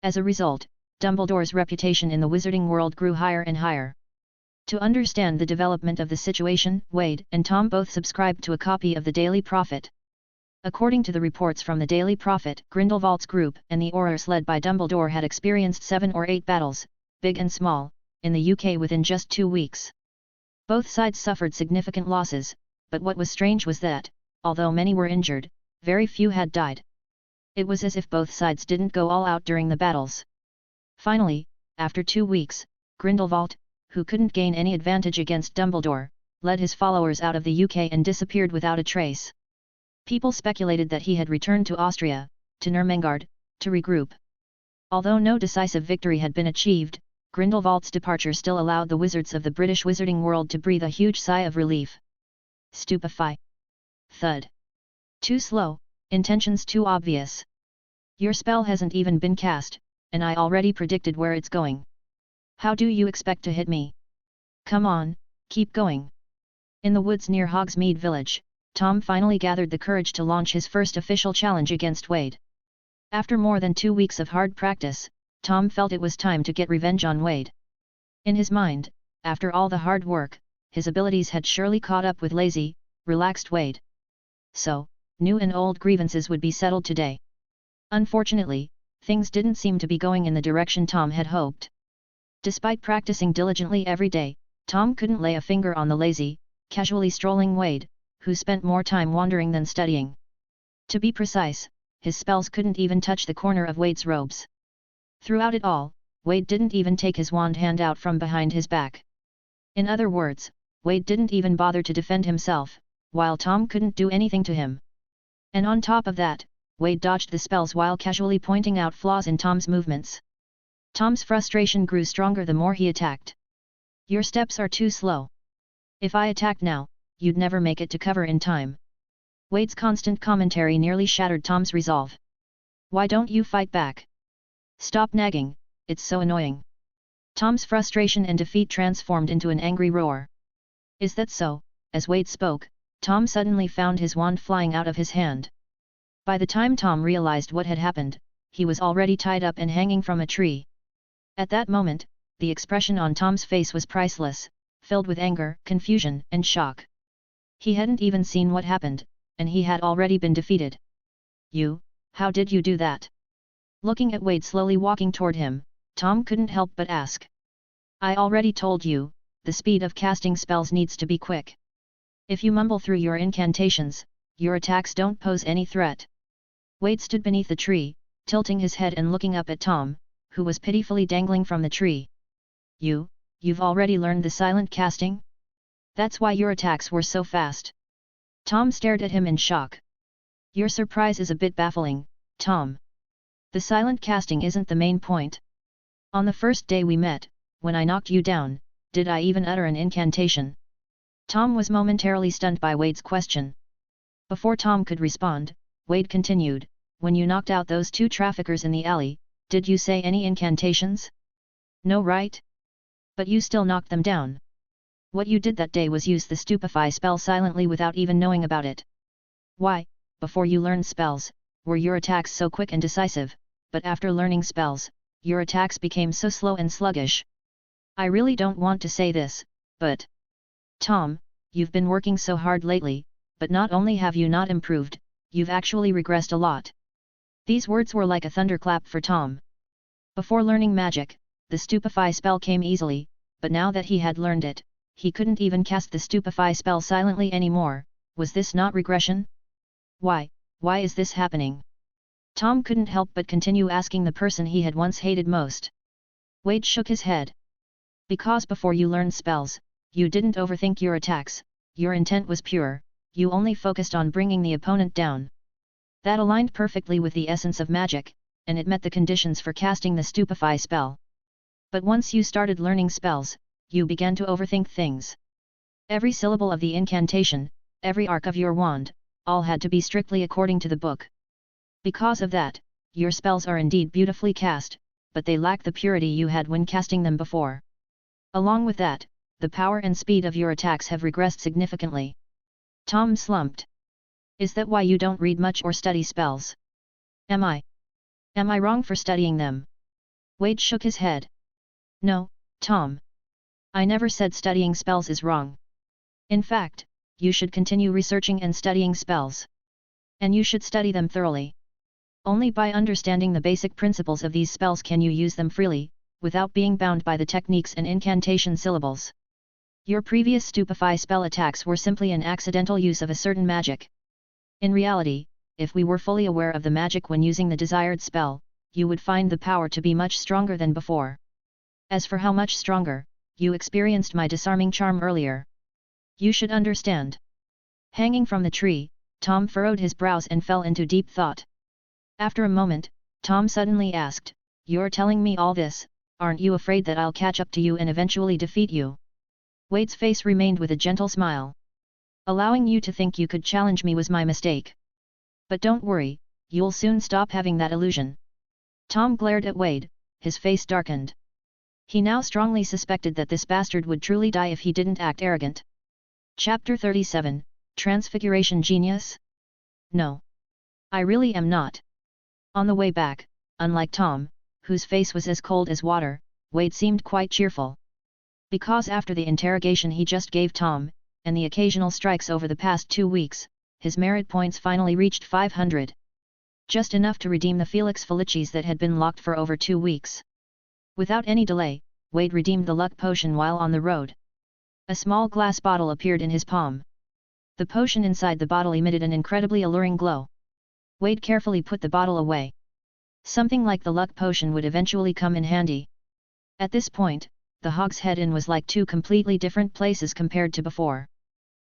As a result, Dumbledore's reputation in the wizarding world grew higher and higher. To understand the development of the situation, Wade and Tom both subscribed to a copy of the Daily Prophet. According to the reports from the Daily Prophet, Grindelwald's group and the Aurors led by Dumbledore had experienced 7 or 8 battles, big and small, in the UK within just 2 weeks. Both sides suffered significant losses, but what was strange was that, although many were injured, very few had died. It was as if both sides didn't go all out during the battles. Finally, after 2 weeks, Grindelwald, who couldn't gain any advantage against Dumbledore, led his followers out of the UK and disappeared without a trace. People speculated that he had returned to Austria, to Nurmengard, to regroup. Although no decisive victory had been achieved, Grindelwald's departure still allowed the wizards of the British wizarding world to breathe a huge sigh of relief. Stupefy. Thud. Too slow, intentions too obvious. Your spell hasn't even been cast, and I already predicted where it's going. How do you expect to hit me? Come on, keep going. In the woods near Hogsmeade Village, Tom finally gathered the courage to launch his first official challenge against Wade. After more than 2 weeks of hard practice, Tom felt it was time to get revenge on Wade. In his mind, after all the hard work, his abilities had surely caught up with lazy, relaxed Wade. So, new and old grievances would be settled today. Unfortunately, things didn't seem to be going in the direction Tom had hoped. Despite practicing diligently every day, Tom couldn't lay a finger on the lazy, casually strolling Wade, who spent more time wandering than studying. To be precise, his spells couldn't even touch the corner of Wade's robes. Throughout it all, Wade didn't even take his wand hand out from behind his back. In other words, Wade didn't even bother to defend himself, while Tom couldn't do anything to him. And on top of that, Wade dodged the spells while casually pointing out flaws in Tom's movements. Tom's frustration grew stronger the more he attacked. Your steps are too slow. If I attacked now, you'd never make it to cover in time. Wade's constant commentary nearly shattered Tom's resolve. Why don't you fight back? Stop nagging, it's so annoying. Tom's frustration and defeat transformed into an angry roar. Is that so? As Wade spoke, Tom suddenly found his wand flying out of his hand. By the time Tom realized what had happened, he was already tied up and hanging from a tree. At that moment, the expression on Tom's face was priceless, filled with anger, confusion, and shock. He hadn't even seen what happened, and he had already been defeated. How did you do that? Looking at Wade slowly walking toward him, Tom couldn't help but ask. I already told you, the speed of casting spells needs to be quick. If you mumble through your incantations, your attacks don't pose any threat. Wade stood beneath the tree, tilting his head and looking up at Tom, who was pitifully dangling from the tree. You've already learned the silent casting? That's why your attacks were so fast. Tom stared at him in shock. Your surprise is a bit baffling, Tom. The silent casting isn't the main point. On the first day we met, when I knocked you down, did I even utter an incantation? Tom was momentarily stunned by Wade's question. Before Tom could respond, Wade continued, when you knocked out those 2 traffickers in the alley, did you say any incantations? No, right? But you still knocked them down. What you did that day was use the stupefy spell silently without even knowing about it. Why, before you learned spells, were your attacks so quick and decisive, but after learning spells, your attacks became so slow and sluggish? I really don't want to say this, but... Tom, you've been working so hard lately, but not only have you not improved, you've actually regressed a lot." These words were like a thunderclap for Tom. Before learning magic, the stupefy spell came easily, but now that he had learned it, he couldn't even cast the stupefy spell silently anymore. Was this not regression? Why is this happening? Tom couldn't help but continue asking the person he had once hated most. Wade shook his head. Because before you learned spells, you didn't overthink your attacks, your intent was pure, you only focused on bringing the opponent down. That aligned perfectly with the essence of magic, and it met the conditions for casting the stupefy spell. But once you started learning spells, you began to overthink things. Every syllable of the incantation, every arc of your wand, all had to be strictly according to the book. Because of that, your spells are indeed beautifully cast, but they lack the purity you had when casting them before. Along with that, the power and speed of your attacks have regressed significantly. Tom slumped. Is that why you don't read much or study spells? Am I wrong for studying them? Wade shook his head. No, Tom. I never said studying spells is wrong. In fact, you should continue researching and studying spells. And you should study them thoroughly. Only by understanding the basic principles of these spells can you use them freely, without being bound by the techniques and incantation syllables. Your previous stupefy spell attacks were simply an accidental use of a certain magic. In reality, if we were fully aware of the magic when using the desired spell, you would find the power to be much stronger than before. As for how much stronger, you experienced my disarming charm earlier. You should understand. Hanging from the tree, Tom furrowed his brows and fell into deep thought. After a moment, Tom suddenly asked, "You're telling me all this, aren't you afraid that I'll catch up to you and eventually defeat you?" Wade's face remained with a gentle smile. "Allowing you to think you could challenge me was my mistake. But don't worry, you'll soon stop having that illusion." Tom glared at Wade, his face darkened. He now strongly suspected that this bastard would truly die if he didn't act arrogant. Chapter 37, Transfiguration Genius? No. I really am not. On the way back, unlike Tom, whose face was as cold as water, Wade seemed quite cheerful. Because after the interrogation he just gave Tom, and the occasional strikes over the past 2 weeks, his merit points finally reached 500. Just enough to redeem the Felix Felicis that had been locked for over 2 weeks. Without any delay, Wade redeemed the luck potion while on the road. A small glass bottle appeared in his palm. The potion inside the bottle emitted an incredibly alluring glow. Wade carefully put the bottle away. Something like the luck potion would eventually come in handy. At this point, the Hogs Head Inn was like 2 completely different places compared to before.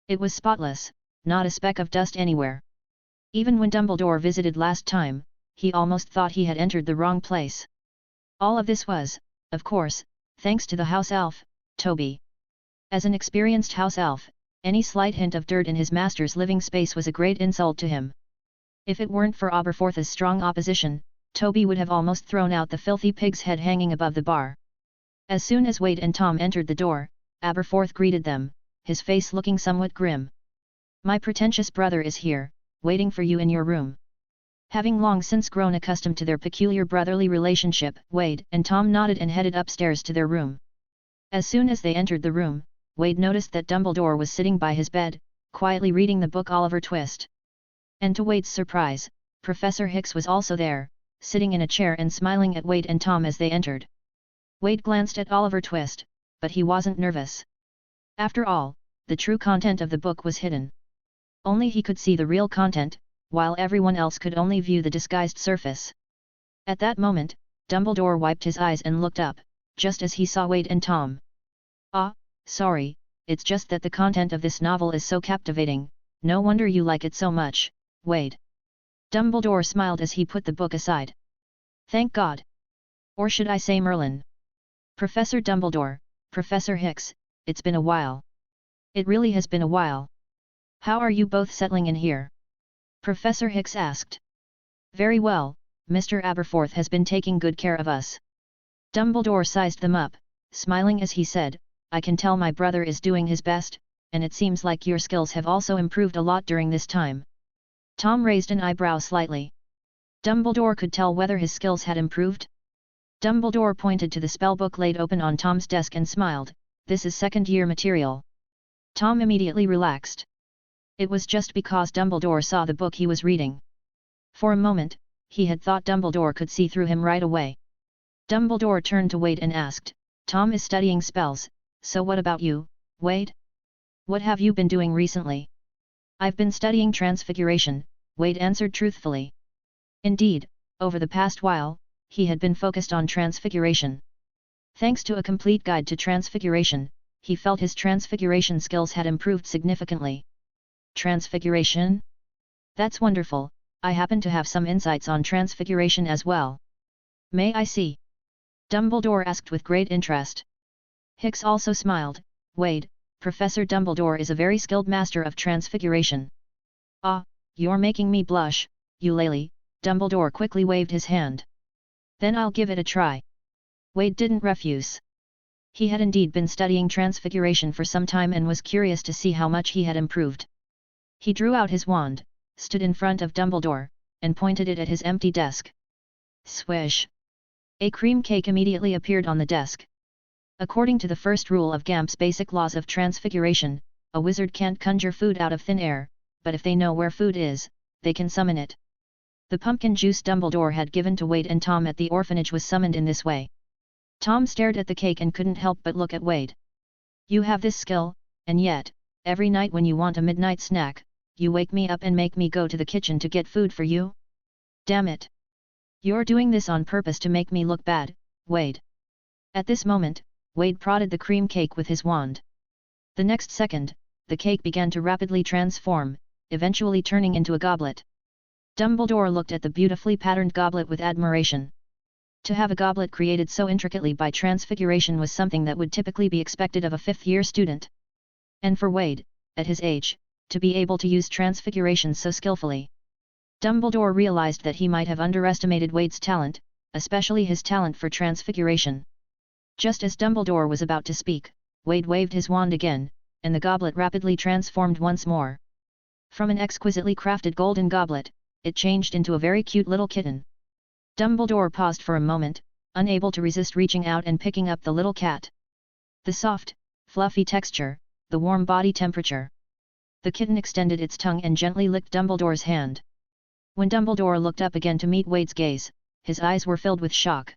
It was spotless, not a speck of dust anywhere. Even when Dumbledore visited last time, he almost thought he had entered the wrong place. All of this was, of course, thanks to the house elf, Toby. As an experienced house elf, any slight hint of dirt in his master's living space was a great insult to him. If it weren't for Aberforth's strong opposition, Toby would have almost thrown out the filthy pig's head hanging above the bar. As soon as Wade and Tom entered the door, Aberforth greeted them, his face looking somewhat grim. "My pretentious brother is here, waiting for you in your room." Having long since grown accustomed to their peculiar brotherly relationship, Wade and Tom nodded and headed upstairs to their room. As soon as they entered the room, Wade noticed that Dumbledore was sitting by his bed, quietly reading the book Oliver Twist. And to Wade's surprise, Professor Hicks was also there, sitting in a chair and smiling at Wade and Tom as they entered. Wade glanced at Oliver Twist, but he wasn't nervous. After all, the true content of the book was hidden. Only he could see the real content, while everyone else could only view the disguised surface. At that moment, Dumbledore wiped his eyes and looked up, just as he saw Wade and Tom. "Ah, sorry, it's just that the content of this novel is so captivating, no wonder you like it so much, Wade." Dumbledore smiled as he put the book aside. "Thank God. Or should I say Merlin? Professor Dumbledore, Professor Hicks, it's been a while. It really has been a while. How are you both settling in here?" Professor Hicks asked. "Very well, Mr. Aberforth has been taking good care of us." Dumbledore sized them up, smiling as he said, "I can tell my brother is doing his best, and it seems like your skills have also improved a lot during this time." Tom raised an eyebrow slightly. Dumbledore could tell whether his skills had improved. Dumbledore pointed to the spellbook laid open on Tom's desk and smiled, "This is second-year material." Tom immediately relaxed. It was just because Dumbledore saw the book he was reading. For a moment, he had thought Dumbledore could see through him right away. Dumbledore turned to Wade and asked, "Tom is studying spells, so what about you, Wade? What have you been doing recently?" "I've been studying transfiguration," Wade answered truthfully. Indeed, over the past while, he had been focused on transfiguration. Thanks to a complete guide to transfiguration, he felt his transfiguration skills had improved significantly. Transfiguration? That's wonderful. I happen to have some insights on transfiguration as well. May I see? Dumbledore asked with great interest. Hicks also smiled. "Wade, Professor Dumbledore is a very skilled master of transfiguration." "Ah, you're making me blush, Eulalie," Dumbledore quickly waved his hand. "Then I'll give it a try." Wade didn't refuse. He had indeed been studying transfiguration for some time and was curious to see how much he had improved. He drew out his wand, stood in front of Dumbledore, and pointed it at his empty desk. Swish! A cream cake immediately appeared on the desk. According to the first rule of Gamp's basic laws of transfiguration, a wizard can't conjure food out of thin air, but if they know where food is, they can summon it. The pumpkin juice Dumbledore had given to Wade and Tom at the orphanage was summoned in this way. Tom stared at the cake and couldn't help but look at Wade. "You have this skill, and yet, every night when you want a midnight snack, you wake me up and make me go to the kitchen to get food for you? Damn it! You're doing this on purpose to make me look bad, Wade." At this moment, Wade prodded the cream cake with his wand. The next second, the cake began to rapidly transform, eventually turning into a goblet. Dumbledore looked at the beautifully patterned goblet with admiration. To have a goblet created so intricately by transfiguration was something that would typically be expected of a fifth-year student. And for Wade, at his age, to be able to use transfiguration so skillfully. Dumbledore realized that he might have underestimated Wade's talent, especially his talent for transfiguration. Just as Dumbledore was about to speak, Wade waved his wand again, and the goblet rapidly transformed once more. From an exquisitely crafted golden goblet, it changed into a very cute little kitten. Dumbledore paused for a moment, unable to resist reaching out and picking up the little cat. The soft, fluffy texture, the warm body temperature. The kitten extended its tongue and gently licked Dumbledore's hand. When Dumbledore looked up again to meet Wade's gaze, his eyes were filled with shock.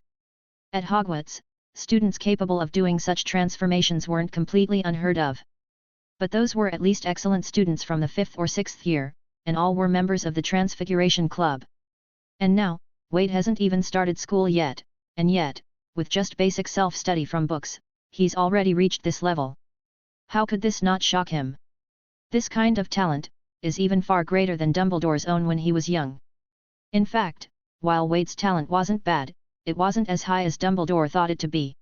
At Hogwarts, students capable of doing such transformations weren't completely unheard of. But those were at least excellent students from the 5th or 6th year, and all were members of the Transfiguration Club. And now, Wade hasn't even started school yet, and yet, with just basic self-study from books, he's already reached this level. How could this not shock him? This kind of talent is even far greater than Dumbledore's own when he was young. In fact, while Wade's talent wasn't bad, it wasn't as high as Dumbledore thought it to be.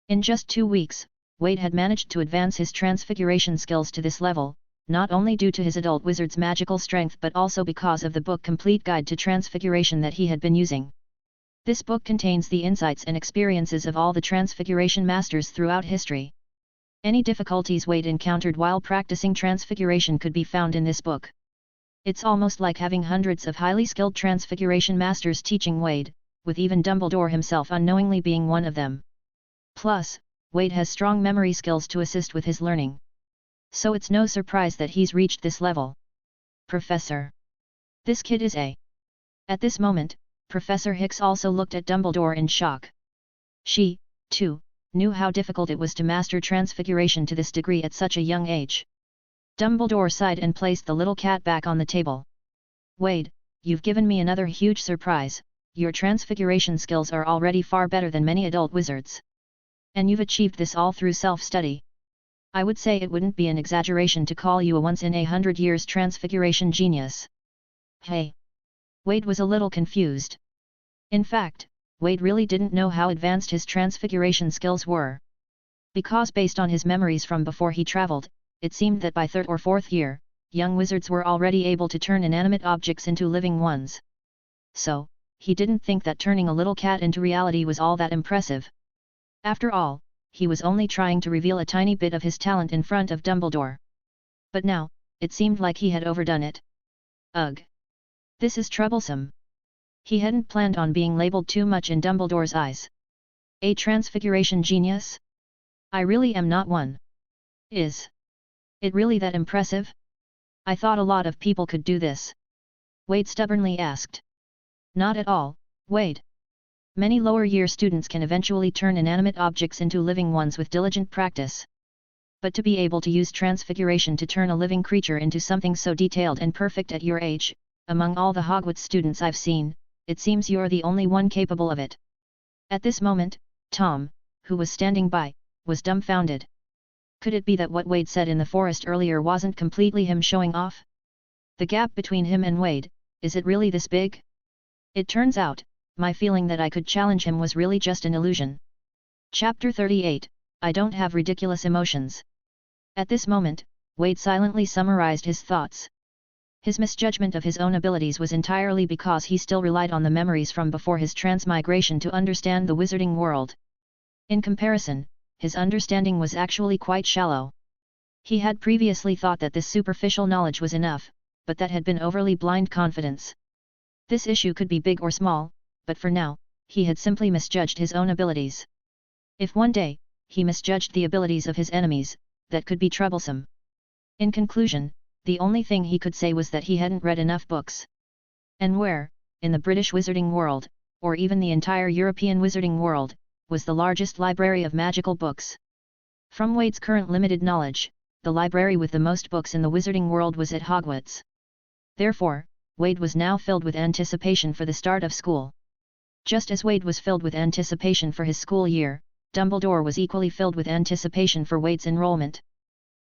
In just 2 weeks, Wade had managed to advance his transfiguration skills to this level, not only due to his adult wizard's magical strength but also because of the book Complete Guide to Transfiguration that he had been using. This book contains the insights and experiences of all the transfiguration masters throughout history. Any difficulties Wade encountered while practicing transfiguration could be found in this book. It's almost like having hundreds of highly skilled transfiguration masters teaching Wade, with even Dumbledore himself unknowingly being one of them. Plus, Wade has strong memory skills to assist with his learning. So it's no surprise that he's reached this level. Professor. This kid is a... At this moment, Professor Hicks also looked at Dumbledore in shock. She, too, knew how difficult it was to master transfiguration to this degree at such a young age. Dumbledore sighed and placed the little cat back on the table. Wade, you've given me another huge surprise. Your transfiguration skills are already far better than many adult wizards. And you've achieved this all through self-study. I would say it wouldn't be an exaggeration to call you a once-in-a-100 years transfiguration genius. Hey! Wade was a little confused. In fact, Wade really didn't know how advanced his transfiguration skills were. Because based on his memories from before he traveled, it seemed that by 3rd or 4th year, young wizards were already able to turn inanimate objects into living ones. So, he didn't think that turning a little cat into reality was all that impressive. After all, he was only trying to reveal a tiny bit of his talent in front of Dumbledore. But now, it seemed like he had overdone it. Ugh! This is troublesome. He hadn't planned on being labeled too much in Dumbledore's eyes. A transfiguration genius? I really am not one. Is it really that impressive? I thought a lot of people could do this. Wade stubbornly asked. Not at all, Wade. Many lower year students can eventually turn inanimate objects into living ones with diligent practice. But to be able to use transfiguration to turn a living creature into something so detailed and perfect at your age, among all the Hogwarts students I've seen, it seems you're the only one capable of it. At this moment, Tom, who was standing by, was dumbfounded. Could it be that what Wade said in the forest earlier wasn't completely him showing off? The gap between him and Wade, is it really this big? It turns out, my feeling that I could challenge him was really just an illusion. Chapter 38, I don't have ridiculous emotions. At this moment, Wade silently summarized his thoughts. His misjudgment of his own abilities was entirely because he still relied on the memories from before his transmigration to understand the wizarding world. In comparison, his understanding was actually quite shallow. He had previously thought that this superficial knowledge was enough, but that had been overly blind confidence. This issue could be big or small, but for now, he had simply misjudged his own abilities. If one day, he misjudged the abilities of his enemies, that could be troublesome. In conclusion, the only thing he could say was that he hadn't read enough books. And where, in the British wizarding world, or even the entire European wizarding world, was the largest library of magical books? From Wade's current limited knowledge, the library with the most books in the wizarding world was at Hogwarts. Therefore, Wade was now filled with anticipation for the start of school. Just as Wade was filled with anticipation for his school year, Dumbledore was equally filled with anticipation for Wade's enrollment.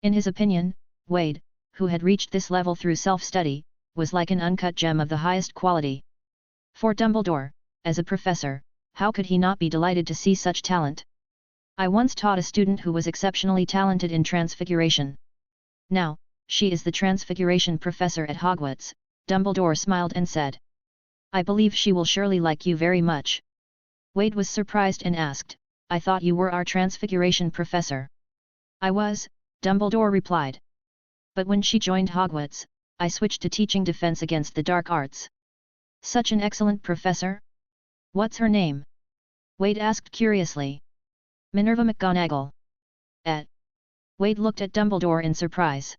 In his opinion, Wade, who had reached this level through self-study, was like an uncut gem of the highest quality. For Dumbledore, as a professor, how could he not be delighted to see such talent? I once taught a student who was exceptionally talented in transfiguration. Now, she is the transfiguration professor at Hogwarts, Dumbledore smiled and said. I believe she will surely like you very much. Wade was surprised and asked, I thought you were our transfiguration professor. I was, Dumbledore replied. But when she joined Hogwarts, I switched to teaching defense against the dark arts. Such an excellent professor? What's her name? Wade asked curiously. Minerva McGonagall. Wade looked at Dumbledore in surprise.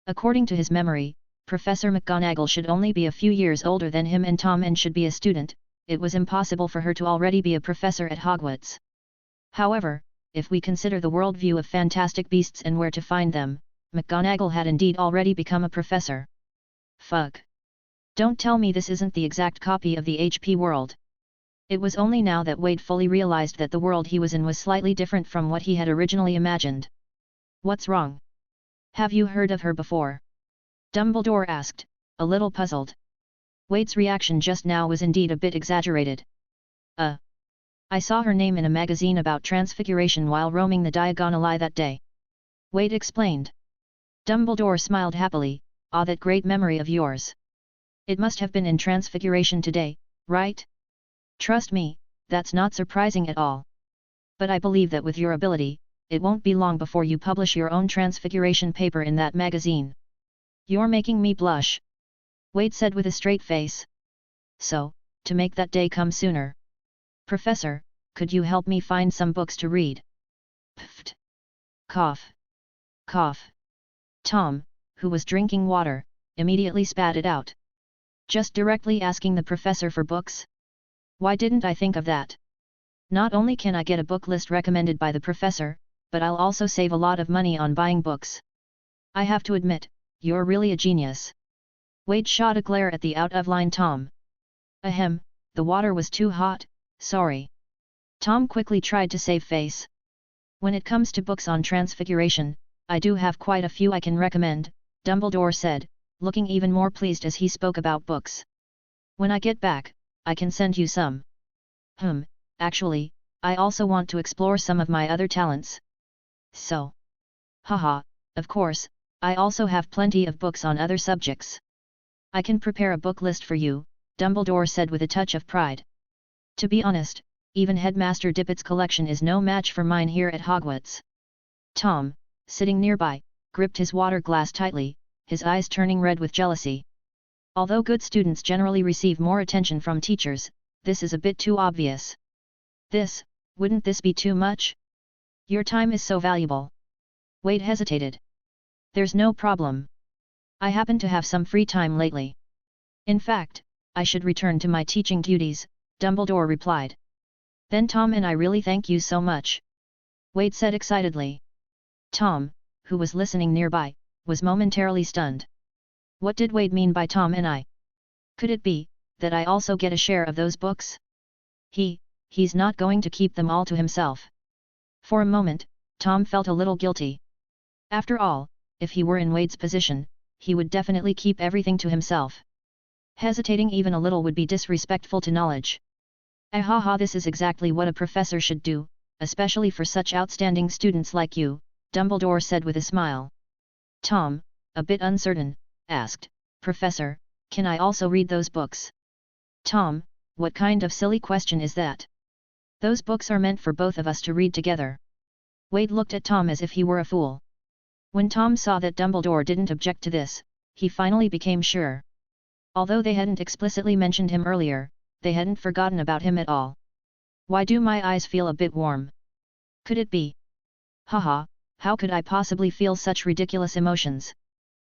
According to his memory, Professor McGonagall should only be a few years older than him and Tom and should be a student. It was impossible for her to already be a professor at Hogwarts. However, if we consider the worldview of fantastic beasts and where to find them, McGonagall had indeed already become a professor. Fuck. Don't tell me this isn't the exact copy of the HP world. It was only now that Wade fully realized that the world he was in was slightly different from what he had originally imagined. What's wrong? Have you heard of her before? Dumbledore asked, a little puzzled. Wade's reaction just now was indeed a bit exaggerated. I saw her name in a magazine about transfiguration while roaming the Diagon Alley that day. Wade explained. Dumbledore smiled happily, that great memory of yours. It must have been in transfiguration today, right? Trust me, that's not surprising at all. But I believe that with your ability, it won't be long before you publish your own transfiguration paper in that magazine. You're making me blush. Wade said with a straight face. So, to make that day come sooner. Professor, could you help me find some books to read? Pfft. Cough. Cough. Tom, who was drinking water, immediately spat it out. Just directly asking the professor for books? Why didn't I think of that? Not only can I get a book list recommended by the professor, but I'll also save a lot of money on buying books. I have to admit, you're really a genius. Wade shot a glare at the out-of-line Tom. Ahem, the water was too hot, sorry. Tom quickly tried to save face. When it comes to books on transfiguration, I do have quite a few I can recommend, Dumbledore said, looking even more pleased as he spoke about books. When I get back, I can send you some. Actually, I also want to explore some of my other talents. So. Haha, of course, I also have plenty of books on other subjects. I can prepare a book list for you, Dumbledore said with a touch of pride. To be honest, even Headmaster Dippet's collection is no match for mine here at Hogwarts. Tom, sitting nearby, gripped his water glass tightly, his eyes turning red with jealousy. Although good students generally receive more attention from teachers, this is a bit too obvious. Wouldn't this be too much? Your time is so valuable. Wade hesitated. There's no problem. I happen to have some free time lately. In fact, I should return to my teaching duties, Dumbledore replied. Then Tom and I really thank you so much, Wade said excitedly. Tom, who was listening nearby, was momentarily stunned. What did Wade mean by Tom and I? Could it be that I also get a share of those books? He's not going to keep them all to himself. For a moment, Tom felt a little guilty. After all, if he were in Wade's position, he would definitely keep everything to himself. Hesitating even a little would be disrespectful to knowledge. Ahaha, this is exactly what a professor should do, especially for such outstanding students like you, Dumbledore said with a smile. Tom, a bit uncertain, asked, Professor, can I also read those books? Tom, what kind of silly question is that? Those books are meant for both of us to read together. Wade looked at Tom as if he were a fool. When Tom saw that Dumbledore didn't object to this, he finally became sure. Although they hadn't explicitly mentioned him earlier, they hadn't forgotten about him at all. Why do my eyes feel a bit warm? Could it be? Haha, how could I possibly feel such ridiculous emotions?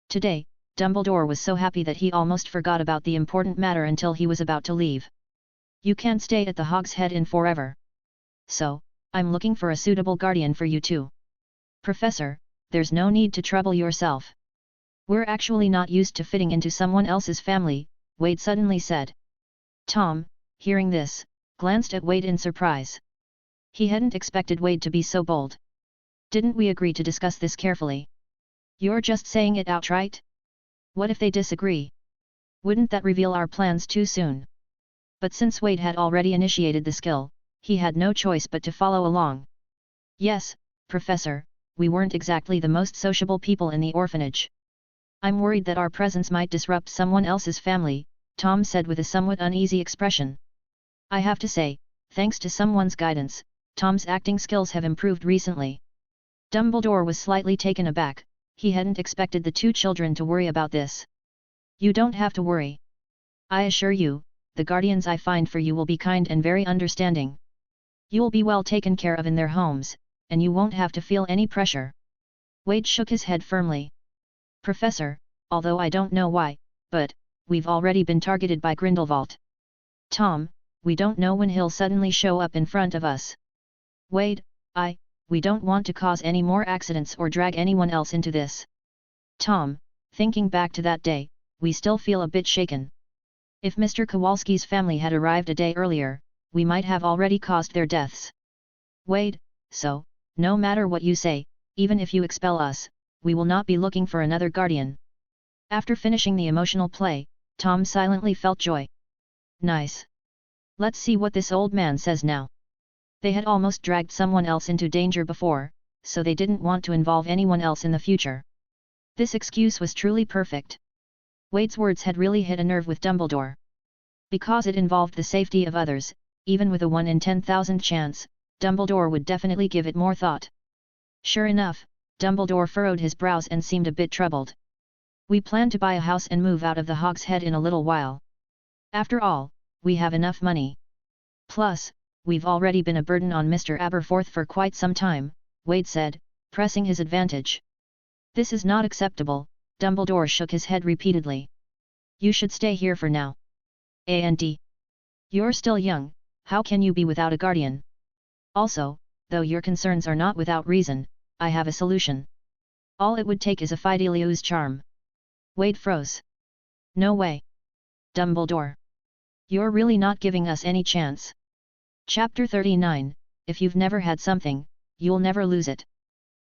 Today, Dumbledore was so happy that he almost forgot about the important matter until he was about to leave. You can't stay at the Hogs Head Inn forever. So, I'm looking for a suitable guardian for you too. Professor, there's no need to trouble yourself. We're actually not used to fitting into someone else's family, Wade suddenly said. Tom, hearing this, glanced at Wade in surprise. He hadn't expected Wade to be so bold. Didn't we agree to discuss this carefully? You're just saying it outright? What if they disagree? Wouldn't that reveal our plans too soon? But since Wade had already initiated the skill, he had no choice but to follow along. Yes, Professor, we weren't exactly the most sociable people in the orphanage. I'm worried that our presence might disrupt someone else's family, Tom said with a somewhat uneasy expression. I have to say, thanks to someone's guidance, Tom's acting skills have improved recently. Dumbledore was slightly taken aback. He hadn't expected the two children to worry about this. You don't have to worry. I assure you, the guardians I find for you will be kind and very understanding. You'll be well taken care of in their homes, and you won't have to feel any pressure. Wade shook his head firmly. Professor, although I don't know why, but we've already been targeted by Grindelwald. Tom, we don't know when he'll suddenly show up in front of us. Wade, we don't want to cause any more accidents or drag anyone else into this. Tom, thinking back to that day, we still feel a bit shaken. If Mr. Kowalski's family had arrived a day earlier, we might have already caused their deaths. Wade, so, no matter what you say, even if you expel us, we will not be looking for another guardian. After finishing the emotional play, Tom silently felt joy. Nice. Let's see what this old man says now. They had almost dragged someone else into danger before, so they didn't want to involve anyone else in the future. This excuse was truly perfect. Wade's words had really hit a nerve with Dumbledore. Because it involved the safety of others, even with a 1 in 10,000 chance, Dumbledore would definitely give it more thought. Sure enough, Dumbledore furrowed his brows and seemed a bit troubled. We plan to buy a house and move out of the Hogs Head in a little while. After all, we have enough money. Plus, we've already been a burden on Mr. Aberforth for quite some time, Wade said, pressing his advantage. This is not acceptable, Dumbledore shook his head repeatedly. You should stay here for now. And you're still young, how can you be without a guardian? Also, though your concerns are not without reason, I have a solution. All it would take is a Fidelius charm. Wade froze. No way. Dumbledore. You're really not giving us any chance. Chapter 39, If you've never had something, you'll never lose it.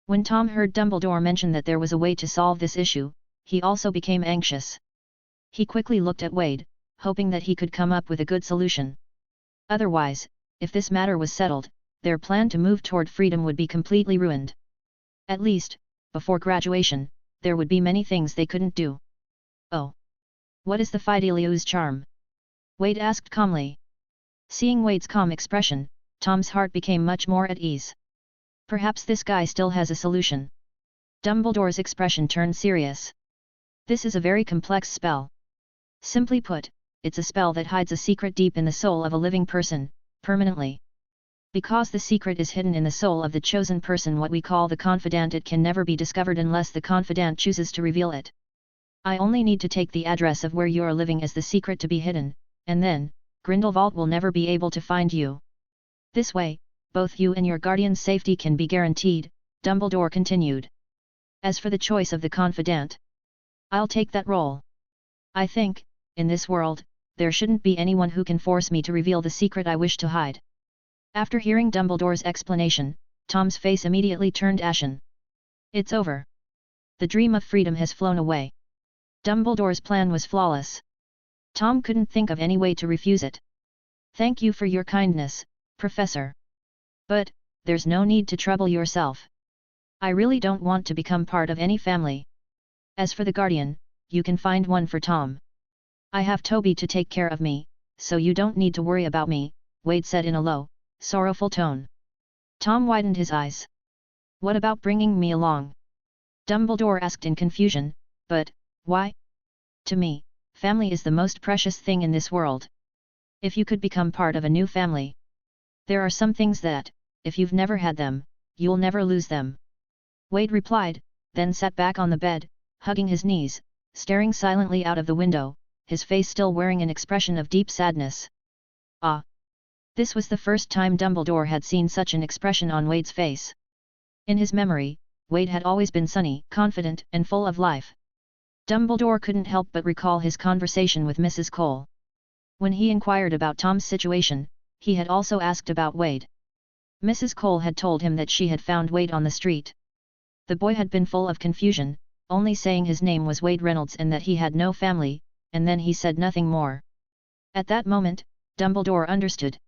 When Tom heard Dumbledore mention that there was a way to solve this issue, he also became anxious. He quickly looked at Wade, hoping that he could come up with a good solution. Otherwise, if this matter was settled, their plan to move toward freedom would be completely ruined. At least, before graduation, there would be many things they couldn't do. Oh. What is the Fidelius charm? Wade asked calmly. Seeing Wade's calm expression, Tom's heart became much more at ease. Perhaps this guy still has a solution. Dumbledore's expression turned serious. This is a very complex spell. Simply put, it's a spell that hides a secret deep in the soul of a living person, permanently. Because the secret is hidden in the soul of the chosen person, what we call the confidant, it can never be discovered unless the confidant chooses to reveal it. I only need to take the address of where you are living as the secret to be hidden, and then, Grindelwald will never be able to find you. This way, both you and your guardian's safety can be guaranteed, Dumbledore continued. As for the choice of the confidant, I'll take that role. I think, in this world, there shouldn't be anyone who can force me to reveal the secret I wish to hide. After hearing Dumbledore's explanation, Tom's face immediately turned ashen. It's over. The dream of freedom has flown away. Dumbledore's plan was flawless. Tom couldn't think of any way to refuse it. Thank you for your kindness, Professor. But, there's no need to trouble yourself. I really don't want to become part of any family. As for the guardian, you can find one for Tom. I have Toby to take care of me, so you don't need to worry about me, Wade said in a low, sorrowful tone. Tom widened his eyes. What about bringing me along? Dumbledore asked in confusion, but, why? To me, family is the most precious thing in this world. If you could become part of a new family. There are some things that, if you've never had them, you'll never lose them. Wade replied, then sat back on the bed, hugging his knees, staring silently out of the window, his face still wearing an expression of deep sadness. Ah! This was the first time Dumbledore had seen such an expression on Wade's face. In his memory, Wade had always been sunny, confident, and full of life. Dumbledore couldn't help but recall his conversation with Mrs. Cole. When he inquired about Tom's situation, he had also asked about Wade. Mrs. Cole had told him that she had found Wade on the street. The boy had been full of confusion, only saying his name was Wade Reynolds and that he had no family, and then he said nothing more. At that moment, Dumbledore understood.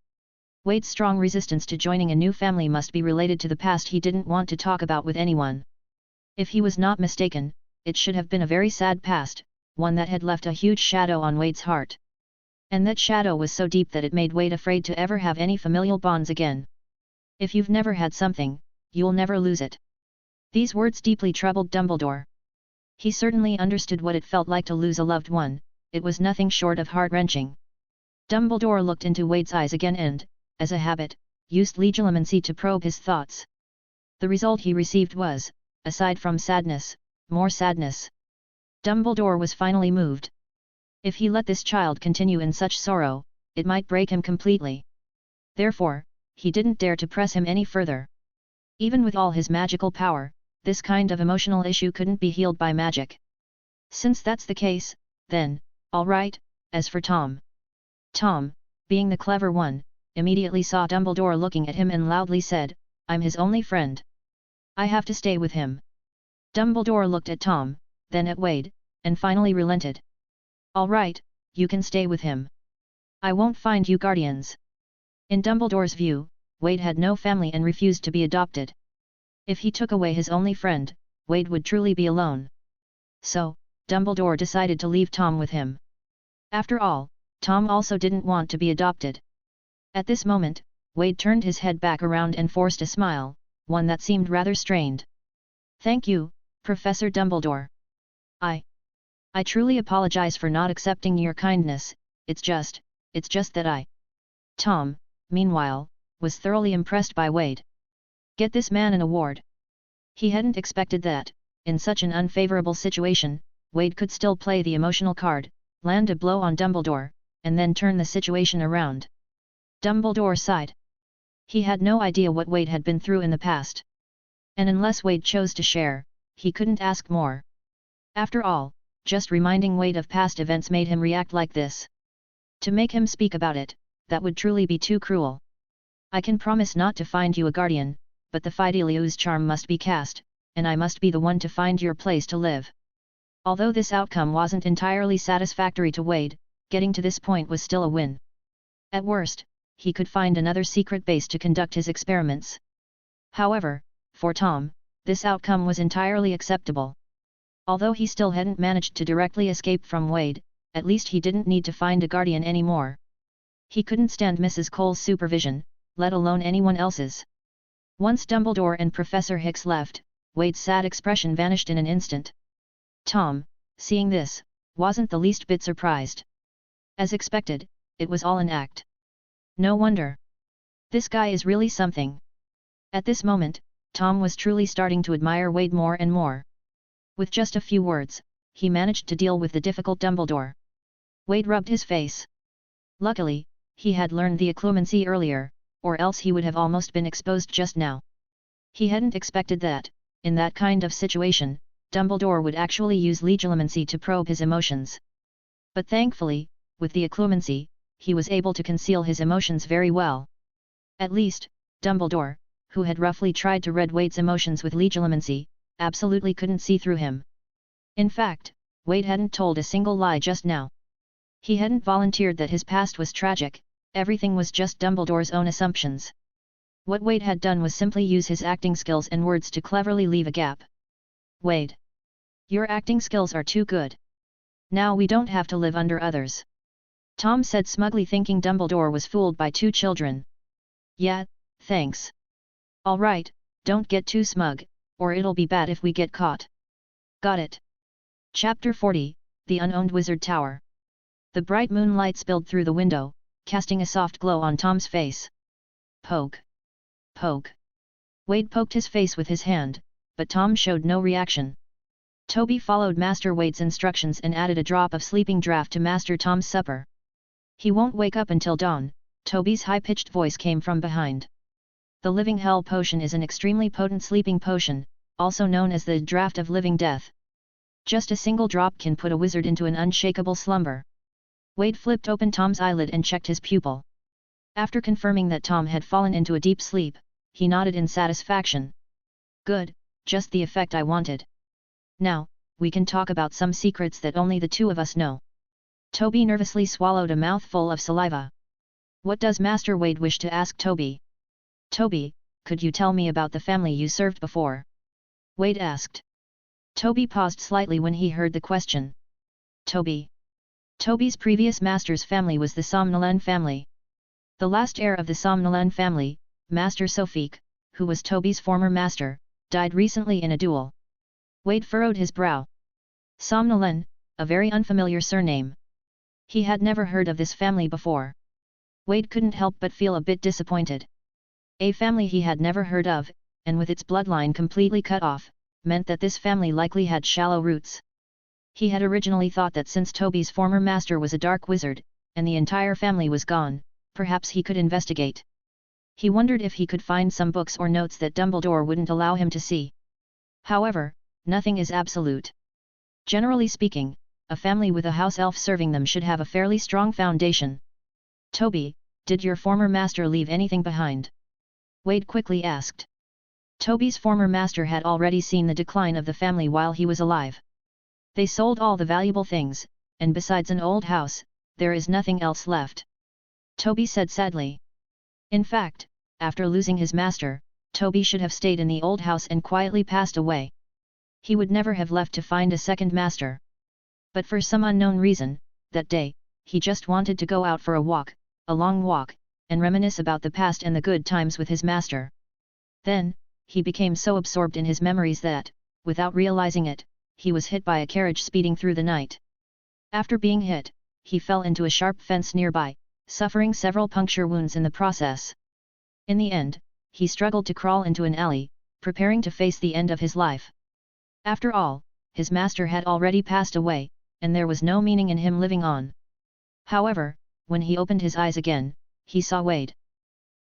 Wade's strong resistance to joining a new family must be related to the past he didn't want to talk about with anyone. If he was not mistaken, it should have been a very sad past, one that had left a huge shadow on Wade's heart. And that shadow was so deep that it made Wade afraid to ever have any familial bonds again. If you've never had something, you'll never lose it. These words deeply troubled Dumbledore. He certainly understood what it felt like to lose a loved one, it was nothing short of heart-wrenching. Dumbledore looked into Wade's eyes again and, as a habit, used legilimency to probe his thoughts. The result he received was, aside from sadness, more sadness. Dumbledore was finally moved. If he let this child continue in such sorrow, it might break him completely. Therefore, he didn't dare to press him any further. Even with all his magical power, this kind of emotional issue couldn't be healed by magic. Since that's the case, then, all right, as for Tom. Tom, being the clever one, immediately saw Dumbledore looking at him and loudly said, I'm his only friend. I have to stay with him. Dumbledore looked at Tom, then at Wade, and finally relented. All right, you can stay with him. I won't find you guardians. In Dumbledore's view, Wade had no family and refused to be adopted. If he took away his only friend, Wade would truly be alone. So, Dumbledore decided to leave Tom with him. After all, Tom also didn't want to be adopted. At this moment, Wade turned his head back around and forced a smile, one that seemed rather strained. Thank you, Professor Dumbledore. I truly apologize for not accepting your kindness, it's just that I... Tom, meanwhile, was thoroughly impressed by Wade. Get this man an award. He hadn't expected that, in such an unfavorable situation, Wade could still play the emotional card, land a blow on Dumbledore, and then turn the situation around. Dumbledore sighed. He had no idea what Wade had been through in the past. And unless Wade chose to share, he couldn't ask more. After all, just reminding Wade of past events made him react like this. To make him speak about it, that would truly be too cruel. I can promise not to find you a guardian, but the Fidelius charm must be cast, and I must be the one to find your place to live. Although this outcome wasn't entirely satisfactory to Wade, getting to this point was still a win. At worst, he could find another secret base to conduct his experiments. However, for Tom, this outcome was entirely acceptable. Although he still hadn't managed to directly escape from Wade, at least he didn't need to find a guardian anymore. He couldn't stand Mrs. Cole's supervision, let alone anyone else's. Once Dumbledore and Professor Hicks left, Wade's sad expression vanished in an instant. Tom, seeing this, wasn't the least bit surprised. As expected, it was all an act. No wonder. This guy is really something. At this moment, Tom was truly starting to admire Wade more and more. With just a few words, he managed to deal with the difficult Dumbledore. Wade rubbed his face. Luckily, he had learned the Occlumency earlier, or else he would have almost been exposed just now. He hadn't expected that, in that kind of situation, Dumbledore would actually use legilimency to probe his emotions. But thankfully, with the Occlumency, he was able to conceal his emotions very well. At least, Dumbledore, who had roughly tried to read Wade's emotions with legilimency, absolutely couldn't see through him. In fact, Wade hadn't told a single lie just now. He hadn't volunteered that his past was tragic, everything was just Dumbledore's own assumptions. What Wade had done was simply use his acting skills and words to cleverly leave a gap. Wade. Your acting skills are too good. Now we don't have to live under others. Tom said smugly, thinking Dumbledore was fooled by two children. Yeah, thanks. All right, don't get too smug, or it'll be bad if we get caught. Got it. Chapter 40, The Unowned Wizard Tower. The bright moonlight spilled through the window, casting a soft glow on Tom's face. Poke. Poke. Wade poked his face with his hand, but Tom showed no reaction. Toby followed Master Wade's instructions and added a drop of sleeping draught to Master Tom's supper. He won't wake up until dawn, Toby's high-pitched voice came from behind. The Living Hell potion is an extremely potent sleeping potion, also known as the Draught of Living Death. Just a single drop can put a wizard into an unshakable slumber. Wade flipped open Tom's eyelid and checked his pupil. After confirming that Tom had fallen into a deep sleep, he nodded in satisfaction. Good, just the effect I wanted. Now, we can talk about some secrets that only the two of us know. Toby nervously swallowed a mouthful of saliva. What does Master Wade wish to ask Toby? Toby, could you tell me about the family you served before? Wade asked. Toby paused slightly when he heard the question. Toby. Toby's previous master's family was the Somnolent family. The last heir of the Somnolent family, Master Sophique, who was Toby's former master, died recently in a duel. Wade furrowed his brow. Somnolent, a very unfamiliar surname. He had never heard of this family before. Wade couldn't help but feel a bit disappointed. A family he had never heard of, and with its bloodline completely cut off, meant that this family likely had shallow roots. He had originally thought that since Toby's former master was a dark wizard, and the entire family was gone, perhaps he could investigate. He wondered if he could find some books or notes that Dumbledore wouldn't allow him to see. However, nothing is absolute. Generally speaking, a family with a house elf serving them should have a fairly strong foundation. Toby, did your former master leave anything behind? Wade quickly asked. Toby's former master had already seen the decline of the family while he was alive. They sold all the valuable things, and besides an old house, there is nothing else left. Toby said sadly. In fact, after losing his master, Toby should have stayed in the old house and quietly passed away. He would never have left to find a second master. But for some unknown reason, that day, he just wanted to go out for a long walk, and reminisce about the past and the good times with his master. Then, he became so absorbed in his memories that, without realizing it, he was hit by a carriage speeding through the night. After being hit, he fell into a sharp fence nearby, suffering several puncture wounds in the process. In the end, he struggled to crawl into an alley, preparing to face the end of his life. After all, his master had already passed away, and there was no meaning in him living on. However, when he opened his eyes again, he saw Wade.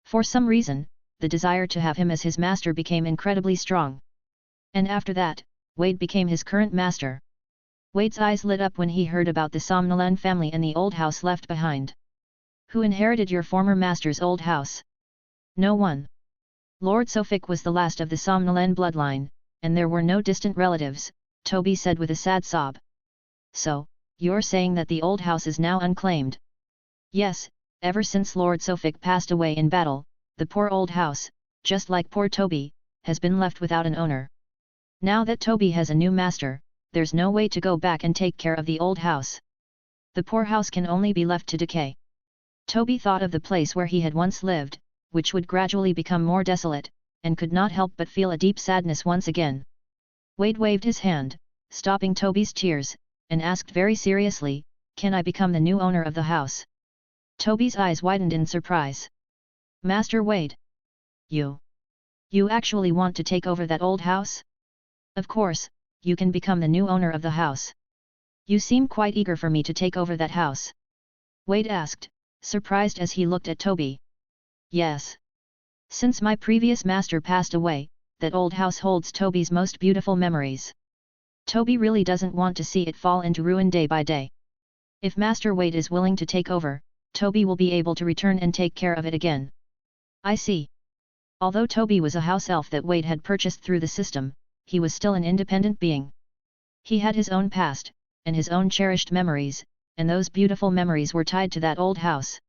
For some reason, the desire to have him as his master became incredibly strong. And after that, Wade became his current master. Wade's eyes lit up when he heard about the Somnolent family and the old house left behind. Who inherited your former master's old house? No one. Lord Sophique was the last of the Somnolent bloodline, and there were no distant relatives, Toby said with a sad sob. So, you're saying that the old house is now unclaimed? Yes, ever since Lord Sophique passed away in battle, the poor old house, just like poor Toby, has been left without an owner. Now that Toby has a new master, there's no way to go back and take care of the old house. The poor house can only be left to decay. Toby thought of the place where he had once lived, which would gradually become more desolate, and could not help but feel a deep sadness once again. Wade waved his hand, stopping Toby's tears, and asked very seriously, "Can I become the new owner of the house?" Toby's eyes widened in surprise. "Master Wade? You actually want to take over that old house?" "Of course, you can become the new owner of the house. You seem quite eager for me to take over that house. Wade asked, surprised as he looked at Toby. Yes. Since my previous master passed away, that old house holds Toby's most beautiful memories. Toby really doesn't want to see it fall into ruin day by day. If Master Wade is willing to take over, Toby will be able to return and take care of it again. I see. Although Toby was a house elf that Wade had purchased through the system, he was still an independent being. He had his own past, and his own cherished memories, and those beautiful memories were tied to that old house.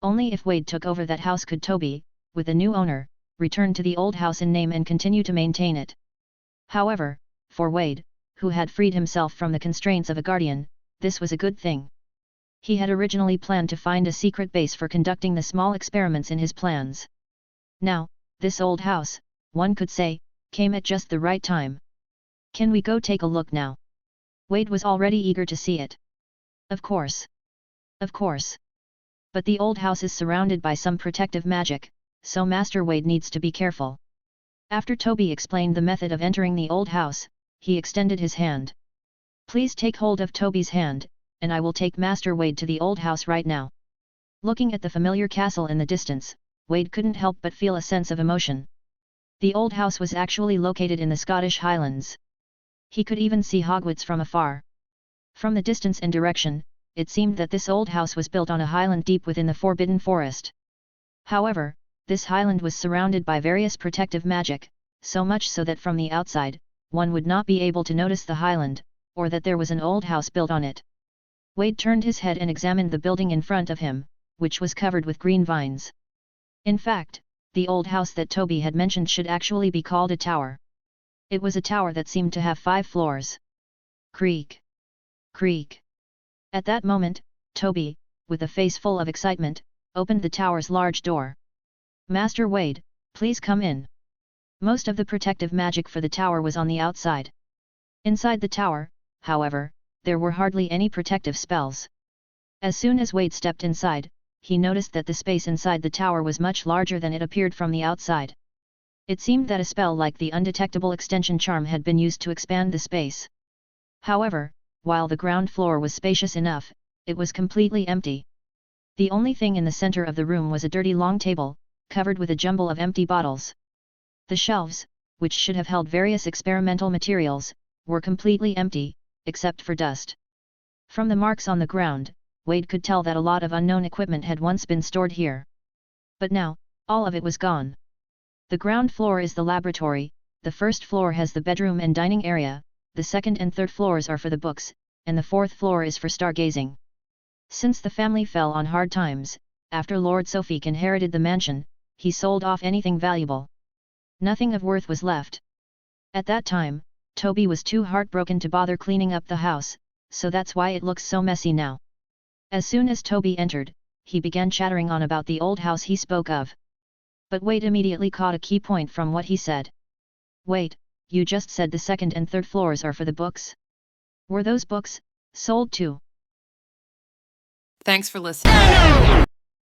Only if Wade took over that house could Toby, with a new owner, return to the old house in name and continue to maintain it. However, for Wade, who had freed himself from the constraints of a guardian, this was a good thing. He had originally planned to find a secret base for conducting the small experiments in his plans. Now, this old house, one could say, came at just the right time. Can we go take a look now? Wade was already eager to see it. Of course. Of course. But the old house is surrounded by some protective magic, so Master Wade needs to be careful. After Toby explained the method of entering the old house, he extended his hand. Please take hold of Toby's hand, and I will take Master Wade to the old house right now. Looking at the familiar castle in the distance, Wade couldn't help but feel a sense of emotion. The old house was actually located in the Scottish Highlands. He could even see Hogwarts from afar. From the distance and direction, it seemed that this old house was built on a highland deep within the Forbidden Forest. However, this highland was surrounded by various protective magic, so much so that from the outside, one would not be able to notice the highland, or that there was an old house built on it. Wade turned his head and examined the building in front of him, which was covered with green vines. In fact, the old house that Toby had mentioned should actually be called a tower. It was a tower that seemed to have 5 floors. Creak! Creak! At that moment, Toby, with a face full of excitement, opened the tower's large door. Master Wade, please come in. Most of the protective magic for the tower was on the outside. Inside the tower, however, there were hardly any protective spells. As soon as Wade stepped inside, he noticed that the space inside the tower was much larger than it appeared from the outside. It seemed that a spell like the undetectable extension charm had been used to expand the space. However, while the ground floor was spacious enough, it was completely empty. The only thing in the center of the room was a dirty long table, covered with a jumble of empty bottles. The shelves, which should have held various experimental materials, were completely empty, except for dust. From the marks on the ground, Wade could tell that a lot of unknown equipment had once been stored here. But now, all of it was gone. The ground floor is the laboratory, the first floor has the bedroom and dining area, the second and third floors are for the books, and the fourth floor is for stargazing. Since the family fell on hard times, after Lord Sophic inherited the mansion, he sold off anything valuable. Nothing of worth was left. At that time, Toby was too heartbroken to bother cleaning up the house, so that's why it looks so messy now. As soon as Toby entered, he began chattering on about the old house he spoke of. But Wade immediately caught a key point from what he said. Wait, you just said the second and third floors are for the books? Were those books sold too? Thanks for listening.